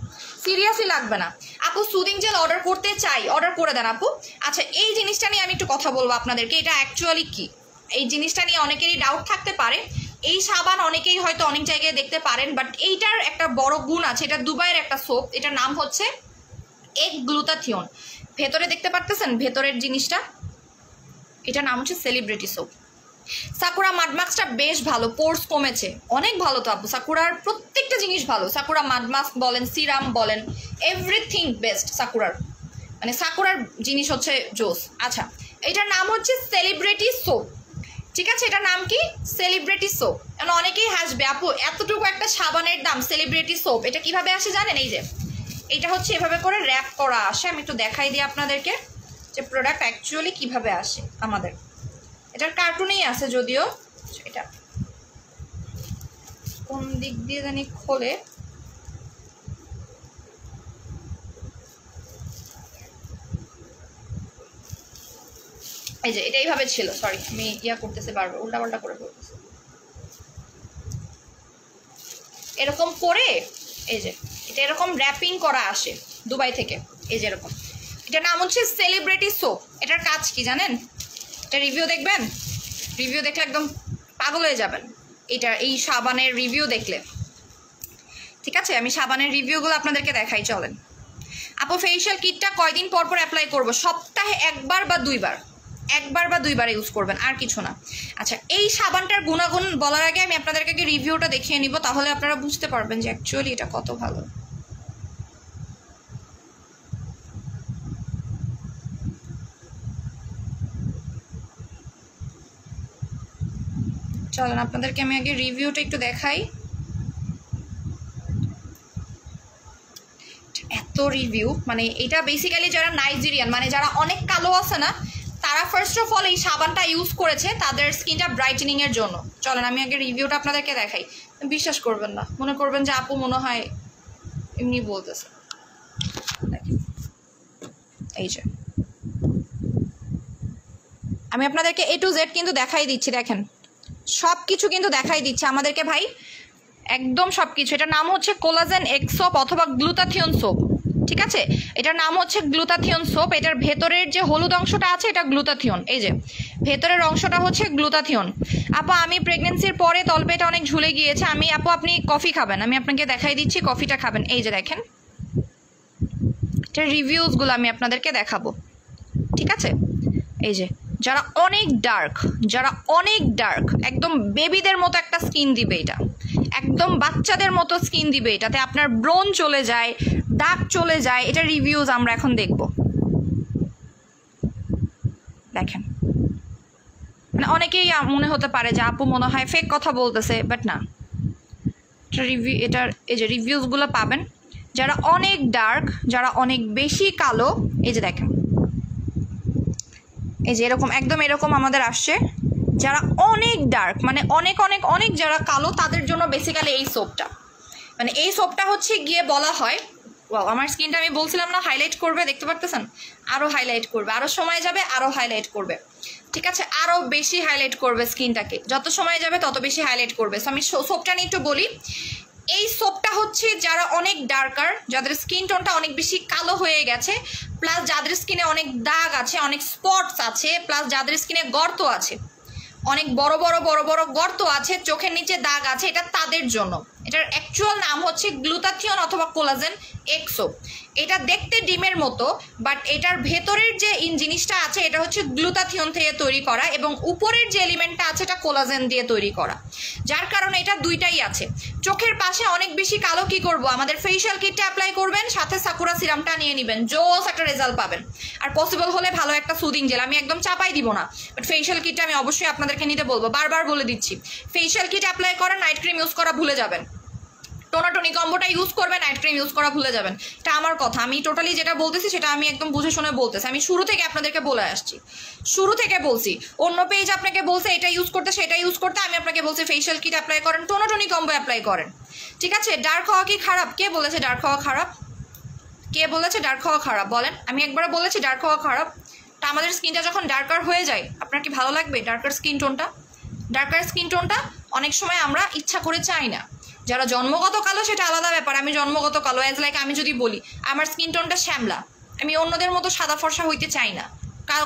সিরিয়াসলি লাগবে না। আপু সুদিং জেল অর্ডার করতে চাই, অর্ডার করে দেন আপু। আচ্ছা, এই জিনিসটা নিয়ে আমি একটু কথা বলবো আপনাদেরকে। এটা অ্যাকচুয়ালি কি, এই জিনিসটা নিয়ে অনেকেরই ডাউট থাকতে পারে। এই সাবান অনেকেই হয়তো অনেক জায়গায় দেখতে পারেন, বাট এইটার একটা বড় গুণ আছে। এটা দুবাইয়ের একটা সোপ, এটার নাম হচ্ছে এগ গ্লুটাথিয়ন। ভেতরে দেখতে পারতেছেন ভেতরের জিনিসটা, এটার নাম হচ্ছে সেলিব্রিটি সোপ। সাকুরা মাডমাস্কটা বেশ ভালো, পোর্স কমেছে, অনেক ভালো তো আপু। সাকুরার প্রত্যেকটা জিনিস ভালো, সাকুরা মাডমাস্ক বলেন, সিরাম বলেন, এভরিথিং বেস্ট সাকুরার, মানে সাকুরার জিনিস হচ্ছে জোস। আচ্ছা, এটার নাম হচ্ছে সেলিব্রিটি সোপ, ঠিক আছে? এটার নাম কি? Celebrity soap. কারণ অনেকেই হাসবে, আপু এতটুকু একটা সাবানের দাম, সেলিব্রিটি সোপ এটা কিভাবে আসে জানেন? এই যে এটা হচ্ছে এভাবে করে র্যাপ করা আসে। আমি একটু দেখাই দিই আপনাদেরকে যে প্রোডাক্ট অ্যাকচুয়ালি কিভাবে আসে আমাদের। এটার কার্টুনেই আছে যদিও, এটা কোন দিক দিয়ে জানি খোলে, এই যে এটা এইভাবে ছিল। সরি, আমি ইয়া করতেছে বারবার, উল্টাপাল্টা করে ফেলতেছি। এরকম করে এই যে এটা এরকম র্যাপিং করা আসে দুবাই থেকে, এই যে এরকম। এটার নাম হচ্ছে সেলিব্রিটি সোপ। এটার কাজ কি জানেন? এটা রিভিউ দেখবেন, রিভিউ দেখলে একদম পাগল হয়ে যাবেন। এই সাবানের রিভিউ দেখলে। ঠিক আছে, আমি সাবানের রিভিউগুলো আপনাদেরকে দেখাই, চলেন। আপু ফেশিয়াল কিটটা কয়দিন পর পর অ্যাপ্লাই করব? সপ্তাহে একবার বা দুইবার ইউজ করবেন, আর কিছু না। আচ্ছা, এই সাবানটার গুণাগুণ বলার আগে আমি আপনাদেরকে রিভিউটা দেখিয়ে নিব, তাহলে আপনারা বুঝতে পারবেন যে অ্যাকচুয়ালি এটা কত ভালো। চলেন আপনাদেরকে আমি আগে রিভিউটা একটু দেখাই। এত রিভিউ, মানে এটা বেসিক্যালি যারা নাইজেরিয়ান, মানে যারা অনেক কালো আছে না, তারা ফার্স্ট অফ অল এই সাবানটা ইউজ করেছে তাদের স্কিনটা ব্রাইটেনিং এর জন্য। চলেন আমি আগে রিভিউটা আপনাদেরকে দেখাই। বিশ্বাস করবেন না, মনে করবেন যে আপু মনে হয় এমনি বলতেছে। এই যে আমি আপনাদেরকে A to Z কিন্তু দেখাই দিচ্ছি, দেখেন সব কিছু কিন্তু দেখাই দিচ্ছে আমাদেরকে ভাই, একদম সব কিছু। এটার নাম হচ্ছে কোলাজেন এক্স সোপ অথবা গ্লুটাথিয়ন সোপ। ঠিক আছে, এটার নাম হচ্ছে গ্লুটাথিয়ন সোপ। এটার ভেতরের যে হলুদ অংশটা আছে এটা গ্লুটাথিয়ন, এই যে ভেতরের অংশটা হচ্ছে গ্লুটাথিয়ন। আপু আমি প্রেগনেন্সির পরে তলপেটা অনেক ঝুলে গিয়েছে, আপু আপনি কফি খাবেন, আমি আপনাকে দেখাই দিচ্ছি কফিটা খাবেন। এই যে দেখেন, এটার রিভিউসগুলো আমি আপনাদেরকে দেখাবো। ঠিক আছে, এই যে যারা অনেক ডার্ক একদম বেবিদের মতো একটা স্কিন দিবে এটা, একদম বাচ্চাদের মতো স্কিন দিবে এটাতে, আপনার ব্রোন চলে যায়, দাগ চলে যায়। এটা রিভিউজ আমরা এখন দেখব। দেখেন, মানে অনেকেই মনে হতে পারে যে আপু মনে হয় ফেক কথা বলতেছে, বাট না, এটার এই যে রিভিউসগুলো পাবেন। যারা অনেক ডার্ক, যারা অনেক বেশি কালো, এই যে দেখেন, এই যে এরকম একদম এরকম আমাদের আসছে। যারা অনেক ডার্ক, মানে অনেক অনেক অনেক যারা কালো, তাদের জন্য বেসিক্যালি এই সোপটা, মানে এই সোপটা হচ্ছে গিয়ে বলা হয়, আমার স্কিনটা আমি বলছিলাম না হাইলাইট করবে, দেখতে পারতেছেন, আরও হাইলাইট করবে, আরও সময় যাবে আরও হাইলাইট করবে। ঠিক আছে, আরও বেশি হাইলাইট করবে স্কিনটাকে, যত সময় যাবে তত বেশি হাইলাইট করবে। সো আমি সোপটা নিয়ে একটু বলি। এই সোপটা হচ্ছে যারা অনেক ডার্কার, যাদের স্কিন টোনটা অনেক বেশি কালো হয়ে গেছে, প্লাস যাদের স্কিনে অনেক দাগ আছে, অনেক স্পটস আছে, প্লাস যাদের স্কিনে গর্ত আছে, অনেক বড় বড় গর্ত আছে, চোখের নিচে দাগ আছে, এটা তাদের জন্য। এটার অ্যাকচুয়াল নাম হচ্ছে গ্লুটাথিয়ন অথবা কোলাজেন এক্স সোপ। এটা দেখতে ডিমের মতো, বাট এটার ভেতরের যে জিনিসটা আছে এটা হচ্ছে গ্লুটাথিয়ন থেকে তৈরি করা, এবং উপরের যে এলিমেন্টটা আছে এটা কোলাজেন দিয়ে তৈরি করা, যার কারণে এটা দুইটাই আছে। চোখের পাশে অনেক বেশি কালো কি করব, আমাদের ফেশিয়াল কিটটা অ্যাপ্লাই করবেন, সাথে সাকুরা সিরামটা নিয়ে নেবেন, জোস একটা রেজাল্ট পাবেন। আর পসিবল হলে ভালো একটা সুদিং জেল, আমি একদম চাপাই দিব না, বাট ফেশিয়াল কিটটা আমি অবশ্যই আপনাদেরকে নিতে বলবো, বারবার বলে দিচ্ছি। ফেশিয়াল কিট অ্যাপ্লাই করা, নাইট ক্রিম ইউজ করা ভুলে যাবেন, টোনাটনি কম্বোটা ইউজ করবে, নাইট ক্রিম ইউজ করা ভুলে যাবেন। এটা আমার কথা, আমি টোটালি যেটা বলতেছি সেটা আমি একদম বুঝে শুনে বলতেছি। আমি শুরু থেকে আপনাদেরকে বলে আসছি, শুরু থেকে বলছি। অন্য পেজ আপনাকে বলছে এটা ইউজ করতে সেটা ইউজ করতে, আমি আপনাকে বলছি ফেশিয়াল কিট অ্যাপ্লাই করেন, টোনাটনি কম্বো অ্যাপ্লাই করেন। ঠিক আছে, ডার্ক হওয়া কি খারাপ? কে বলেছে ডার্ক হওয়া খারাপ? কে বলেছে ডার্ক হওয়া খারাপ বলেন? আমি একবার বলেছি ডার্ক হওয়া খারাপ? তা আমাদের স্কিনটা যখন ডার্কার হয়ে যায়, আপনার কি ভালো লাগবে ডার্কার স্কিন টোনটা? ডার্কার স্কিন টোনটা অনেক সময় আমরা ইচ্ছা করে চাই না। যারা জন্মগত কালো সেটা আলাদা ব্যাপার, আমি জন্মগত কালো, অ্যাজ লাইক আমি যদি বলি আমার স্কিন টোনটা শ্যামলা, আমি অন্যদের মতো সাদা ফর্সা হইতে চাই না,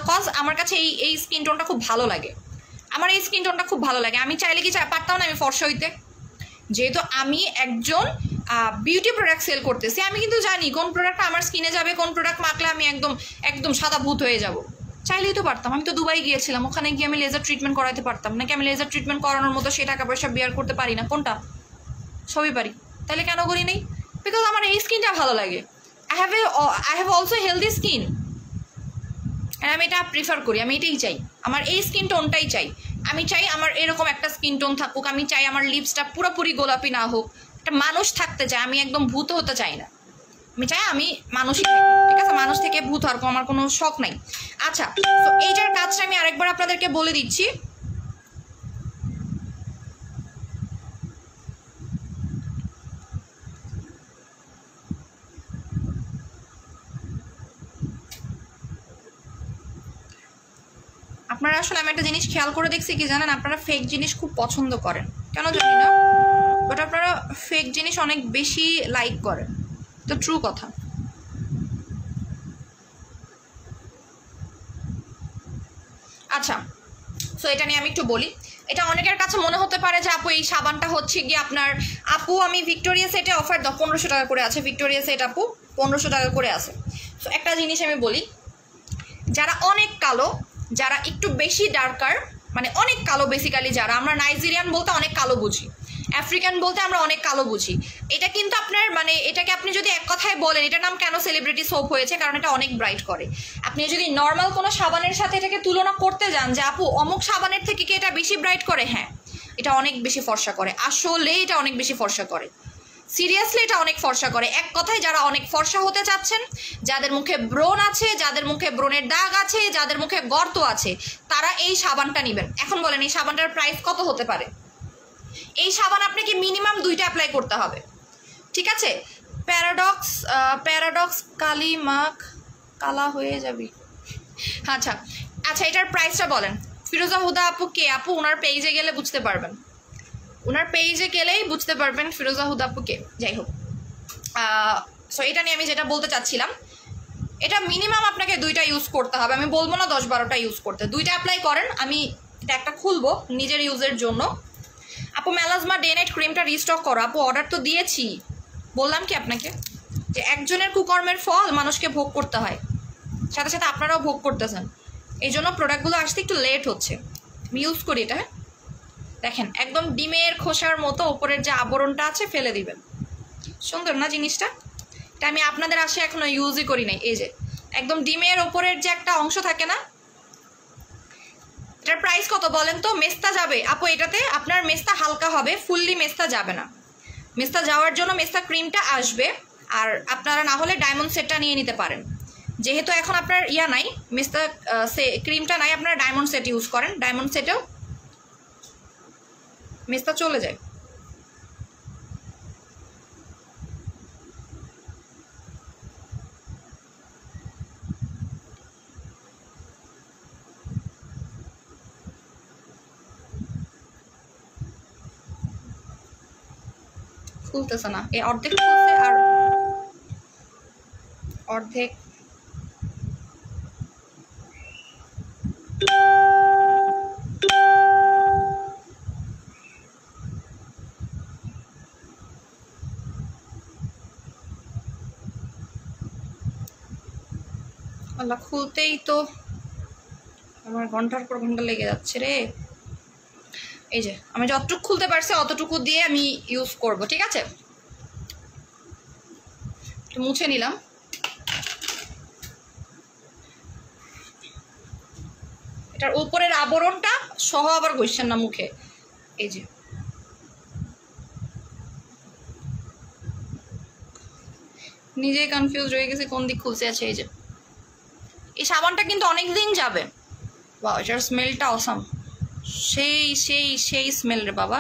কজ আমার কাছে এই স্কিন টোনটা খুব ভালো লাগে, আমার এই স্কিন টোনটা খুব ভালো লাগে। আমি চাইলে কি পারতাম না আমি ফর্সা হইতে? যেহেতু আমি একজন বিউটি প্রোডাক্ট সেল করতেছি, আমি কিন্তু জানি কোন প্রোডাক্টটা আমার স্কিনে যাবে, কোন প্রোডাক্ট মাখলে আমি একদম সাদা ভূত হয়ে যাব। চাইলেই তো পারতাম, আমি তো দুবাই গিয়েছিলাম, ওখানে গিয়ে আমি লেজার ট্রিটমেন্ট করাতে পারতাম, নাকি আমি লেজার ট্রিটমেন্ট করানোর মতো সে টাকা পয়সা বেয়ার করতে পারি না? কোনটা? সবই পারি, তাহলে কেন করি নেই? বিকজ আমার এই স্কিনটা ভালো লাগে। I have also healthy skin, আমি এটা প্রিফার করি, আমি এটাই চাই, আমার এই স্কিন টোনটাই চাই। আমি চাই আমার এরকম একটা স্কিন টোন থাকুক, আমি চাই আমার লিপসটা পুরোপুরি গোলাপি না হোক, একটা মানুষ থাকতে চাই, আমি একদম ভূত হতে চাই না, আমি চাই আমি মানুষই থাকি। ঠিক আছে, মানুষ থেকে ভূত হওয়ার আমার কোনো শখ নাই। আচ্ছা, তো এইটার কাজটা আমি আরেকবার আপনাদেরকে বলে দিচ্ছি। আপনারা আসলে আমি একটা জিনিস খেয়াল করে দেখছি কি জানেন, আপনারা ফেক জিনিস খুব পছন্দ করেন, কেন জানি না, বাট আপনারা ফেক জিনিস অনেক বেশি লাইক করেন, তো ট্রু কথা। আচ্ছা, সো এটা নিয়ে আমি একটু বলি। এটা অনেকের কাছে মনে হতে পারে যে আপু এই সাবানটা হচ্ছে গিয়ে আপনার, আপু আমি ভিক্টোরিয়া সেটে অফার দাও, 1500 টাকা করে আছে ভিক্টোরিয়া সেট আপু, 1500 টাকা করে আছে। তো একটা জিনিস আমি বলি, যারা অনেক কালো, যারা একটু বেশি ডার্কার, মানে অনেক কালো বেসিক্যালি, যারা আমরা নাইজেরিয়ান বলতে অনেক কালো বুঝি, আফ্রিকান বলতে আমরা অনেক কালো বুঝি, এটা কিন্তু আপনার মানে এটাকে আপনি যদি এক কথায় বলেন এটার নাম কেন সেলিব্রিটি সোপ হয়েছে, কারণ এটা অনেক ব্রাইট করে। আপনি যদি নর্মাল কোনো সাবানের সাথে এটাকে তুলনা করতে যান যে আপু অমুক সাবানের থেকে কি এটা বেশি ব্রাইট করে, হ্যাঁ এটা অনেক বেশি ফর্সা করে, আসলে এটা অনেক বেশি ফর্সা করে, সিরিয়াসলি এটা অনেক ফর্সা করে। এক কথায় যারা অনেক ফর্সা হতে চাচ্ছেন, যাদের মুখে ব্রণ আছে, যাদের মুখে ব্রণের দাগ আছে, যাদের মুখে গর্ত আছে, তারা এই সাবানটা নেবেন। এখন বলেন এই সাবানটার প্রাইস কত হতে পারে? এই সাবান আপনাকে মিনিমাম 2টা অ্যাপ্লাই করতে হবে, ঠিক আছে? প্যারাডক্স কালি মাখ কালা হয়ে যাবি। আচ্ছা আচ্ছা, এটার প্রাইসটা বলেন। ফিরোজা হুদা আপু কে? আপু ওনার পেজে গেলে বুঝতে পারবেন, ওনার পেজে গেলেই বুঝতে পারবেন ফিরোজা হুদা আপু কে। যাই হোক, সো এটা নিয়ে আমি যেটা বলতে চাচ্ছিলাম, এটা মিনিমাম আপনাকে 2টা ইউজ করতে হবে, আমি বলবো না 10-12টা ইউজ করতে, 2টা অ্যাপ্লাই করেন। আমি এটা একটা খুলবো নিজের ইউজের জন্য। আপু মেলাজমা ডে নাইট ক্রিমটা রিস্টক করো। আপু অর্ডার তো দিয়েছি, বললাম কি আপনাকে যে একজনের কুকর্মের ফল মানুষকে ভোগ করতে হয়, সাথে সাথে আপনারাও ভোগ করতেছেন, এই জন্য প্রোডাক্টগুলো আসতে একটু লেট হচ্ছে। আমি ইউজ করি এটা, হ্যাঁ দেখেন একদম ডিমের খোসার মতো ওপরের যে আবরণটা আছে ফেলে দিবেন, সুন্দর না জিনিসটা? এটা আমি আপনাদের আসে এখনো ইউজই করি নাই। এই যে একদম ডিমের ওপরের যে একটা অংশ থাকে না, এটার প্রাইস কত বলেন তো? মেস্তা যাবে আপু এটাতে, আপনার মেস্তা হালকা হবে, ফুললি মেস্তা যাবে না। মেস্তা যাওয়ার জন্য মেস্তা ক্রিমটা আসবে, আর আপনারা না হলে ডায়মন্ড সেটটা নিয়ে নিতে পারেন। যেহেতু এখন আপনার ইয়া নাই, মেস্তা ক্রিমটা নাই, আপনারা ডায়মন্ড সেট ইউজ করেন, ডায়মন্ড সেটেও মেস্তা চলে যায়। খুলতেছে না, এই অর্ধেক খুলছে আর অর্ধেক। আল্লাহ, খুলতেই তো আমার ঘন্টার পর ঘন্টা লেগে যাচ্ছে রে। এই যে আমি যতটুকু খুলতে পারছি অতটুকু দিয়ে আমি ইউজ করব, ঠিক আছে? একটু মুছে নিলাম। এটার উপরের আবরণটা সহ আবার ঘষছেন না মুখে, এই যে নিজেই কনফিউজ হয়ে গেছে কোন দিক খুলছে। আছে এই যে এই সাবানটা কিন্তু অনেক দিন যাবে। বাহ, এটার স্মেলটা অসাম, সেই সেই সেই স্মেল রে বাবা,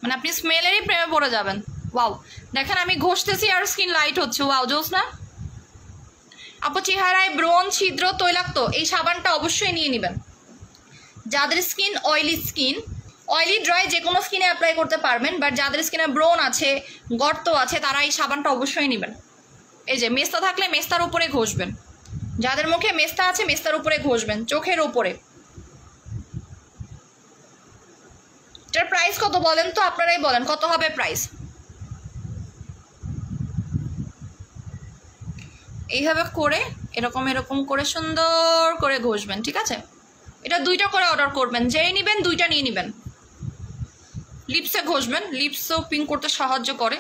মানে আপনি স্মেলেরই প্রেমে পড়ে যাবেন। ওয়াও, দেখেন আমি ঘষতেছি আর স্কিন লাইট হচ্ছে। ওয়াও, জোস না আপু? চেহারায় ব্রণ, ছিদ্র, তৈলাক্ত, এই সাবানটা অবশ্যই নিয়ে নেবেন। যাদের স্কিন অয়েলি ড্রাই যে কোনো স্কিনে অ্যাপ্লাই করতে পারবেন, বাট যাদের স্কিনে ব্রণ আছে, গর্ত আছে, তারা এই সাবানটা অবশ্যই নেবেন। এই যে মেস্তা থাকলে মেস্তার উপরে ঘষবেন, যাদের মুখে মেস্তা আছে মেস্তার উপরে ঘষবেন, চোখের উপরে। এটার প্রাইস কত বলেন তো? আপনারাই বলেন কত হবে প্রাইস। এইভাবে করে এরকম এরকম করে সুন্দর করে ঘষবেন, ঠিক আছে? এটা 2টা করে অর্ডার করবেন, যেই নেবেন 2টা নিয়ে নেবেন। লিপসে ঘষবেন, লিপসও পিঙ্ক করতে সাহায্য করে।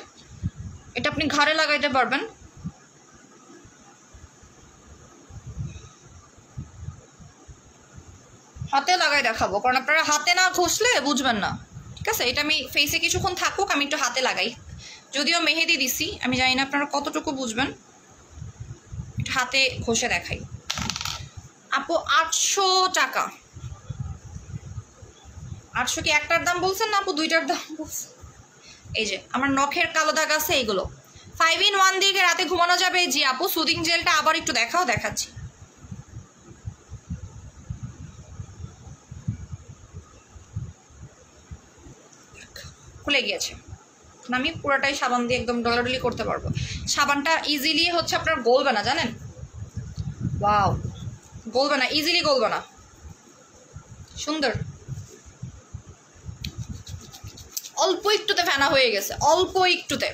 এটা আপনি ঘাড়ে লাগাইতে পারবেন। হাতে লাগাই দেখাবো, কারণ আপনারা হাতে না ঘষলে বুঝবেন না, ঠিক আছে? এটা আমি ফেসে কিছুক্ষণ থাকুক, আমি একটু হাতে লাগাই। যদিও মেহেদি দিছি, আমি জানি না আপনারা কতটুকু বুঝবেন, হাতে ঘষে দেখাই। আপু 800 টাকা। 800 কি একটার দাম বলছেন না আপু? 2টার দাম বলছেন। এই যে আমার নখের কালো দাগ আছে, এইগুলো 5 in 1 দিয়ে রাতে ঘুমানো যাবে। জি আপু, সুদিং জেলটা আবার একটু দেখাও, দেখাচ্ছি। খুলে গিয়েছে, আমি পুরোটাই সাবান দিয়ে একদম ডলাডলি করতে পারবো। সাবানটা ইজিলি হচ্ছে আপনার গলবে না, জানেন? ওয়াও, গলবে না, ইজিলি গলবে না, সুন্দর। অল্প একটুতে ফেনা হয়ে গেছে, অল্প একটুতে।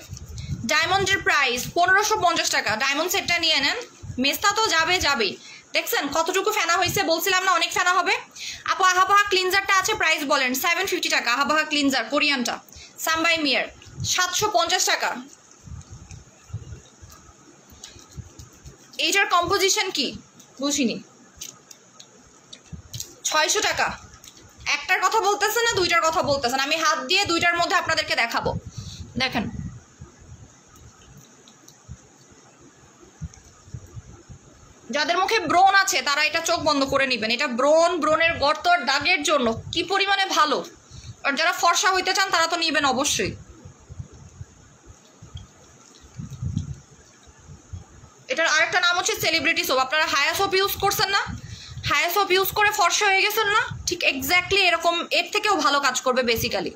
ডায়মন্ডের প্রাইস 1550 টাকা। ডায়মন্ড সেটটা নিয়ে নেন, মেস্তা তো যাবেই। দেখছেন কতটুকু ফেনা হয়েছে, বলছিলাম না অনেক ফেনা হবে। আপু আহাবাহা ক্লিনজারটা আছে, প্রাইস বলেন। 750 টাকা আহাবাহা ক্লিনজার, কোরিয়ানটা, সামবাই মিয়ার। 750 টাকা। এইটার কম্পোজিশন কি বুঝিনি। 600 টাকা। একটার কথা বলতেছেন না দুইটার কথা বলতেছেন? আমি হাত দিয়ে দুইটার মধ্যে আপনাদেরকে দেখাবো। দেখেন যাদের মুখে ব্রণ আছে তারা এটা চোখ বন্ধ করে নেবেন। এটা ব্রণের গর্তর দাগের জন্য কি পরিমাণে ভালো। আর যারা ফর্সা হইতে চান তারা তো নিবেন অবশ্যই। এটার আরেকটা নাম হচ্ছে সেলিব্রিটি সোপ। আপনারা হায়া সোপ ইউজ করছেন না? হায়া সোপ ইউজ করে ফর্সা হয়ে গেছেন না? ঠিক এক্স্যাক্টলি এরকম, এর থেকেও ভালো কাজ করবে বেসিক্যালি।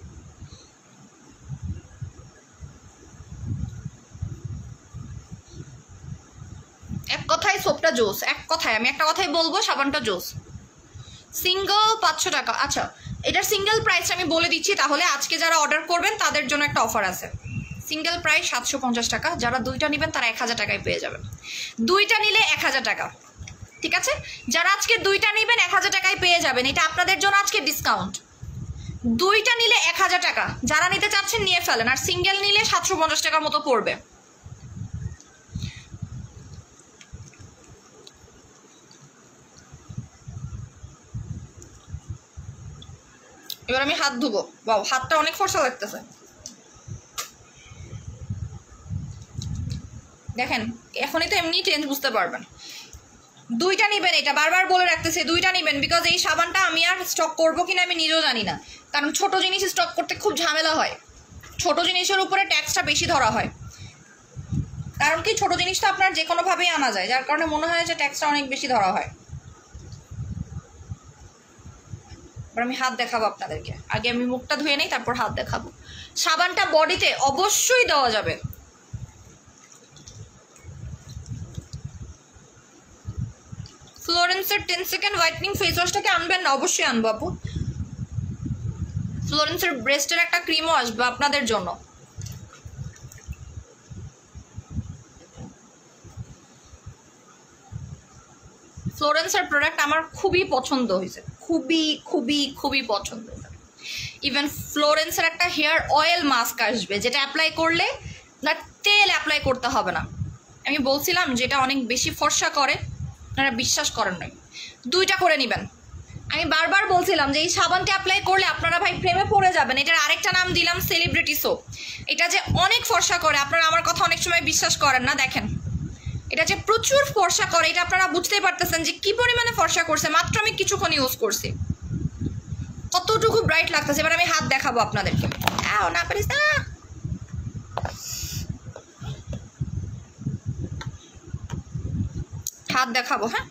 এক কথায় সোপটা জোস, এক কথায় আমি একটা কথাই বলবো, সাবানটা জোস। সিঙ্গেল 500 টাকা। আচ্ছা, এটার সিঙ্গেল প্রাইস আমি বলে দিচ্ছি তাহলে। আজকে যারা অর্ডার করবেন তাদের জন্য একটা অফার আছে। সিঙ্গেল প্রাইস 750 টাকা। যারা দুইটা নেবেন তারা 1000 টাকায় পেয়ে যাবেন। দুইটা নিলে 1000 টাকা, ঠিক আছে? যারা আজকে দুইটা নেবেন 1000 টাকায় পেয়ে যাবেন। এটা আপনাদের জন্য আজকে ডিসকাউন্ট। দুইটা নিলে 1000 টাকা। যারা নিতে চাচ্ছেন নিয়ে ফেলেন। আর সিঙ্গেল নিলে 750 টাকার মতো পড়বে। এবার আমি হাত ধুবো। বাও, হাতটা অনেক ফর্সা লাগতেছে। দেখেন এখনই তো এমনি চেঞ্জ বুঝতে পারবেন। দুইটা নিবেন, এটা বারবার বলে রাখতেছে দুইটা নিবেন। বিকজ এই সাবানটা আমি আর স্টক করবো কিনা আমি নিজেও জানি না। কারণ ছোট জিনিস স্টক করতে খুব ঝামেলা হয়। ছোট জিনিসের উপরে ট্যাক্সটা বেশি ধরা হয়। কারণ কি, ছোট জিনিসটা আপনার যে কোনোভাবেই আনা যায়, যার কারণে মনে হয় যে ট্যাক্সটা অনেক বেশি ধরা হয়। এবার আমি হাত দেখাবো আপনাদেরকে। আগে আমি মুখটা ধুয়ে নেই, তারপর হাত দেখাবো। সাবানটা বডিতে অবশ্যই দেওয়া যাবে। ফ্লোরেন্সের 10 সেকেন্ড হোয়াইটনিং ফেস ওয়াশটাকে আনবেন না? অবশ্যই আনবো আপু। ফ্লোরেন্সের ব্রেস্টের একটা ক্রিমও আসবে আপনাদের জন্য। ফ্লোরেন্সের প্রোডাক্ট আমার খুবই পছন্দ হয়েছে, খুবই খুবই খুবই পছন্দ হয়েছে। ইভেন ফ্লোরেন্সের একটা হেয়ার অয়েল মাস্ক আসবে, যেটা অ্যাপ্লাই করলে না তেল অ্যাপ্লাই করতে হবে না। আমি বলছিলাম যেটা অনেক বেশি ফর্সা করে, আপনারা বিশ্বাস করেন নাই। দুইটা করে নেবেন। আমি বারবার বলছিলাম যে এই সাবানটা অ্যাপ্লাই করলে আপনারা ভাই প্রেমে পড়ে যাবেন। এটার আরেকটা নাম দিলাম সেলিব্রিটি সোপ। এটা যে অনেক ফর্সা করে, আপনারা আমার কথা অনেক সময় বিশ্বাস করেন না। দেখেন এটা যে প্রচুর ফর্সা করে, এটা আপনারা বুঝতেই পারতেছেন যে কি পরিমাণে ফর্সা করছে। মাত্র আমি কিছুক্ষণ ইউজ করছি, কতটুকু ব্রাইট লাগতেছে। এবার আমি হাত দেখাবো আপনাদেরকে। না পারিস না, হাত দেখাবো। হ্যাঁ,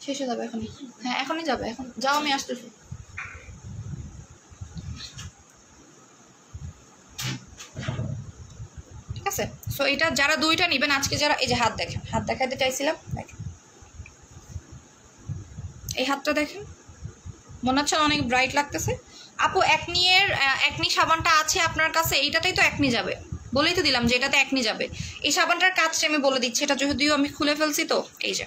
শেষ হয়ে যাবে এখনই। হ্যাঁ এখনই যাবে, এখন যাও, আমি আসতেছি। ঠিক আছে, সো এটা যারা দুইটা নেবেন আজকে, যারা এই যে হাত দেখেন, হাত দেখাতে চাইছিলাম, দেখেন এই হাতটা দেখেন, মনে হচ্ছে অনেক ব্রাইট লাগতেছে। আপু একনি সাবানটা আছে আপনার কাছে, এইটাতেই তো একনি যাবে, বলেই তো দিলাম যে এটাতে একনি যাবে। এই সাবানটার কাজটা আমি বলে দিচ্ছি, এটা যদিও আমি খুলে ফেলছি। তো এই যে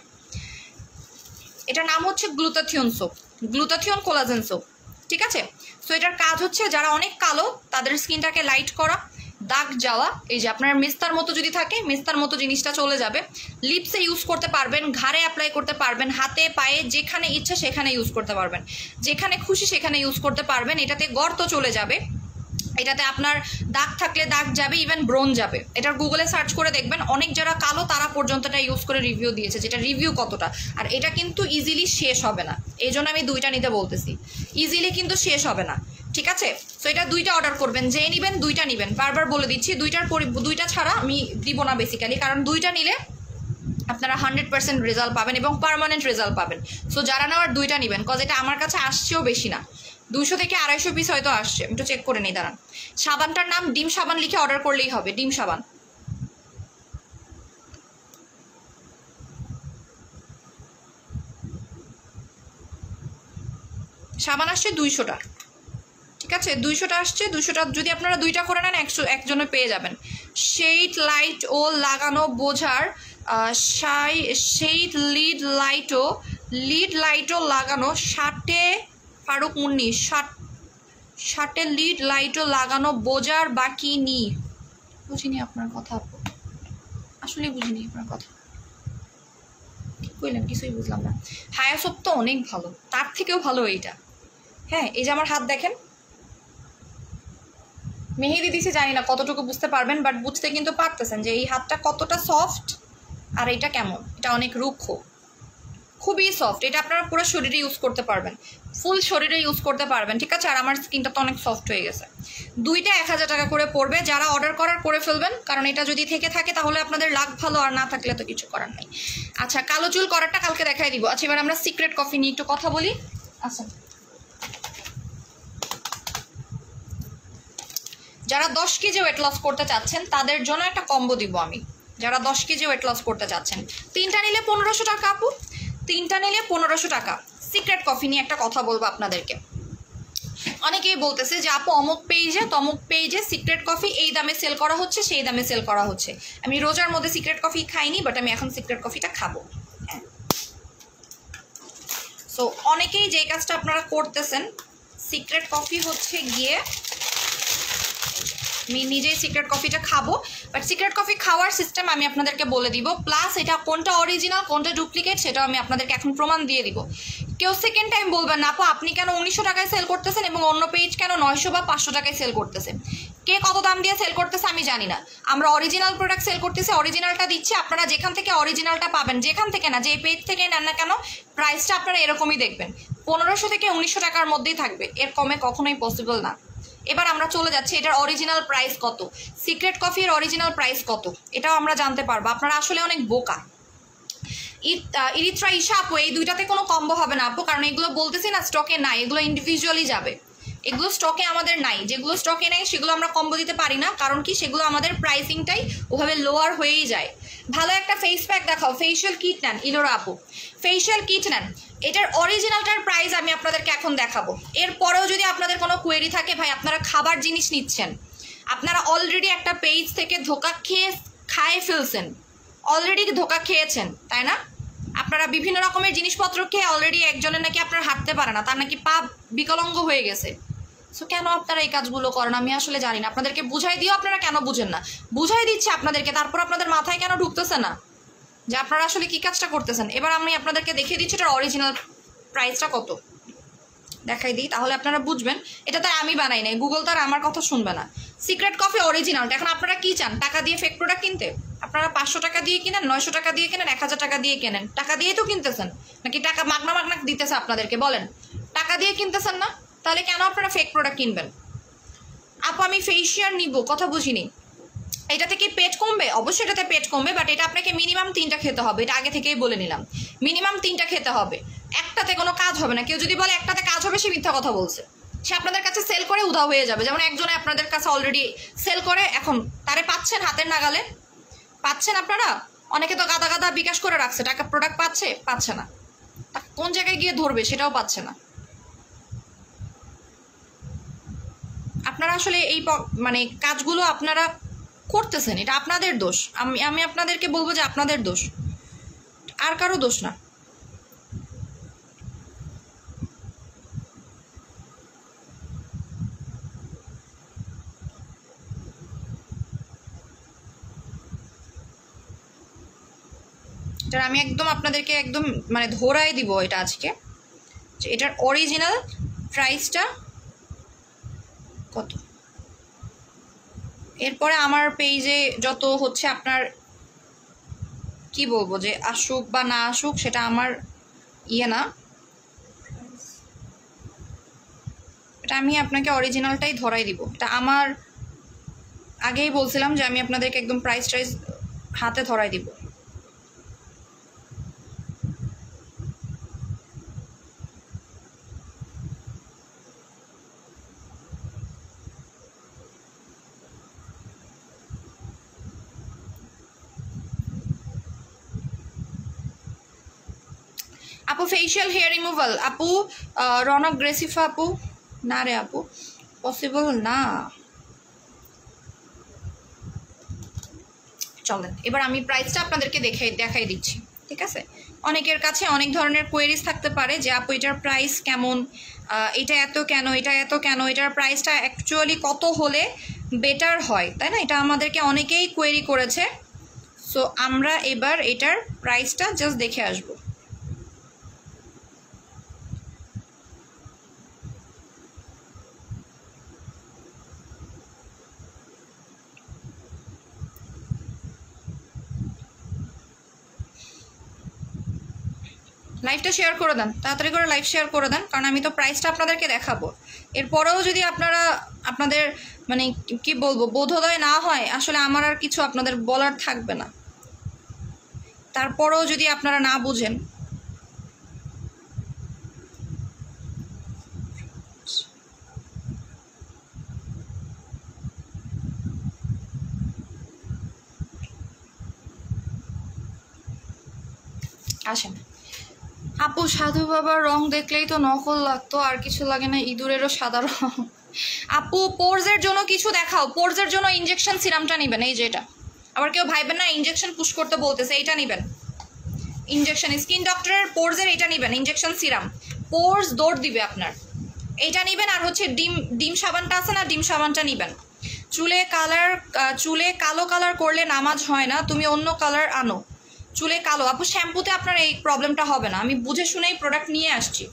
এটার নাম হচ্ছে glutathione soap, glutathione collagen soap. ঠিক আছে, সো এটার কাজ হচ্ছে যারা অনেক কালো তাদের স্কিনটাকে লাইট করা, দাগ যাওয়া, এই যে আপনার মেস্তার মতো যদি থাকে মেস্তার মতো জিনিসটা চলে যাবে। লিপসে ইউজ করতে পারবেন, ঘাড়ে অ্যাপ্লাই করতে পারবেন, হাতে পায়ে যেখানে ইচ্ছা সেখানে ইউজ করতে পারবেন, যেখানে খুশি সেখানে ইউজ করতে পারবেন। এটাতে গর্ত চলে যাবে, এটাতে আপনার দাগ থাকলে দাগ যাবে, ইভেন ব্রোন যাবে। এটার গুগলে সার্চ করে দেখবেন, অনেক যারা কালো তারা পর্যন্ত এটা ইউজ করে রিভিউ দিয়েছে, যেটা রিভিউ কতটা। আর এটা কিন্তু ইজিলি শেষ হবে না, এই জন্য আমি দুইটা নিতে বলতেছি, ইজিলি কিন্তু শেষ হবে না। ঠিক আছে, সো এটা দুইটা অর্ডার করবেন, যে নেবেন দুইটা নেবেন। বারবার বলে দিচ্ছি দুইটা ছাড়া আমি দিব না বেসিক্যালি, কারণ দুইটা নিলে আপনারা 100% রেজাল্ট পাবেন এবং পার্মানেন্ট রেজাল্ট পাবেন। সো যারা নেওয়ার দুইটা নেবেন, কজ এটা আমার কাছে আসছেও বেশি না, 200 থেকে 250 পিস হয়তো আসছে। আমি একটু চেক করে নিই, দাঁড়ান। সাবানটার নাম ডিম সাবান লিখে অর্ডার করলেই হবে, ডিম সাবান। সাবান আসছে 200টা, ঠিক আছে 200টা আসছে। 200টা যদি আপনারা 2টা করে নেন একজনে পেয়ে যাবেন। শেড লাইট ও লাগানো বোঝার শেড লিড লাইটও লাগানো শার্টে ফারুক মুন্নি শার্টে লিড লাইটও লাগানো বোঝার বাকি নি। বুঝিনি আপনার কথা, আসলে বুঝিনি আপনার কথা, কইলেন কিছুই বুঝলাম না। হায়া সোপ তো অনেক ভালো, তার থেকেও ভালো এইটা। হ্যাঁ এই যে আমার হাত দেখেন, মেহেদি দিছে, জানি না কতটুকু বুঝতে পারবেন, বাট বুঝতে কিন্তু পারতেছেন যে এই হাতটা কতটা সফট আর এটা কেমন। এটা অনেক রুক্ষ, খুবই সফট। এটা আপনারা পুরো শরীরে ইউজ করতে পারবেন, ফুল শরীরে ইউজ করতে পারবেন, ঠিক আছে। আর আমার স্কিনটা তো অনেক সফট হয়ে গেছে। 2টা 1000 টাকা করে পড়বে। যারা অর্ডার করার করে ফেলবেন, কারণ এটা যদি থেকে থাকে তাহলে আপনাদের লাভ ভালো, আর না থাকলে তো কিছু করার নেই। আচ্ছা কালো চুল করারটা কালকে দেখাই দিব। আচ্ছা এবার আমরা সিক্রেট কফি নিয়ে একটু কথা বলি। আচ্ছা যারা 10 কেজি ওয়েট লস করতে চাচ্ছেন তাদের জন্য একটা কম্বো দিব আমি। যারা 10 কেজি ওয়েট লস করতে চাচ্ছেন, 3টা নিলে 1500 টাকা আপু, 3টা নিলে 1500 টাকা। সিক্রেট কফি নিয়ে একটা কথা বলবো আপনাদেরকে। অনেকেই বলতেছে যে আপু অমুক পেজে সিক্রেট কফি এই দামে সেল করা হচ্ছে, সেই দামে সেল করা হচ্ছে। আমি রোজার মধ্যে সিক্রেট কফি খাইনি, বাট আমি এখন সিক্রেট কফিটা খাবো। সো অনেকেই যে কাজটা আপনারা করতেছেন, সিক্রেট কফি হচ্ছে গিয়ে আমি নিজেই সিক্রেট কফিটা খাবো, বাট সিক্রেট কফি খাওয়ার সিস্টেম আমি আপনাদেরকে বলে দিব, প্লাস এটা কোনটা অরিজিনাল কোনটা ডুপ্লিকেট সেটাও আমি আপনাদেরকে এখন প্রমাণ দিয়ে দিব। কেউ সেকেন্ড টাইম বলবেন না আপু আপনি কেন 1900 টাকায় সেল করতেছেন এবং অন্য পেজ কেন 900 বা 500 টাকায় সেল করতেছেন। কে কত দাম দিয়ে সেল করতেছে আমি জানি না, আমরা অরিজিনাল প্রোডাক্ট সেল করতেছি, অরিজিনালটা দিচ্ছি। আপনারা যেখান থেকে অরিজিনালটা পাবেন, যেখান থেকে না, যে পেজ থেকে নেন না কেন, প্রাইসটা আপনারা এরকমই দেখবেন, 1500 থেকে 1900 টাকার মধ্যেই থাকবে, এর কমে কখনোই পসিবল না। এবার আমরা চলে যাচ্ছি এটার অরিজিনাল প্রাইস কত, সিক্রেট কফির অরিজিনাল প্রাইস কত, এটাও আমরা জানতে পারবো। আপনারা আসলে অনেক বোকা। ইরিত্রা ঈশা আপু এই 2টাতে কোনো কম্বো হবে না আপু, কারণ এগুলো বলতেছি না স্টকে নাই, এগুলো ইন্ডিভিজুয়ালি যাবে, এগুলো স্টকে আমাদের নাই। যেগুলো স্টকে নেই সেগুলো আমরা কম্বো দিতে পারি না, কারণ কি সেগুলো আমাদের প্রাইসিংটাই ওভাবে লোয়ার হয়েই যায়। ভালো একটা ফেস প্যাক দেখাও, ফেশিয়াল কিট নেন ইলোরা আপু, ফেশিয়াল কিট নেন। এটার অরিজিনালটার প্রাইস আমি আপনাদেরকে এখন দেখাবো। এরপরেও যদি আপনাদের কোনো কোয়েরি থাকে, ভাই আপনারা খাবার জিনিস নিচ্ছেন, আপনারা অলরেডি একটা পেজ থেকে ধোকা খায় ফেলছেন, অলরেডি ধোকা খেয়েছেন তাই না। আপনারা বিভিন্ন রকমের জিনিসপত্র খেয়ে অলরেডি একজনের নাকি আপনার হাঁটতে পারে না, তার নাকি পা বিকলাঙ্গ হয়ে গেছে। সো কেন আপনারা এই কাজগুলো করেন আমি আসলে জানি না। আপনাদেরকে বুঝাই দিও, আপনারা কেন বুঝেন না, বুঝাই দিচ্ছে আপনাদেরকে, তারপর আপনাদের মাথায় কেন ঢুকতেছে না যে আপনারা আসলে কি কাজটা করতেছেন। এবার আমি আপনাদেরকে দেখিয়ে দিচ্ছি এটার অরিজিনাল প্রাইসটা কত, দেখাই দিই তাহলে আপনারা বুঝবেন। এটা তো আমি বানাই নাই, গুগল তো আর আমার কথা শুনবে না। সিক্রেট কফি অরিজিনালটা এখন আপনারা কি চান, টাকা দিয়ে ফেক প্রোডাক্ট কিনতে? আপনারা 500 টাকা দিয়ে কিনেন, 900 টাকা দিয়ে কিনেন, 1000 টাকা দিয়ে কেনেন, টাকা দিয়েই তো কিনতেছেন, নাকি টাকা মাগনা মাগনা দিতেছে আপনাদেরকে? বলেন, টাকা দিয়ে কিনতেছেন না, তাহলে কেন আপনারা ফেক প্রোডাক্ট কিনবেন? আপু আমি ফেশিয়াল নিব, কথা বুঝিনি। এটাতে কি পেট কমবে? অবশ্যই এটাতে পেট কমবে, বাট এটা আপনাকে মিনিমাম 3টা খেতে হবে, এটা আগে থেকেই বলে নিলাম, মিনিমাম 3টা খেতে হবে। একটাতে কোনো কাজ হবে না। কেউ যদি বলে একটাতে কাজ হবে, সে মিথ্যা কথা বলছে, সে আপনাদের কাছে সেল করে উধাও হয়ে যাবে। যেমন একজনে আপনাদের কাছে অলরেডি সেল করে, এখন তারে পাচ্ছেন হাতের নাগালে, পাচ্ছেন আপনারা। অনেকে তো গাদা গাদা বিকাশ করে রাখছে, টাকা প্রোডাক্ট পাচ্ছে না, কোন জায়গায় গিয়ে ধরবে সেটাও পাচ্ছে না। আপনারা আসলে এই মানে কাজগুলো আপনারা করতেছেন, এটা আপনাদের দোষ। আমি আপনাদেরকে বলবো যে আপনাদের দোষ, আর কারো দোষ না। এটা আমি একদম আপনাদেরকে একদম মানে ধরাই দিব এটা আজকে, যে এটার অরিজিনাল প্রাইসটা কত। এরপরে আমার পেজে যত হচ্ছে আপনার কি বলবো, যে আসুক বা না আসুক সেটা আমার ইয়ে না, এটা আমি আপনাকে অরিজিনালটাই ধরাই দিব। এটা আমার আগেই বলছিলাম যে আমি আপনাদেরকে একদম প্রাইস হাতে ধরাই দিব। আপু ফেশিয়াল হেয়ার রিমুভাল আপু রনক গ্রেসিফা আপু না রে আপু পসিবল না। চলেন এবার আমি প্রাইসটা আপনাদেরকে দেখাই দিচ্ছি, ঠিক আছে? অনেকের কাছে অনেক ধরনের কোয়েরিজ থাকতে পারে যে আপু এটার প্রাইস কেমন, এটা এত কেন, এটা এত কেন, এটার প্রাইসটা অ্যাকচুয়ালি কত হলে বেটার হয়, তাই না? এটা আমাদেরকে অনেকেই কোয়েরি করেছে। সো আমরা এবার এটার প্রাইসটা জাস্ট দেখে আসবো। লাইভটা শেয়ার করে দেন, তাড়াতাড়ি করে লাইভ শেয়ার করে দেন, কারণ আমি তো প্রাইসটা আপনাদেরকে দেখাবো। এরপরেও যদি আপনাদের মানে কি বলবো বোধোদয় না হয়, আসলে আমার আর কিছু আপনাদের বলার থাকবে না। তারপরেও যদি আপনারা না বুঝেন, আসেন। আপু সাধু বাবার রং দেখলেই তো নকল লাগতো, আর কিছু লাগে না? ইঁদুরেরও সাদা রং। আপু পোর্সের জন্য কিছু দেখাও, পোর্সের জন্য ইনজেকশন সিরামটা নেবেন, এই যে এটা। আবার কেউ ভাইবেন না ইনজেকশন পুশ করতে বলতেছে, এইটা নেবেন ইনজেকশন, স্কিন ডক্টরের পোর্সের এইটা নেবেন ইনজেকশন সিরাম, পোর্স দৌড় দিবে আপনার, এইটা নেবেন। আর হচ্ছে ডিম সাবানটা আছে না, ডিম সাবানটা নেবেন। চুলে কালো কালার করলে নামাজ হয় না, তুমি অন্য কালার আনো। চুলে কালো আপু শ্যাম্পুতে আপনার এই প্রবলেমটা হবে না, আমি বুঝে শুনেই প্রোডাক্ট নিয়ে আসছি।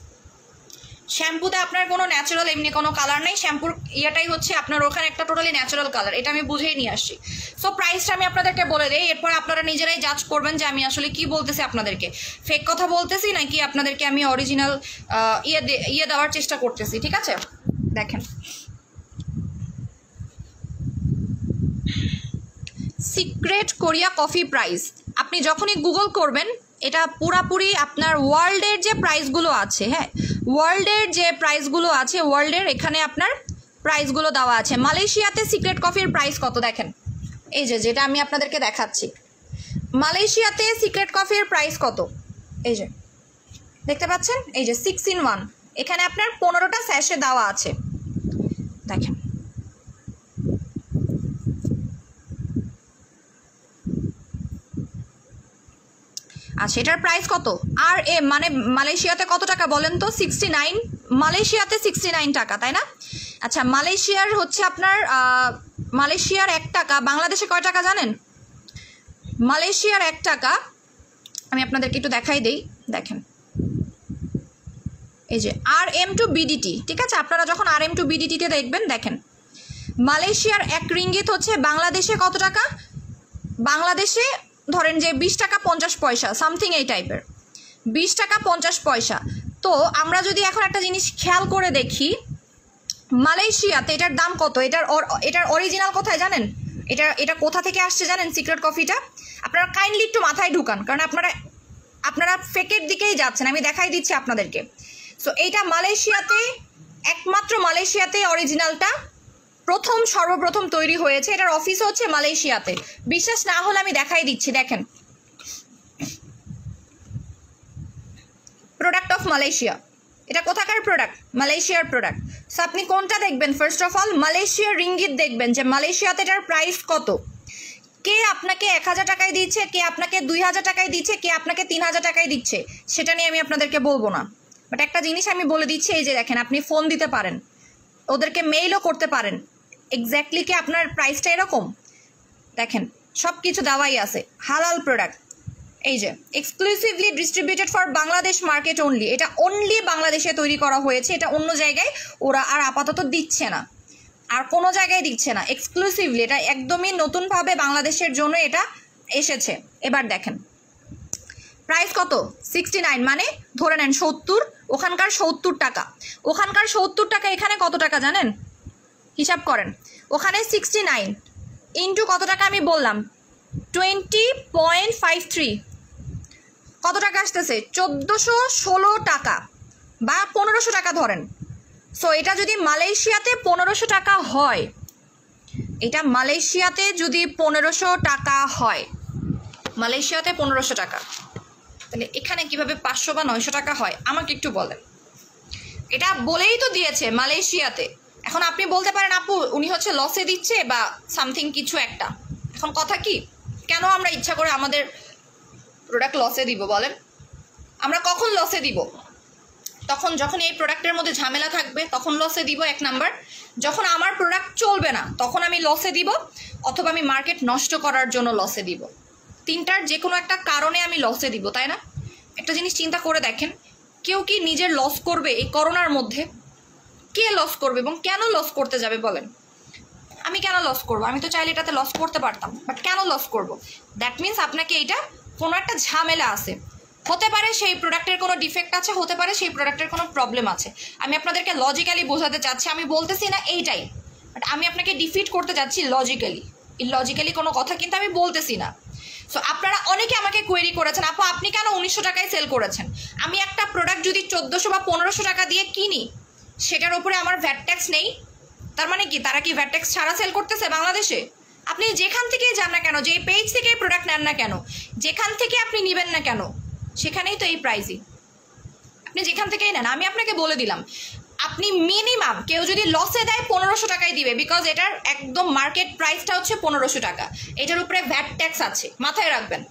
শ্যাম্পুতে আপনার কোনো ন্যাচারাল এমনি কোনো কালার নেই, শ্যাম্পুর ইয়েটাই হচ্ছে আপনার ওখানে একটা টোটালি ন্যাচারাল কালার, এটা আমি বুঝেই নিয়ে আসছি। সো প্রাইসটা আমি আপনাদেরকে বলে দিই, এরপর আপনারা নিজেরাই জাজ করবেন যে আমি আসলে কি বলতেছি আপনাদেরকে, ফেক কথা বলতেছি নাকি আপনাদেরকে আমি অরিজিনাল ইয়ে দেওয়ার চেষ্টা করতেছি, ঠিক আছে? দেখেন সিক্রেট কোরিয়া কফি প্রাইস, আপনি যখনই গুগল করবেন এটা পুরাপুরি আপনার ওয়ার্ল্ডের যে প্রাইসগুলো আছে, হ্যাঁ ওয়ার্ল্ডের যে প্রাইসগুলো আছে, ওয়ার্ল্ডের এখানে আপনার প্রাইসগুলো দেওয়া আছে। মালয়েশিয়াতে সিক্রেট কফির প্রাইস কত দেখেন, এই যে যেটা আমি আপনাদেরকে দেখাচ্ছি, মালয়েশিয়াতে সিক্রেট কফির প্রাইস কত, এই যে দেখতে পাচ্ছেন, এই যে 6 in 1, এখানে আপনার 15টা স্যাশে দেওয়া আছে, দেখেন। আচ্ছা এটার প্রাইস কত? আর মানে মালয়েশিয়াতে কত টাকা বলেন তো? 69, মালয়েশিয়াতে 69 টাকা, তাই না? আচ্ছা মালয়েশিয়ার হচ্ছে আপনার মালয়েশিয়ার 1 টাকা বাংলাদেশে কয় টাকা জানেন? মালয়েশিয়ার 1 টাকা আমি আপনাদেরকে একটু দেখাই দেই, দেখেন এই যে RM2BDT, ঠিক আছে? আপনারা যখন RM2BDT-তে দেখবেন, দেখেন মালয়েশিয়ার 1 রিঙ্গিত হচ্ছে বাংলাদেশে কত টাকা? বাংলাদেশে ধরেন যে 20 টাকা 50 পয়সা সামথিং এই টাইপের, 20 টাকা 50 পয়সা। তো আমরা যদি এখন একটা জিনিস খেয়াল করে দেখি, মালয়েশিয়াতে এটার দাম কত, এটার অরিজিনাল কোথায় জানেন? এটা কোথা থেকে আসছে জানেন সিক্রেট কফিটা? আপনারা কাইন্ডলি একটু মাথায় ঢুকান, কারণ আপনারা ফেকের দিকেই যাচ্ছেন, আমি দেখাই দিচ্ছি আপনাদেরকে। সো এইটা মালয়েশিয়াতে, একমাত্র মালয়েশিয়াতে অরিজিনালটা সর্বপ্রথম তৈরি হয়েছে, এটার অফিস হচ্ছে মালয়েশিয়াতে। বিশ্বাস না হলে আমি দেখাই দিচ্ছি, দেখেন প্রোডাক্ট অফ মালয়েশিয়া, এটা কোথাকার প্রোডাক্ট? মালয়েশিয়ার প্রোডাক্ট। সো আপনি কোনটা দেখবেন? ফার্স্ট অফ অল মালয়েশিয়ার রিঙ্গিত দেখবেন যে মালয়েশিয়াতে এটার প্রাইস কত, কে আপনাকে 1000 টাকায় দিচ্ছে, কে আপনাকে 2000 টাকায় দিচ্ছে, কে আপনাকে 3000 টাকায় দিচ্ছে, সেটা নিয়ে আমি আপনাদেরকে বলবো না, বাট একটা জিনিস আমি বলে দিচ্ছি, এই যে দেখেন আপনি ফোন দিতে পারেন, ওদেরকে মেইলও করতে পারেন, এক্স্যাক্টলি কি আপনার প্রাইসটা এরকম, দেখেন সব কিছু দেওয়াই আছে, হালাল প্রোডাক্ট। এই যে exclusively distributed for Bangladesh market only, এটা অনলি বাংলাদেশে তৈরি করা হয়েছে, এটা অন্য জায়গায় ওরা আর আপাতত দিচ্ছে না, আর কোনো জায়গায় দিচ্ছে না, এক্সক্লুসিভলি এটা একদমই নতুনভাবে বাংলাদেশের জন্য এটা এসেছে। এবার দেখেন প্রাইস কত, 69, মানে ধরে নেন 70, ওখানকার 70 টাকা, ওখানকার 70 টাকা, এখানে কত টাকা জানেন? হিসাব করেন, ওখানে 69 ইন্টু কত টাকা আমি বললাম 20.53, কত টাকা আসতেছে? 1416 টাকা বা 1500 টাকা ধরেন। সো এটা যদি মালয়েশিয়াতে 1500 টাকা হয়, এটা মালয়েশিয়াতে যদি 1500 টাকা হয়, মালয়েশিয়াতে 1500 টাকা, তাহলে এখানে কিভাবে 500 বা 900 টাকা হয় আমাকে একটু বলেন। এটা বলেই তো দিয়েছে মালয়েশিয়াতে। এখন আপনি বলতে পারেন আপু উনি হচ্ছে লসে দিচ্ছে বা সামথিং কিছু একটা। এখন কথা কি, কেন আমরা ইচ্ছা করে আমাদের প্রোডাক্ট লসে দিব বলেন? আমরা কখন লসে দিব? তখন যখন এই প্রোডাক্টের মধ্যে ঝামেলা থাকবে তখন লসে দিব, 1 নাম্বার। যখন আমার প্রোডাক্ট চলবে না তখন আমি লসে দিব, অথবা আমি মার্কেট নষ্ট করার জন্য লসে দিব। 3টার যে কোনো একটা কারণে আমি লসে দিব, তাই না? একটা জিনিস চিন্তা করে দেখেন, কেউ কি নিজের লস করবে এই করোনার মধ্যে? কে লস করবে এবং কেন লস করতে যাবে বলেন? আমি কেন লস করব? আমি তো চাইলে এটাতে লস করতে পারতাম, বাট কেন লস করব? দ্যাট মিনস আপনাকে এইটা কোনো একটা ঝামেলা আছে। হতে পারে সেই প্রোডাক্টের কোনো ডিফেক্ট আছে, হতে পারে সেই প্রোডাক্টের কোনো প্রবলেম আছে। আমি আপনাদেরকে লজিক্যালি বোঝাতে চাচ্ছি, আমি বলতেছি না এইটাই, বাট আমি আপনাকে ডিফিট করতে যাচ্ছি লজিক্যালি। ইললজিক্যালি কোনো কথা কিন্তু আমি বলতেছি না। সো আপনারা অনেকে আমাকে কোয়েরি করেছেন, আপু আপনি কেন 1900 টাকায় সেল করেছেন? আমি একটা প্রোডাক্ট যদি 1400 বা 1500 টাকা দিয়ে কিনি, সেটার উপরে আমার ভ্যাট ট্যাক্স নেই। তার মানে কি, তারা কি ভ্যাট ট্যাক্স ছাড়া সেল করতেছে বাংলাদেশে? আপনি যেখান থেকেই যান না কেন, যে পেজ থেকে প্রোডাক্ট নেন না কেন, যেখান থেকে আপনি নেবেন না কেন, সেখানেই তো এই প্রাইসই। আপনি যেখান থেকেই নেন, আমি আপনাকে বলে দিলাম, আপনি মিনিমাম কেউ যদি লসে দেয় 1500 টাকায় দিবে, বিকজ এটার একদম মার্কেট প্রাইসটা হচ্ছে 1500 টাকা। এটার উপরে ভ্যাট ট্যাক্স আছে, মাথায় রাখবেন।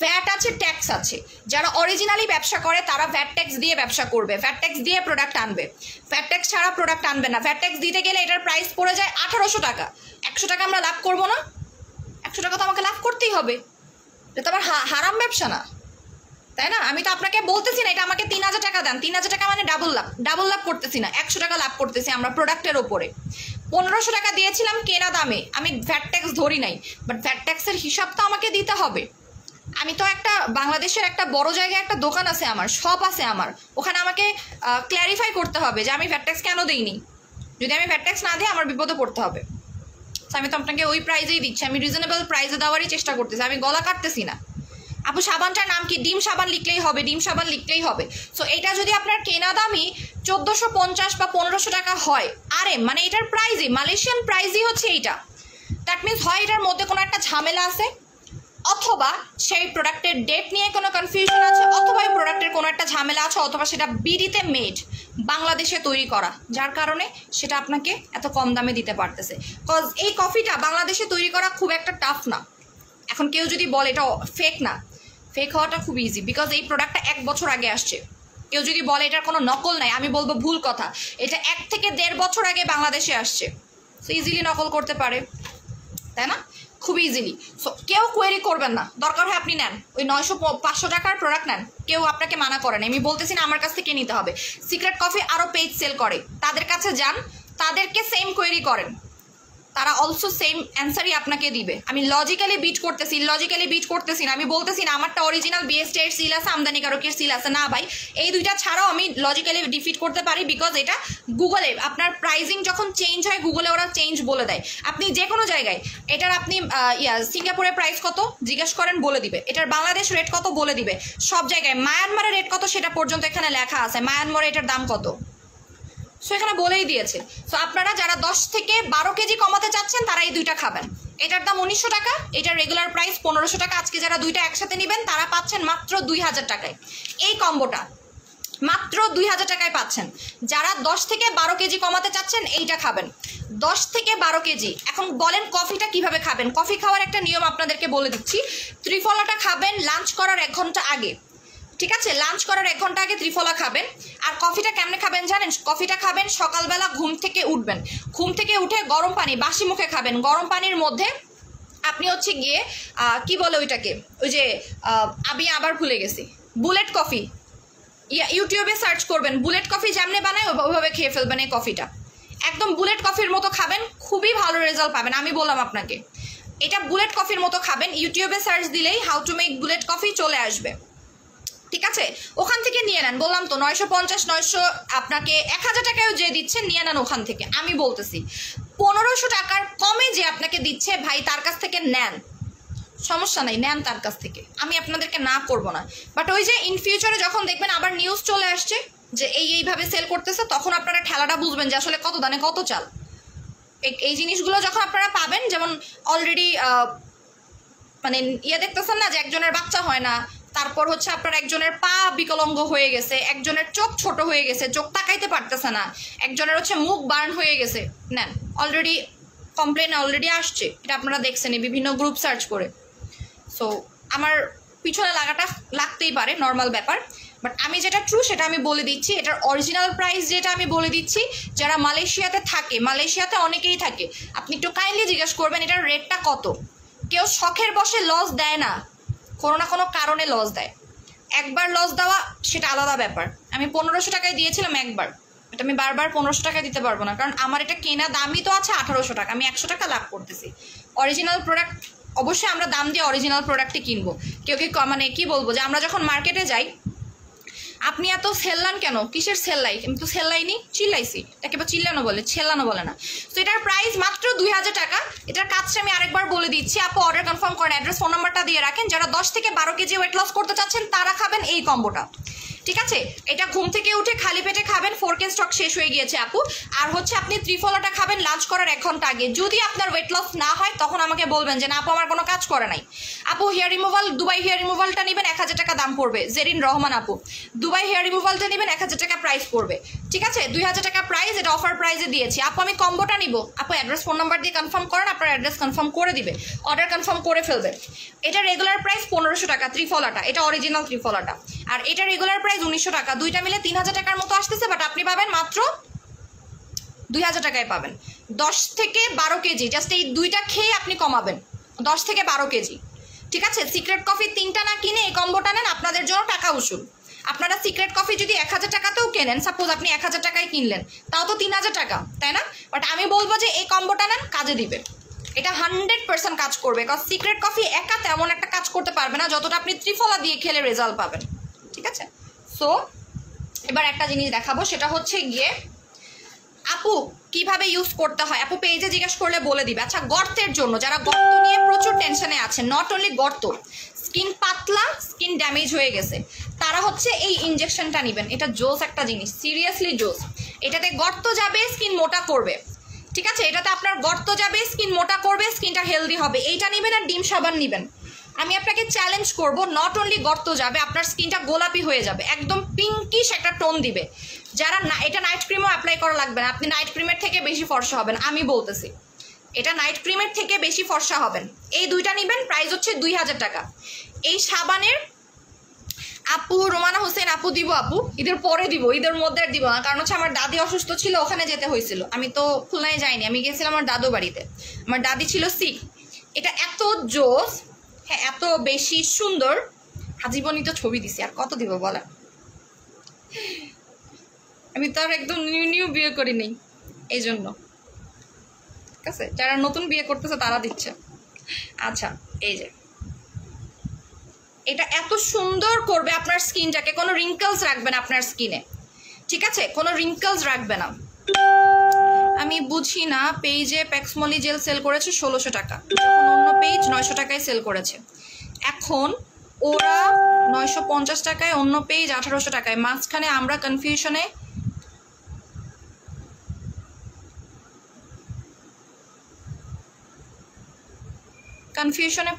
ভ্যাট আছে, ট্যাক্স আছে। যারা অরিজিনালি ব্যবসা করে তারা ভ্যাট ট্যাক্স দিয়ে ব্যবসা করবে, ভ্যাট ট্যাক্স দিয়ে প্রোডাক্ট আনবে। ভ্যাট ট্যাক্স ছাড়া প্রোডাক্ট আনবে না। ভ্যাট ট্যাক্স দিতে গেলে এটার প্রাইস পড়ে যায় 1800 টাকা। 100 টাকা আমরা লাভ করবো না? 100 টাকা তো আমাকে লাভ করতেই হবে। এটা তো আবার হারাম ব্যবসা না, তাই না? আমি তো আপনাকে বলতেছি না এটা আমাকে 3000 টাকা দেন, 3000 টাকা মানে ডাবল লাভ করতেছি না, 100 টাকা লাভ করতেছি আমরা প্রোডাক্টের ওপরে। 1500 টাকা দিয়েছিলাম কেনা দামে, আমি ভ্যাট ট্যাক্স ধরি নাই, বাট ভ্যাট ট্যাক্সের হিসাব তো আমাকে দিতে হবে। আমি তো একটা বাংলাদেশের একটা বড় জায়গায় একটা দোকান আছে আমার, শপ আছে আমার, ওখানে আমাকে ক্ল্যারিফাই করতে হবে যে আমি ভ্যাট ট্যাক্স কেন দিইনি। যদি আমি ভ্যাট ট্যাক্স না দিই আমার বিপদে পড়তে হবে। আমি তো আপনাকে ওই প্রাইজেই দিচ্ছি, আমি রিজনেবল প্রাইসে দেওয়ারই চেষ্টা করতেছি, আমি গলা কাটতেছি না। আপু সাবানটার নাম কি? ডিম সাবান লিখলেই হবে, ডিম সাবান লিখলেই হবে। সো এটা যদি আপনার কেনা দামই 1450 বা 1500 টাকা হয়, আরে মানে এটার প্রাইজই মালয়েশিয়ান প্রাইজই হচ্ছে এইটা। দ্যাট মিনস হয় এটার মধ্যে কোনো একটা ঝামেলা আছে, অথবা সেই প্রোডাক্টের ডেট নিয়ে কোনো কনফিউশন আছে, অথবা এই প্রোডাক্টের কোনো একটা ঝামেলা আছে, অথবা সেটা বিডিতে মেড, বাংলাদেশে তৈরি করা, যার কারণে সেটা আপনাকে এত কম দামে দিতে পারতেছে। কজ এই কফিটা বাংলাদেশে তৈরি করা খুব একটা টাফ না। এখন কেউ যদি বলে এটা ফেক, না, ফেক হওয়াটা খুব ইজি, বিকজ এই প্রোডাক্টটা 1 বছর আগে আসছে। কেউ যদি বলে এটার কোনো নকল নাই, আমি বলবো ভুল কথা, এটা 1 থেকে 1.5 বছর আগে বাংলাদেশে আসছে। সো ইজিলি নকল করতে পারে, তাই না? খুব ইজিলি। সো কেউ কোয়েরি করবেন না, দরকার হয় আপনি নেন ওই 900-500 টাকার প্রোডাক্ট নেন, কেউ আপনাকে মানা করেন। আমি বলতেছি না আমার কাছ থেকে নিতে হবে। সিক্রেট কফি আরও পেজ সেল করে, তাদের কাছে যান, তাদেরকে সেম কোয়েরি করেন, তারা অলসো সেম অ্যান্সারই আপনাকে দিবে। আমি লজিক্যালি বিট করতেছি, লজিক্যালি বিট করতেছি না। আমি বলতেছি না আমারটা অরিজিনাল বিএসটি এর সিল আছে, আমদানিকারকের সিল আছে, না ভাই, এই দুইটা ছাড়াও আমি লজিক্যালি ডিফিট করতে পারি, বিকজ এটা গুগলে আপনার প্রাইজিং যখন চেঞ্জ হয়, গুগলে ওরা চেঞ্জ বলে দেয়। আপনি যে কোনো জায়গায় এটার আপনি সিঙ্গাপুরের প্রাইস কত জিজ্ঞেস করেন, বলে দিবে। এটার বাংলাদেশ রেট কত বলে দিবে। সব জায়গায় মায়ানমারের রেট কত সেটা পর্যন্ত এখানে লেখা আছে, মায়ানমারে এটার দাম কত, সো এখানে বলেই দিয়েছে। সো আপনারা যারা 10 থেকে 12 কেজি কমাতে চাচ্ছেন তারা এই দুইটা খাবেন। এটার দাম 1900 টাকা, এটার রেগুলার প্রাইস 1500 টাকা। আজকে যারা দুইটা একসাথে নেবেন তারা পাচ্ছেন মাত্র 2000 টাকায়। এই কম্বোটা মাত্র 2000 টাকায় পাচ্ছেন। যারা 10 থেকে 12 কেজি কমাতে চাচ্ছেন এইটা খাবেন, 10 থেকে 12 কেজি। এখন বলেন কফিটা কিভাবে খাবেন? কফি খাওয়ার একটা নিয়ম আপনাদেরকে বলে দিচ্ছি। ত্রিফলাটা খাবেন লাঞ্চ করার 1 ঘন্টা আগে, ঠিক আছে? লাঞ্চ করার 1 ঘন্টা আগে ত্রিফলা খাবেন। আর কফিটা কেমনে খাবেন জানেন? কফিটা খাবেন সকালবেলা ঘুম থেকে উঠবেন, ঘুম থেকে উঠে গরম পানি বাসি মুখে খাবেন। গরম পানির মধ্যে আপনি হচ্ছে গিয়ে কি বলে ওইটাকে, ওই যে আমি আবার ভুলে গেছি, বুলেট কফি, ইউটিউবে সার্চ করবেন, বুলেট কফি যেমনে বানায় ওইভাবে খেয়ে ফেলবেন এই কফিটা। একদম বুলেট কফির মতো খাবেন, খুবই ভালো রেজাল্ট পাবেন, আমি বললাম আপনাকে। এটা বুলেট কফির মতো খাবেন, ইউটিউবে সার্চ দিলেই how to make bullet coffee চলে আসবে, ঠিক আছে? ওখান থেকে নিয়ে নেন। বললাম তো 950, 900, আপনাকে 1000 টাকায়ও যে দিচ্ছেন নিয়ে নেন ওখান থেকে। আমি বলতেছি 1500 টাকার কমে যে আপনাকে দিচ্ছে ভাই, তার কাছ থেকে নেন, সমস্যা নাই, নেন তার কাছ থেকে, আমি আপনাদেরকে না করব না। বাট ওই যে ইন ফিউচারে যখন দেখবেন আবার নিউজ চলে আসছে যে এইভাবে সেল করতেছে, তখন আপনারা ঠেলাটা বুঝবেন যে আসলে কত দানে কত চাল। এই জিনিসগুলো যখন আপনারা পাবেন, যেমন অলরেডি মানে দেখতেছেন না যে একজনের বাচ্চা হয় না, তারপর হচ্ছে আপনার একজনের পা বিকলাঙ্গ হয়ে গেছে, একজনের চোখ ছোট হয়ে গেছে, চোখ তাকাইতে পারতেছে না, একজনের হচ্ছে মুখ বার্ন হয়ে গেছে, নেন অলরেডি কমপ্লেন অলরেডি আসছে, এটা আপনারা দেখছেন বিভিন্ন গ্রুপ সার্চ করে। সো আমার পিছনে লাগাটা লাগতেই পারে, নর্মাল ব্যাপার, বাট আমি যেটা ট্রু সেটা আমি বলে দিচ্ছি। এটার অরিজিনাল প্রাইস যেটা আমি বলে দিচ্ছি, যারা মালয়েশিয়াতে থাকে, মালয়েশিয়াতে অনেকেই থাকে, আপনি একটু কাইন্ডলি জিজ্ঞেস করবেন এটার রেটটা কত। কেউ শখের বসে লস দেয় না, কোনো না কোনো কারণে লস দেয়। একবার লস দেওয়া সেটা আলাদা ব্যাপার। আমি 1500 টাকায় দিয়েছিলাম একবার, এটা আমি বারবার 1500 টাকায় দিতে পারবো না, কারণ আমার এটা কেনা দামই তো আছে 1800 টাকা, আমি 100 টাকা লাভ করতেছি। অরিজিনাল প্রোডাক্ট অবশ্যই আমরা দাম দিয়ে অরিজিনাল প্রোডাক্টই কিনবো। কেউ মানে কি বলবো যে আমরা যখন মার্কেটে যাই, আপনি এত সেল্লান কেন, কিসের সেল্লাই, আমি তো সেল্লাইনি, চিল্লাইছি, এটাকে বা চিল্লানো বলে, ছেল্লানো বলে না। তো এটার প্রাইস মাত্র 2000 টাকা। এটার কাজটা আমি আরেকবার বলে দিচ্ছি, আপু অর্ডার কনফার্ম করেন, অ্যাড্রেস ফোন নাম্বারটা দিয়ে রাখেন। যারা 10 থেকে 12 কেজি ওয়েট লস করতে চাচ্ছেন তারা খাবেন এই কম্বোটা, ঠিক আছে? এটা ঘুম থেকে উঠে খালি পেটে খাবেন, 4K স্টক শেষ হয়ে গিয়েছে আপু। আর হচ্ছে আপনি ত্রিফলাটা খাবেন লাঞ্চ করার 1 ঘন্টা আগে। যদি আপনার ওয়েট লস না হয় তখন আমাকে বলবেন যে না আপু আমার কোনো কাজ করে নাই। আপু হেয়ার রিমুভাল, দুবাই হেয়ার রিমুভালটা নেবেন 1000 টাকা দাম পড়বে, জেরিন রহমান আপু। দুবাই হেয়ার রিমুভালটা নেবেন 1000 টাকা প্রাইস পড়বে, ঠিক আছে? 2000 টাকা প্রাইস, এটা অফার প্রাইসে দিয়েছি আপু। আমি কম্বোটা নিব আপু, অ্যাড্রেস ফোন নাম্বার দিয়ে কনফার্ম করেন, আপনার অ্যাড্রেস কনফার্ম করে দিবে, অর্ডার কনফার্ম করে ফেলবে। এটা রেগুলার প্রাইস 1500 টাকা ত্রিফলাটা, এটা অরিজিনাল ত্রিফলাটা। আর এটা রেগুলার প্রাইস 1900 টাকা, দুইটা মিলে 3000 টাকার মতো আসতেছে, বাট আপনি পাবেন মাত্র 2000 টাকায় পাবেন। 10 থেকে 12 কেজি, জাস্ট এই দুইটা খেয়ে আপনি কমাবেন 10 থেকে 12 কেজি, ঠিক আছে? সিক্রেট কফি 3টা না কিনে এই কম্বোটা নেন, আপনাদের জন্য টাকা উসুল। আপনারা সিক্রেট কফি যদি 1000 টাকাতেও কেনেন, সাপোজ আপনি 1000 টাকায় কিনলেন, তাও তো 3000 টাকা, তাই না? বাট আমি বলবো যে এই কম্বোটা নেন, কাজে দিবে, এটা 100% কাজ করবে। কারণ সিক্রেট কফি একা তেমন একটা কাজ করতে পারবে না যতটা আপনি ত্রিফলা দিয়ে খেলে রেজাল্ট পাবেন, ঠিক আছে? সো এবার একটা জিনিস দেখাবো, সেটা হচ্ছে গিয়ে আপু কিভাবে ইউজ করতে হয়। আপু পেজে জিজ্ঞেস করলে বলে দিবে। আচ্ছা, গর্তের জন্য, যারা গর্ত নিয়ে প্রচুর টেনশনে আছেন, নট অনলি গর্ত, স্কিন পাতলা, স্কিন ড্যামেজ হয়ে গেছে, তারা হচ্ছে এই ইনজেকশনটা নেবেন। এটা জোস একটা জিনিস, সিরিয়াসলি জোস। এটাতে গর্ত যাবে, স্কিন মোটা করবে, ঠিক আছে? এটাতে আপনার গর্ত যাবে, স্কিন মোটা করবে, স্কিনটা হেলদি হবে। এইটা নেবেন আর ডিম সাবান নেবেন। আমি আপনাকে চ্যালেঞ্জ করব, নট অনলি গর্ত যাবে, আপনার স্কিনটা গোলাপি হয়ে যাবে, একদম পিঙ্কিশ একটা টোন দিবে। যারা এটা নাইট ক্রিমও অ্যাপ্লাই করা লাগবে না, আপনি নাইট ক্রিমের থেকে বেশি ফর্সা হবেন, আমি বলতেছি এটা নাইট ক্রিমের থেকে বেশি ফর্সা হবেন। এই দুইটা নেবেন, প্রাইস হচ্ছে 2000 টাকা। এই সাবানের আপু রোমানা হোসেন আপু দিব, আপু ঈদের পরে দিব, ঈদের মধ্যে আর দিব না, কারণ হচ্ছে আমার দাদি অসুস্থ ছিল, ওখানে যেতে হয়েছিল। আমি তো খুলনায় যাইনি, আমি গেছিলাম আমার দাদু বাড়িতে, আমার দাদি ছিল সিক। এটা এত জোস, হ্যাঁ এত বেশি সুন্দর, আজীবনই তো ছবি দিছি, আর কত দিব বলেন? আমি তো আর একদম নিউ বিয়ে করি নেই, এই জন্য, ঠিক আছে? যারা নতুন বিয়ে করতেছে তারা দিচ্ছে। আচ্ছা, এই যে এটা এত সুন্দর করবে আপনার স্কিনটাকে, কোনো রিঙ্কলস রাখবে না আপনার স্কিনে, ঠিক আছে? কোনো রিঙ্কলস রাখবে না। আমি বুঝি না, পেজে প্যাক্সমলি জেল সেল করেছে 1600 টাকা, যখন অন্য পেজ 900 টাকায় সেল করেছে। এখন ওরা 950 টাকায়, অন্য পেজ 1800 টাকায়, মাঝখানে আমরা কনফিউশনে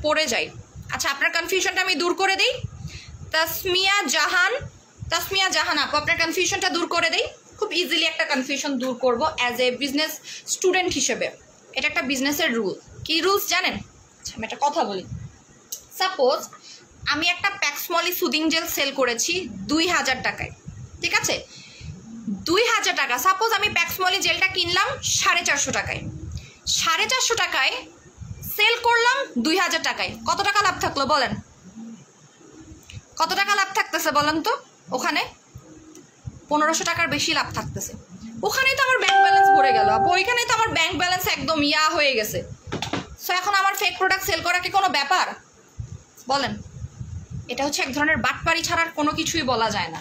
পড়ে যাই। আচ্ছা, আপনার কনফিউশনটা আমি দূর করে দিই। তাসমিয়া জাহান আপু, আপনার কনফিউশনটা দূর করে দিই, খুব ইজিলি একটা কনফিউশন দূর করব অ্যাজ এ বিজনেস স্টুডেন্ট হিসেবে। এটা একটা বিজনেসের রুল। কি রুলস জানেন? আচ্ছা, আমি একটা কথা বলি। সাপোজ আমি একটা প্যাক্সমলি সুদিং জেল সেল করেছি 2000 টাকায়, ঠিক আছে? 2000 টাকা, সাপোজ আমি প্যাক্সমলি জেলটা কিনলাম 450 টাকায়, 450 টাকায় সেল করলাম 2000 টাকায়, কত টাকা লাভ থাকলো বলেন? কত টাকা লাভ থাকতেছে বলেন তো? ওখানে 1500 টাকার বেশি লাভ থাকতেছে। ওখানেই তো আমার ব্যাংক ব্যালেন্স ভরে গেল আপু, ওইখানেই তো আমার ব্যাংক ব্যালেন্স একদম হয়ে গেছে। সো এখন আমার ফেক প্রোডাক্ট সেল করা কি কোনো ব্যাপার বলেন? এটা হচ্ছে এক ধরনের বাটপারি ছাড়ার কোনো কিছুই বলা যায় না।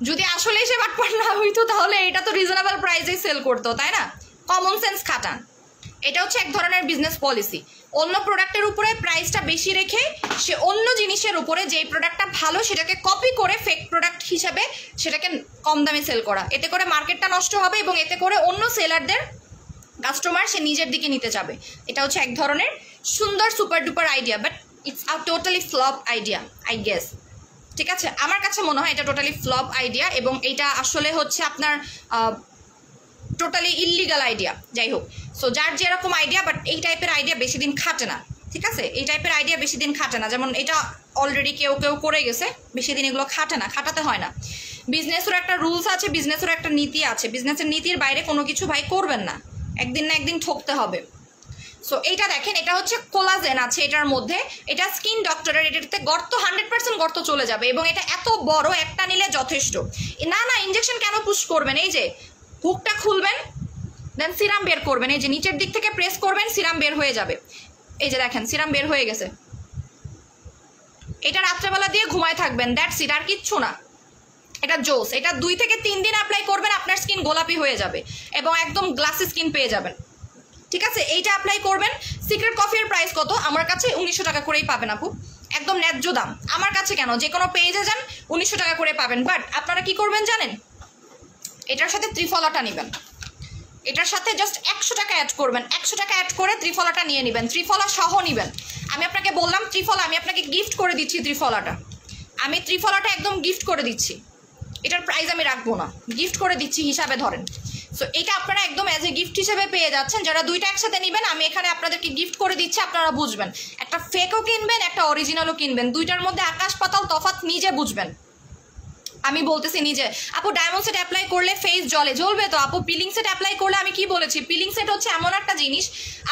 যদি আসলেই সে বাটপার না হইতো তাহলে এটা তো রিজনেবল প্রাইসেই সেল করতো, তাই না? কমন সেন্স খাটান। এটা হচ্ছে এক ধরনের বিজনেস পলিসি। অন্য প্রোডাক্টের উপরে প্রাইসটা বেশি রেখে সে অন্য জিনিসের উপরে যেই প্রোডাক্টটা ভালো সেটাকে কপি করে ফেক প্রোডাক্ট হিসাবে সেটাকে কম দামে সেল করা। এতে করে মার্কেটটা নষ্ট হবে এবং এতে করে অন্য সেলারদের কাস্টমার সে নিজের দিকে নিতে যাবে। এটা হচ্ছে এক ধরনের সুন্দর super duper idea, but it's a totally flop idea I guess. ঠিক আছে, আমার কাছে মনে হয় এটা টোটালি ফ্লপ আইডিয়া, এবং এটা আসলে হচ্ছে আপনার টোটালি ইললিগাল আইডিয়া। যাই হোক, সো যার যেরকম আইডিয়া, বাট এই টাইপের আইডিয়া বেশি দিন খাটে না। ঠিক আছে, এই টাইপের আইডিয়া বেশি দিন খাটে না। যেমন এটা অলরেডি কেউ কেউ করে গেছে, বেশি দিন এগুলো খাটে না, খাটাতে হয় না। বিজনেসের একটা রুলস আছে, বিজনেসের একটা নীতি আছে, বিজনেসের নীতির বাইরে কোনো কিছু ভাই করবেন না, একদিন না একদিন ঠকতে হবে। সো এইটা দেখেন, এটা হচ্ছে কোলাজেন আছে এটার মধ্যে, এটা স্কিন ডক্টরের, এটাতে গর্ত 100% গর্ত চলে যাবে, এবং এটা এত বড়, একটা নিলে যথেষ্ট। না না, ইনজেকশন কেন পুশ করবেন? এই যে হুকটা খুলবেন, দেন সিরাম বের করবেন, এই যে নিচের দিক থেকে প্রেস করবেন, সিরাম বের হয়ে যাবে। এই যে দেখেন সিরাম বের হয়ে গেছে। এটা রাত্রেবেলা দিয়ে ঘুমায় থাকবেন, দ্যাটস ইট, আর কিচ্ছু না। এটা জোস, এটা 2 থেকে 3 দিন অ্যাপ্লাই করবেন, আপনার স্কিন গোলাপি হয়ে যাবে এবং একদম গ্লাসি স্কিন পেয়ে যাবেন। ঠিক আছে, এইটা অ্যাপ্লাই করবেন। সিক্রেট কফির প্রাইস কত? আমার কাছে 1900 টাকা করেই পাবেন আপু, একদম ন্যায্য দাম। আমার কাছে কেন, যে কোনো পেজে যান 1900 টাকা করে পাবেন। বাট আপনারা কি করবেন জানেন? এটার সাথে ত্রিফলাটা নেবেন, এটার সাথে জাস্ট 100 টাকা অ্যাড করবেন, 100 টাকা অ্যাড করে ত্রিফলাটা নিয়ে নেবেন, ত্রিফলা সহ নেবেন। আমি আপনাকে বললাম ত্রিফলা, আমি আপনাকে গিফট করে দিচ্ছি ত্রিফলাটা, আমি ত্রিফলাটা একদম গিফট করে দিচ্ছি, এটার প্রাইস আমি রাখবো না, গিফট করে দিচ্ছি হিসাবে ধরেন। সো এটা আপনারা একদম অ্যাজ এ গিফট হিসেবে পেয়ে যাচ্ছেন। যারা দুইটা একসাথে নেবেন, আমি এখানে আপনাদেরকে গিফট করে দিচ্ছি, আপনারা বুঝবেন। একটা ফেকও কিনবেন, একটা অরিজিনালও কিনবেন, দুইটার মধ্যে আকাশ পাতাল তফাৎ, নিজে বুঝবেন। আমি বলতেছি নিজে। আপু ডায়মন্ড সেট অ্যাপ্লাই করলে ফেস জ্বলবে তো আপু। পিলিং সেট অ্যাপ্লাই করলে আমি কি বলেছি? পিলিং সেট হচ্ছে এমন একটা জিনিস,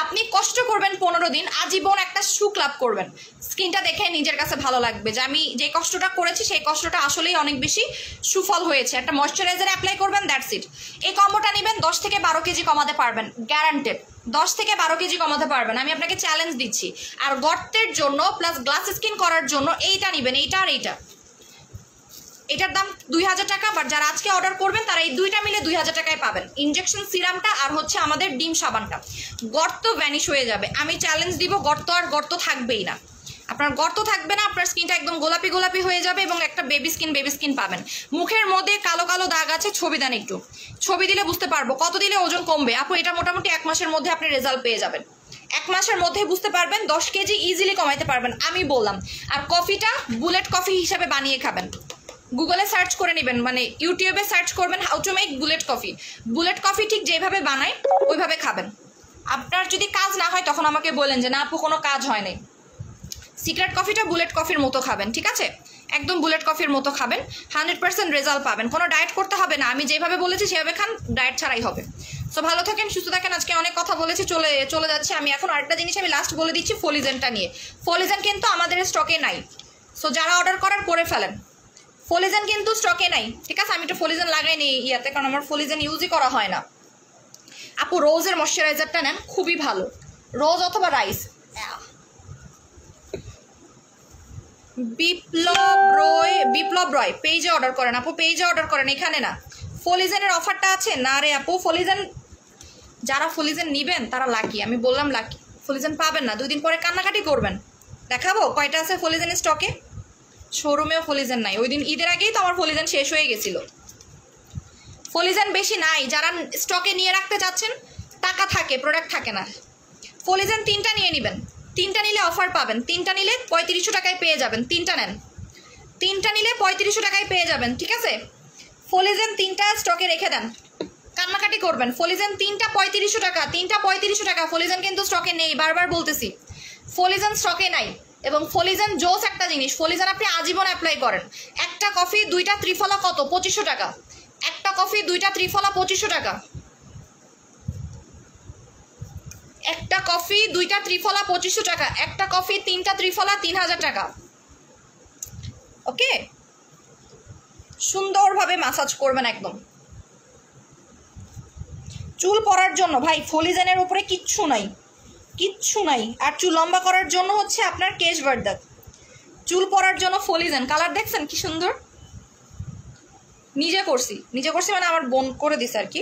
আপনি কষ্ট করবেন 15 দিন, আজীবন একটা সুখ লাভ করবেন। স্কিনটা দেখে নিজের কাছে ভালো লাগবে যে আমি যে কষ্টটা করেছি সেই কষ্টটা আসলেই অনেক বেশি সুফল হয়েছে। একটা ময়শ্চারাইজার অ্যাপ্লাই করবেন, দ্যাটস ইট। এই কম্বোটা নেবেন, 10 থেকে 12 কেজি কমাতে পারবেন, গ্যারান্টেড। 10 থেকে 12 কেজি কমাতে পারবেন, আমি আপনাকে চ্যালেঞ্জ দিচ্ছি। আর গর্তের জন্য প্লাস গ্লাস স্কিন করার জন্য এইটা নেবেন, এইটা আর এইটা। এটার দাম 2000 টাকা, বাট যারা আজকে অর্ডার করবেন তারা এই দুইটা মিলে 2000 টাকায় পাবেন। ইনজেকশন সিরামটা আর হচ্ছে আমাদের ডিম সাবানটা। গর্ত ভ্যানিশ হয়ে যাবে, আমি চ্যালেঞ্জ দিব, গর্ত আর গর্ত থাকবেই না। আপনার গর্ত থাকবে না, আপনার স্কিনটা একদম গোলাপি গোলাপি হয়ে যাবে এবং একটা বেবি স্কিন পাবেন। মুখের মধ্যে কালো কালো দাগ আছে, ছবি দেন একটু, ছবি দিলে বুঝতে পারবো কত দিলে ওজন কমবে। আপু এটা মোটামুটি 1 মাসের মধ্যে আপনি রেজাল্ট পেয়ে যাবেন, 1 মাসের মধ্যে বুঝতে পারবেন, 10 কেজি ইজিলি কমাইতে পারবেন, আমি বললাম। আর কফিটা বুলেট কফি হিসাবে বানিয়ে খাবেন, গুগলে সার্চ করে নেবেন, মানে ইউটিউবে সার্চ করবেন how to make bullet coffee. Bullet coffee ঠিক যেভাবে বানায় ওইভাবে খাবেন। আপনার যদি কাজ না হয় তখন আমাকে বলেন যে না আপু কোনো কাজ হয় নাই। সিক্রেট কফিটা বুলেট কফির মতো খাবেন, ঠিক আছে? একদম বুলেট কফির মতো খাবেন, 100% রেজাল্ট পাবেন। কোনো ডায়েট করতে হবে না, আমি যেভাবে বলেছি সেভাবে খান, ডায়েট ছাড়াই হবে। সো ভালো থাকেন, সুস্থ থাকেন। আজকে অনেক কথা বলেছি, চলে যাচ্ছে। আমি এখন আরেকটা জিনিস আমি লাস্ট বলে দিচ্ছি, ফলিজেনটা নিয়ে। ফলিজেন কিন্তু আমাদের স্টকে নাই, সো যারা অর্ডার করার করে ফেলেন। ফলিজেন কিন্তু স্টকে নাই, ঠিক আছে? আমি একটু ফলিজেন লাগাই নি ইয়াতে, কারণ আমার ফলিজেন ইউজই করা হয় না। আপু রোজের ময়শ্চারাইজারটা নেন, খুবই ভালো, রোজ অথবা রাইস। বিপ্লব রয় পেজে অর্ডার করেন আপু, পেজে অর্ডার করেন, এখানে না। ফলিজেনের অফারটা আছে না রে আপু। ফলিজেন, যারা ফলিজেন নিবেন তারা লাকি, আমি বললাম লাকি। ফলিজেন পাবেন না, 2 দিন পরে কান্নাকাটি করবেন। দেখাবো কয়টা আছে ফলিজেনের স্টকে। শোরুমেও ফলিজেন নাই, ওই দিন ঈদের আগেই তো আমার ফলিজেন শেষ হয়ে গেছিল। ফলিজেন বেশি নাই, যারা স্টকে নিয়ে রাখতে চাচ্ছেন, টাকা থাকে প্রোডাক্ট থাকে না। ফলিজেন 3টা নিয়ে নেবেন, 3টা নিলে অফার পাবেন, 3টা নিলে 3500 টাকায় পেয়ে যাবেন। 3টা নেন, 3টা নিলে 3500 টাকায় পেয়ে যাবেন, ঠিক আছে? ফলিজেন 3টা স্টকে রেখে দেন, কান্নাকাটি করবেন। ফলিজেন 3টা 3500 টাকা, 3টা 3500 টাকা। ফলিজেন কিন্তু স্টকে নেই, বারবার বলতেছি, ফলিজেন স্টকে নাই। এবং ফলিজেন জোস একটা জিনিস, ফলিজেন আপনি আজীবন অ্যাপ্লাই করেন। একটা কফি 2টা ত্রিফলা কত? 2500 টাকা। একটা কফি 2টা ত্রিফলা 2500 টাকা। একটা কফি 2টা ত্রিফলা 2500 টাকা। একটা কফি 3টা ত্রিফলা 3000 টাকা। ওকে, সুন্দরভাবে ম্যাসাজ করবেন একদম। চুল পড়ার জন্য ভাই ফলিজেনের উপরে কিচ্ছু নাই, কিচ্ছু নাই। আর চুল লম্বা করার জন্য হচ্ছে আপনার কেশ ভার্দাক। চুল পড়ার জন্য ফলিজেন, কালার দেখছেন কি সুন্দর। নিজে করছি মানে আমার বোন করে দিছে আর কি।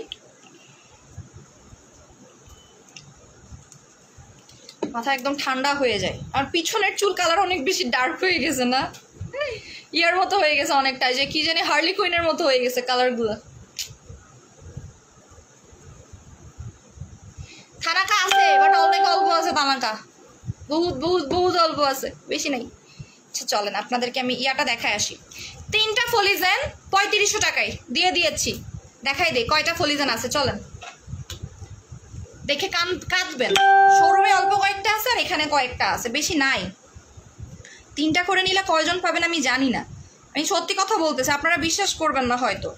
মাথা একদম ঠান্ডা হয়ে যায়। আর পিছনের চুল কালার অনেক বেশি ডার্ক হয়ে গেছে না, ইয়ার মতো হয়ে গেছে অনেকটাই, যে কি জানি হার্লি কুইনের মতো হয়ে গেছে কালারগুলো। থানাকা আছে, বাট অনেক অল্প আছে। থানাকা বহুত বহুত বহুত অল্প আছে, বেশি নাই। আচ্ছা চলেন আপনাদেরকে আমি ইয়াটা দেখায় আসি। 3টা ফলিজেন 3500 টাকায় দিয়ে দিয়েছি। দেখাই দে কয়টা ফলিজেন আছে, চলেন দেখে কাঁদবেন। শোরুমে অল্প কয়েকটা আছে আর এখানে কয়েকটা আছে, বেশি নাই। 3টা করে নিলে কয়জন পাবেন আমি জানি না, আমি সত্যি কথা বলতেছি, আপনারা বিশ্বাস করবেন না হয়তো।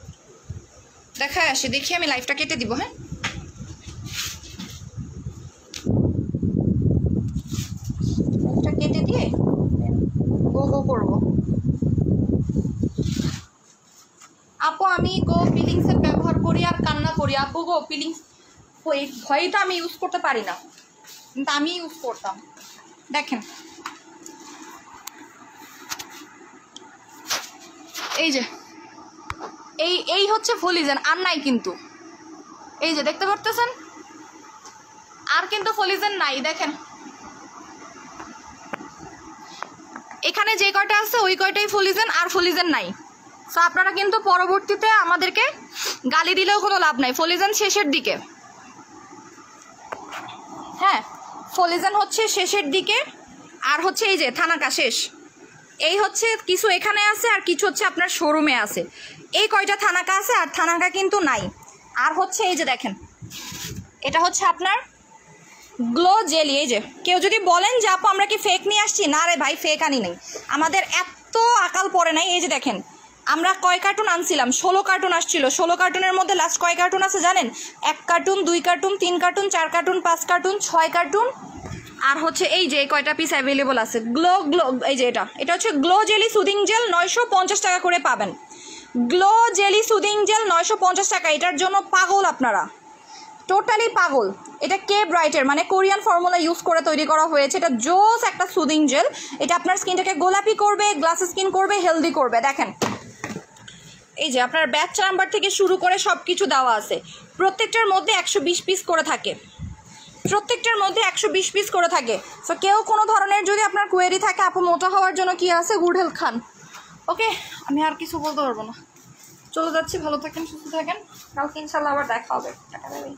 দেখায় আসি, দেখি আমি লাইভটা কেটে দিব। হ্যাঁ লাইভটা কেটে দিয়ে গো করবো। আপু আমি গো পিলিং সেট ব্যবহার করি আর কান্না করি। আপু গো পিলিং ভয়টা আমি ইউজ করতে পারি না, কিন্তু আমি ইউজ করতাম। দেখেন এই যে এই হচ্ছে ফলিজেন, আর নাই কিন্তু, এই যে দেখতে পারতেছেন আর কিন্তু ফলিজেন নাই। দেখেন এখানে যে কয়টা আছে ওই কয়টাই ফলিজেন, আর ফলিজেন নাই। সো আপনারা কিন্তু পরবর্তীতে আমাদেরকে গালি দিলেও কোনো লাভ নাই। ফলিজেন শেষের দিকে, হ্যাঁ ফলিজেন হচ্ছে শেষের দিকে, আর হচ্ছে এই যে থানাকা শেষ। এই হচ্ছে কিছু এখানে আছে আর কিছু হচ্ছে আপনার শোরুমে আছে। এই কয়টা থানাকা আছে আর থানাকা কিন্তু নাই। আর হচ্ছে এই যে দেখেন এটা হচ্ছে আপনার গ্লো জেলি। এই যে কেউ যদি বলেন যে আপু আমরা কি ফেক নিয়ে আসছি, না রে ভাই ফেক আনি নাই, আমাদের এত আকাল পড়ে নাই। এই যে দেখেন আমরা কয় কার্টুন আনছিলাম, 16 কার্টুন আসছিল। 16 কার্টুনের মধ্যে লাস্ট কয় কার্টুন আছে জানেন? 1 carton, 2 carton, 3 carton, 4 carton, 5 carton, 6 carton, আর হচ্ছে এই যে কয়টা পিস অ্যাভেলেবল আছে। গ্লো এই যে এটা হচ্ছে গ্লো জেলি সুদিং জেল, 950 টাকা করে পাবেন। গ্লো জেলি সুদিং জেল 950 টাকা। এটার জন্য পাগল আপনারা, টোটালি পাগল। এটা কে ব্রাইটের মানে কোরিয়ান ফর্মুলা ইউজ করে তৈরি করা হয়েছে। এটা জোস একটা সুদিং জেল। এটা আপনার স্কিনটাকে গোলাপি করবে, গ্লাস স্কিন করবে, হেলদি করবে। দেখেন এই যে আপনার ব্যাচ নাম্বার থেকে শুরু করে সব কিছু দেওয়া আছে। প্রত্যেকটার মধ্যে 120 পিস করে থাকে, প্রত্যেকটার মধ্যে 120 পিস করে থাকে। সো কেউ কোনো ধরনের যদি আপনার কোয়েরি থাকে আপু মোটা হওয়ার জন্য কি আছে, গুড হেলথ খান। ওকে আমি আর কিছু বলতে পারবো না, চলে যাচ্ছি। ভালো থাকেন, সুস্থ থাকেন, কালকে ইনশাল্লাহ আবার দেখা হবে। Tata bye.